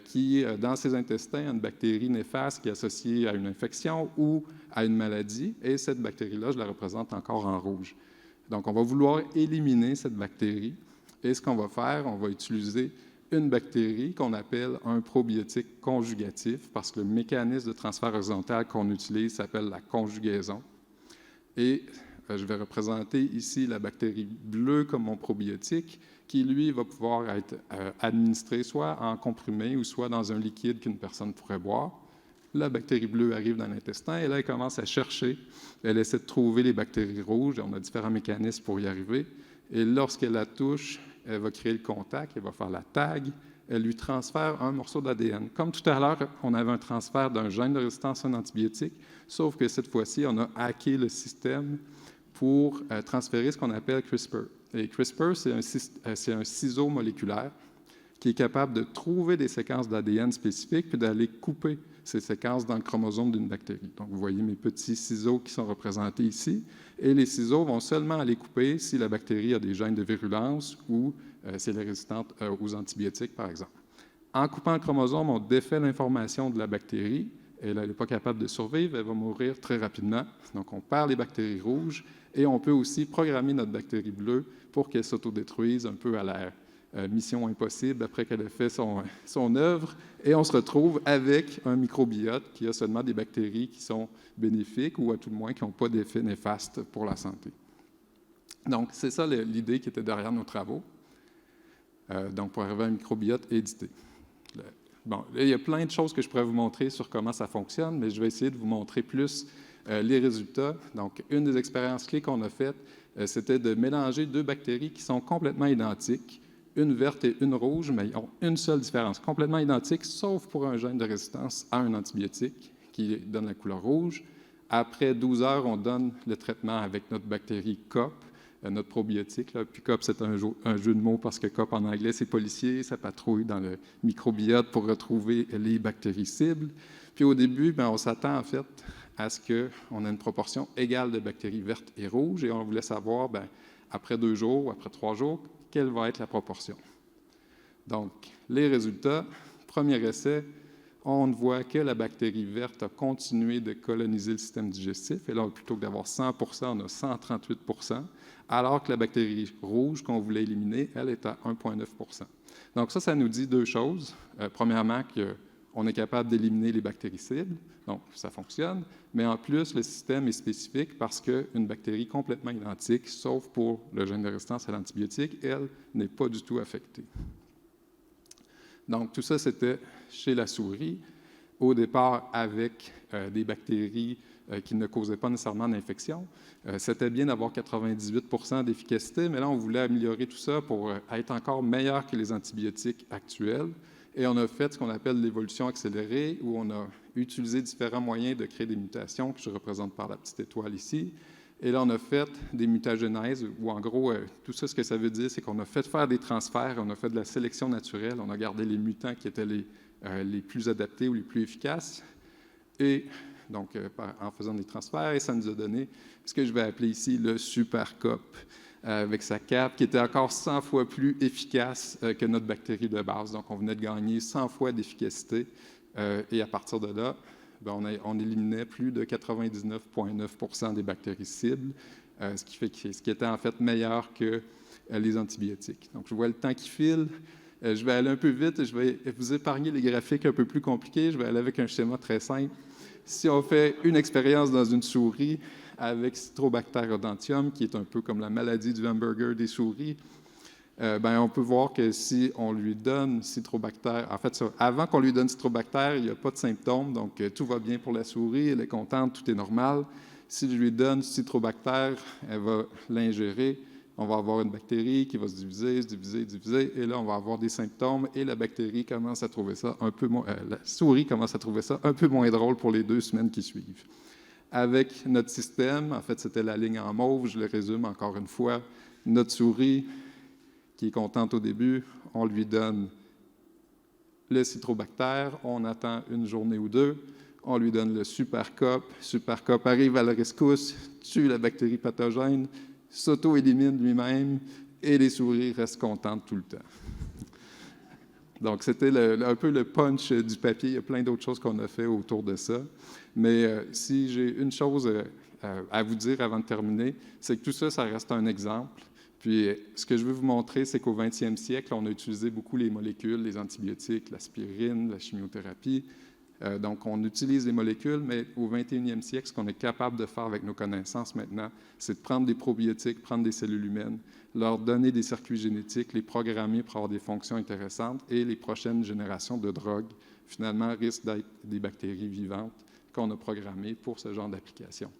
Speaker 17: qui, dans ses intestins, a une bactérie néfaste qui est associée à une infection ou à une maladie, et cette bactérie-là, je la représente encore en rouge. Donc, on va vouloir éliminer cette bactérie, et ce qu'on va faire, on va utiliser une bactérie qu'on appelle un probiotique conjugatif, parce que le mécanisme de transfert horizontal qu'on utilise s'appelle la conjugaison. Et je vais représenter ici la bactérie bleue comme mon probiotique, qui, lui, va pouvoir être administré soit en comprimé ou soit dans un liquide qu'une personne pourrait boire. La bactérie bleue arrive dans l'intestin et là, elle commence à chercher. Elle essaie de trouver les bactéries rouges. On a différents mécanismes pour y arriver. Et lorsqu'elle la touche, elle va créer le contact, elle va faire la tag, elle lui transfère un morceau d'ADN. Comme tout à l'heure, on avait un transfert d'un gène de résistance à un antibiotique, sauf que cette fois-ci, on a hacké le système pour transférer ce qu'on appelle CRISPR. Et CRISPR, c'est un ciseau moléculaire qui est capable de trouver des séquences d'ADN spécifiques puis d'aller couper ces séquences dans le chromosome d'une bactérie. Donc, vous voyez mes petits ciseaux qui sont représentés ici. Et les ciseaux vont seulement aller couper si la bactérie a des gènes de virulence ou si elle est résistante aux antibiotiques, par exemple. En coupant le chromosome, on défait l'information de la bactérie. Elle n'est pas capable de survivre, elle va mourir très rapidement. Donc, on perd les bactéries rouges et on peut aussi programmer notre bactérie bleue pour qu'elle s'autodétruise un peu à la Mission Impossible après qu'elle ait fait son œuvre. Et on se retrouve avec un microbiote qui a seulement des bactéries qui sont bénéfiques ou à tout le moins qui n'ont pas d'effet néfaste pour la santé. Donc, c'est ça l'idée qui était derrière nos travaux. Donc, pour arriver à un microbiote édité. Bon, là, il y a plein de choses que je pourrais vous montrer sur comment ça fonctionne, mais je vais essayer de vous montrer plus les résultats. Donc, une des expériences clés qu'on a faites, c'était de mélanger deux bactéries qui sont complètement identiques, une verte et une rouge, mais ils ont une seule différence, complètement identiques, sauf pour un gène de résistance à un antibiotique qui donne la couleur rouge. Après 12 heures, on donne le traitement avec notre bactérie COP, notre probiotique. Là. Puis COP, c'est un jeu de mots parce que COP en anglais, c'est policier, ça patrouille dans le microbiote pour retrouver les bactéries cibles. Puis au début, on s'attend en fait à ce qu'on ait une proportion égale de bactéries vertes et rouges et on voulait savoir, après 2 jours, après 3 jours, quelle va être la proportion. Donc, les résultats, premier essai, on voit que la bactérie verte a continué de coloniser le système digestif. Et là, plutôt que d'avoir 100 on a 138 alors que la bactérie rouge qu'on voulait éliminer, elle est à 1,9 Donc ça nous dit 2 choses. Premièrement, qu'on est capable d'éliminer les bactéries cibles, donc ça fonctionne, mais en plus, le système est spécifique parce qu'une bactérie complètement identique, sauf pour le gène de résistance à l'antibiotique, elle n'est pas du tout affectée. Donc tout ça, c'était chez la souris, au départ avec des bactéries qui ne causaient pas nécessairement d'infection. C'était bien d'avoir 98 d'efficacité, mais là, on voulait améliorer tout ça pour être encore meilleur que les antibiotiques actuels. Et on a fait ce qu'on appelle l'évolution accélérée, où on a utilisé différents moyens de créer des mutations, que je représente par la petite étoile ici. Et là, on a fait des mutagénèses, où en gros, tout ça, ce que ça veut dire, c'est qu'on a fait faire des transferts, on a fait de la sélection naturelle, on a gardé les mutants qui étaient les plus adaptés ou les plus efficaces. Et donc, en faisant des transferts, et ça nous a donné ce que je vais appeler ici le super COP, avec sa cape qui était encore 100 fois plus efficace que notre bactérie de base. Donc, on venait de gagner 100 fois d'efficacité. Et à partir de là, on éliminait plus de 99,9 des bactéries cibles, ce qui était en fait meilleur que les antibiotiques. Donc, je vois le temps qui file. Je vais aller un peu vite. Je vais vous épargner les graphiques un peu plus compliqués. Je vais aller avec un schéma très simple. Si on fait une expérience dans une souris avec Citrobacter odonttium, qui est un peu comme la maladie du hamburger des souris. On peut voir que si on lui donne Citrobacter, en fait, avant qu'on lui donne Citrobacter, il n'y a pas de symptômes, donc tout va bien pour la souris, elle est contente, tout est normal. Si je lui donne Citrobacter, elle va l'ingérer, on va avoir une bactérie qui va se diviser, et là, on va avoir des symptômes, et la bactérie commence à trouver ça un peu moins, la souris commence à trouver ça un peu moins drôle pour les 2 semaines qui suivent. Avec notre système, en fait, c'était la ligne en mauve, je le résume encore une fois, notre souris, qui est contente au début, on lui donne le Citrobacter, on attend une journée ou 2, on lui donne le Super-Cop. Super-Cop arrive à la rescousse, tue la bactérie pathogène, s'auto-élimine lui-même, et les souris restent contentes tout le temps. Donc, c'était un peu le punch du papier. Il y a plein d'autres choses qu'on a fait autour de ça. Mais si j'ai une chose à vous dire avant de terminer, c'est que tout ça, ça reste un exemple. Puis, ce que je veux vous montrer, c'est qu'au 20e siècle, on a utilisé beaucoup les molécules, les antibiotiques, l'aspirine, la chimiothérapie. Donc, on utilise les molécules, mais au 21e siècle, ce qu'on est capable de faire avec nos connaissances maintenant, c'est de prendre des probiotiques, prendre des cellules humaines, leur donner des circuits génétiques, les programmer pour avoir des fonctions intéressantes, et les prochaines générations de drogues, finalement, risquent d'être des bactéries vivantes qu'on a programmées pour ce genre d'application.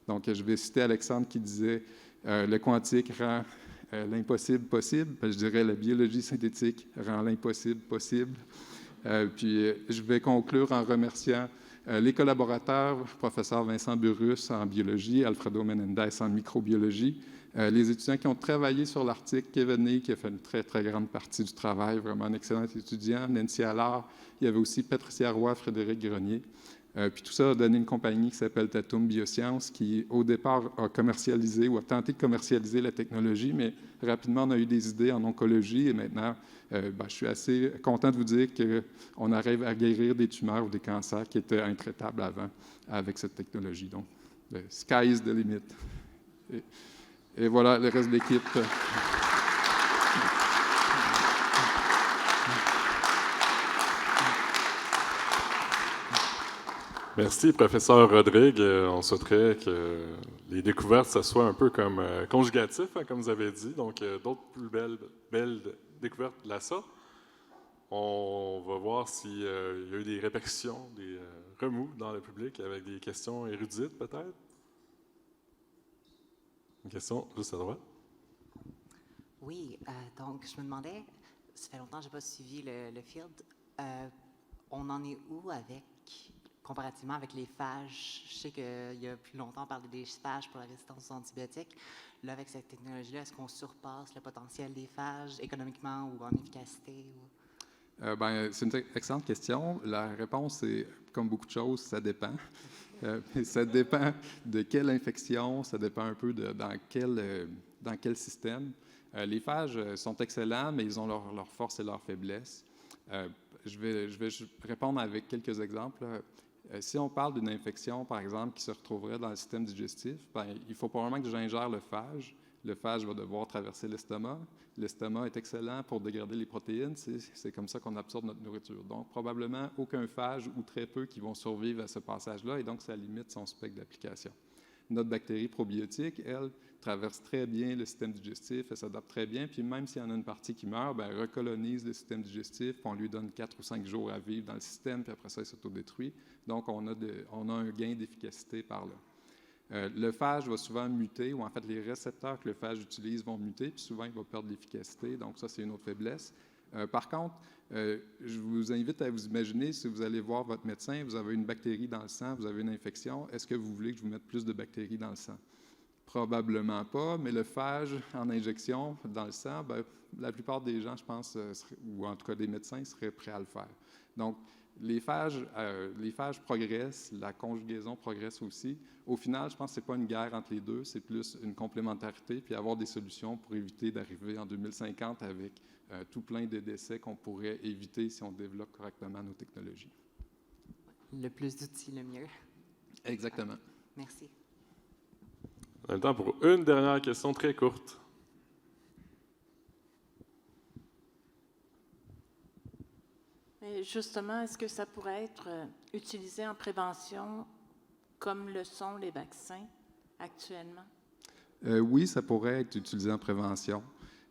Speaker 17: Donc, je vais citer Alexandre qui disait le quantique rend l'impossible possible. Je dirais la biologie synthétique rend l'impossible possible. Puis, je vais conclure en remerciant les collaborateurs, professeur Vincent Burrus en biologie, Alfredo Menendez en microbiologie, les étudiants qui ont travaillé sur l'article, Kevin Ney, qui a fait une très, très grande partie du travail, vraiment un excellent étudiant, Nancy Allard, il y avait aussi Patricia Roy, Frédéric Grenier. Puis tout ça a donné une compagnie qui s'appelle Tatum Biosciences, qui au départ a commercialisé ou a tenté de commercialiser la technologie, mais rapidement on a eu des idées en oncologie et maintenant je suis assez content de vous dire qu'on arrive à guérir des tumeurs ou des cancers qui étaient intraitables avant avec cette technologie. Donc, le sky is the limit. Et voilà le reste de l'équipe.
Speaker 1: Merci, professeur Rodrigue. On souhaiterait que les découvertes, ça soit un peu comme conjugatif, hein, comme vous avez dit. Donc, d'autres plus belles découvertes de l'ASA. On va voir s'il y a eu des répercussions, des remous dans le public avec des questions érudites, peut-être. Une question juste à droite.
Speaker 18: Oui, donc je me demandais, ça fait longtemps que je n'ai pas suivi le field, on en est où avec, comparativement avec les phages? Je sais qu'il y a plus longtemps, on parlait des phages pour la résistance aux antibiotiques. Là, avec cette technologie-là, est-ce qu'on surpasse le potentiel des phages économiquement ou en efficacité?
Speaker 17: C'est une excellente question. La réponse est, comme beaucoup de choses, ça dépend. Ça dépend de quelle infection, ça dépend un peu dans quel système. Les phages sont excellents, mais ils ont leur force et leur faiblesse. Je vais répondre avec quelques exemples. Si on parle d'une infection, par exemple, qui se retrouverait dans le système digestif, il faut probablement que j'ingère le phage. Le phage va devoir traverser l'estomac. L'estomac est excellent pour dégrader les protéines. C'est comme ça qu'on absorbe notre nourriture. Donc, probablement aucun phage ou très peu qui vont survivre à ce passage-là, et donc ça limite son spectre d'application. Notre bactérie probiotique, elle, traverse très bien le système digestif, elle s'adapte très bien, puis même s'il y en a une partie qui meurt, elle recolonise le système digestif, puis on lui donne 4 ou 5 jours à vivre dans le système, puis après ça, il s'autodétruit. Donc, on a un gain d'efficacité par là. Le phage va souvent muter, ou en fait, les récepteurs que le phage utilise vont muter, puis souvent, il va perdre l'efficacité. Donc, ça, c'est une autre faiblesse. Par contre, je vous invite à vous imaginer, si vous allez voir votre médecin, vous avez une bactérie dans le sang, vous avez une infection, est-ce que vous voulez que je vous mette plus de bactéries dans le sang? Probablement pas, mais le phage en injection dans le sang, la plupart des gens, je pense, ou en tout cas des médecins, seraient prêts à le faire. Donc, les phages progressent, la conjugaison progresse aussi. Au final, je pense que ce n'est pas une guerre entre les deux, c'est plus une complémentarité, puis avoir des solutions pour éviter d'arriver en 2050 avec tout plein de décès qu'on pourrait éviter si on développe correctement nos technologies.
Speaker 18: Le plus d'outils, le mieux.
Speaker 17: Exactement.
Speaker 18: Merci.
Speaker 1: On a le temps pour une dernière question très courte.
Speaker 19: Mais justement, est-ce que ça pourrait être utilisé en prévention comme le sont les vaccins? actuellement?
Speaker 17: Oui, ça pourrait être utilisé en prévention.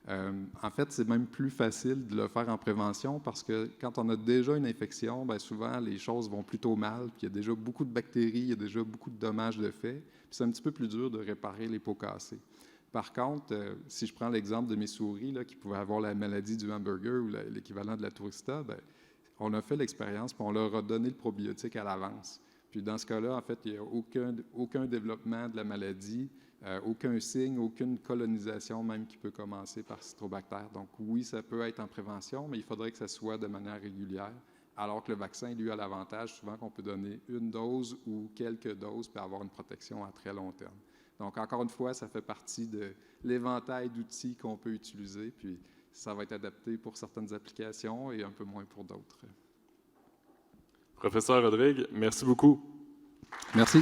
Speaker 17: En fait, c'est même plus facile de le faire en prévention parce que quand on a déjà une infection, bien souvent, les choses vont plutôt mal, puis il y a déjà beaucoup de bactéries, il y a déjà beaucoup de dommages de fait, puis c'est un petit peu plus dur de réparer les pots cassés. Par contre, si je prends l'exemple de mes souris là, qui pouvaient avoir la maladie du hamburger ou l'équivalent de la tourista, bien, on a fait l'expérience, puis on leur a donné le probiotique à l'avance. Puis dans ce cas-là, en fait, il n'y a aucun développement de la maladie, aucun signe, aucune colonisation même qui peut commencer par Citrobacter. Donc oui, ça peut être en prévention, mais il faudrait que ça soit de manière régulière, alors que le vaccin, lui, a l'avantage souvent qu'on peut donner une dose ou quelques doses puis avoir une protection à très long terme. Donc encore une fois, ça fait partie de l'éventail d'outils qu'on peut utiliser, puis ça va être adapté pour certaines applications et un peu moins pour d'autres.
Speaker 1: Professeur Rodrigue, merci beaucoup.
Speaker 17: Merci.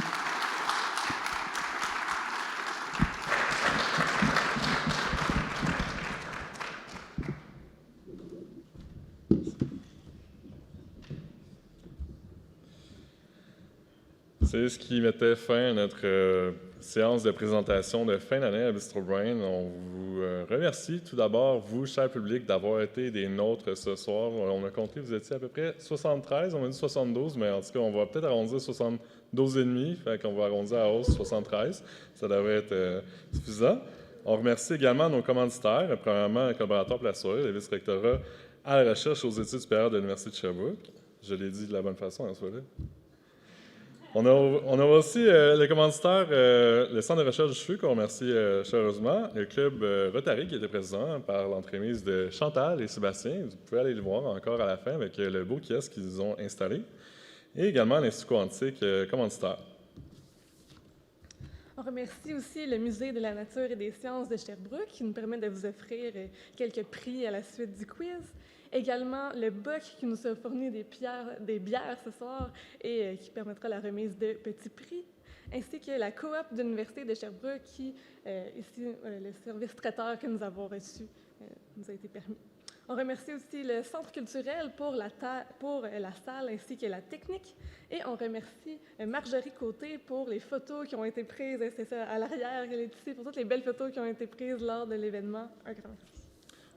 Speaker 1: C'est ce qui mettait fin à notre séance de présentation de fin d'année à Bistro Brain. On vous remercie tout d'abord, vous, cher public, d'avoir été des nôtres ce soir. On a compté, vous étiez à peu près 73, on a dit 72, mais en tout cas, on va peut-être arrondir 72,5, fait qu'on va arrondir à hausse 73. Ça devrait être suffisant. On remercie également nos commanditaires, premièrement, le collaborateur pour la soirée, le vice-rectorat à la recherche aux études supérieures de l'Université de Sherbrooke. Je l'ai dit de la bonne façon, hein, soirée. On a aussi le commanditaire, le Centre de recherche du CHU, qu'on remercie chaleureusement, le club Rotary qui était présent par l'entremise de Chantal et Sébastien. Vous pouvez aller le voir encore à la fin avec le beau kiosque qu'ils ont installé. Et également l'Institut quantique commanditaire.
Speaker 2: On remercie aussi le Musée de la nature et des sciences de Sherbrooke qui nous permet de vous offrir quelques prix à la suite du quiz. Également, le BOC qui nous a fourni des bières ce soir et qui permettra la remise de petits prix, ainsi que la coop de l'Université de Sherbrooke qui, ici, le service traiteur que nous avons reçu nous a été permis. On remercie aussi le Centre culturel pour la salle ainsi que la technique. Et on remercie Marjorie Côté pour les photos qui ont été prises, c'est ça, à l'arrière, elle est ici, pour toutes les belles photos qui ont été prises lors de l'événement. Un grand merci.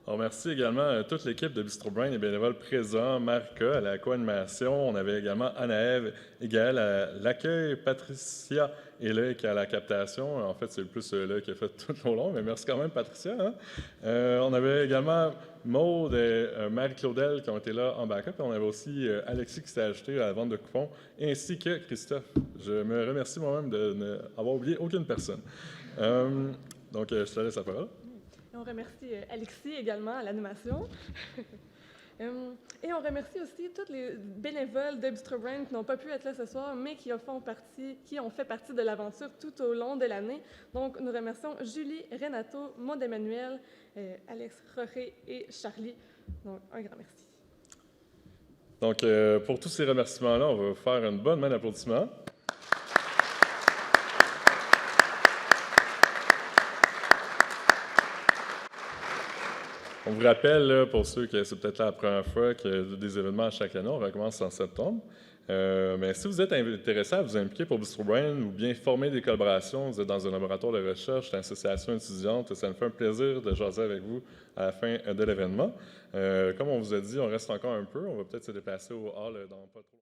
Speaker 1: On remercie également toute l'équipe de Bistro Brain, les bénévoles présents, Marika à la co-animation. On avait également Anna-Ève et Gaëlle à l'accueil, Patricia et Loïc à la captation. En fait, c'est le plus Loïc qui a fait tout au long, mais merci quand même, Patricia. Hein? On avait également Maude et Marie-Claudel qui ont été là en backup. Et on avait aussi Alexis qui s'est ajouté à la vente de coupons, ainsi que Christophe. Je me remercie moi-même de n'avoir oublié aucune personne. Donc, je te laisse la parole.
Speaker 2: On remercie Alexis également à l'animation. Et on remercie aussi tous les bénévoles de Bistro Brain qui n'ont pas pu être là ce soir, mais qui ont fait partie de l'aventure tout au long de l'année. Donc, nous remercions Julie, Renato, Maud Emmanuel, Alex Roré et Charlie. Donc, un grand merci.
Speaker 1: Donc, pour tous ces remerciements-là, on va faire une bonne main d'applaudissements. On vous rappelle, là, pour ceux qui c'est peut-être la première fois qu'il y a des événements à chaque année, on recommence en septembre. Mais si vous êtes intéressé à vous impliquer pour Bistro Brain ou bien former des collaborations, vous êtes dans un laboratoire de recherche, une association étudiante, ça me fait un plaisir de jaser avec vous à la fin de l'événement. Comme on vous a dit, on reste encore un peu. On va peut-être se déplacer au hall dans pas trop.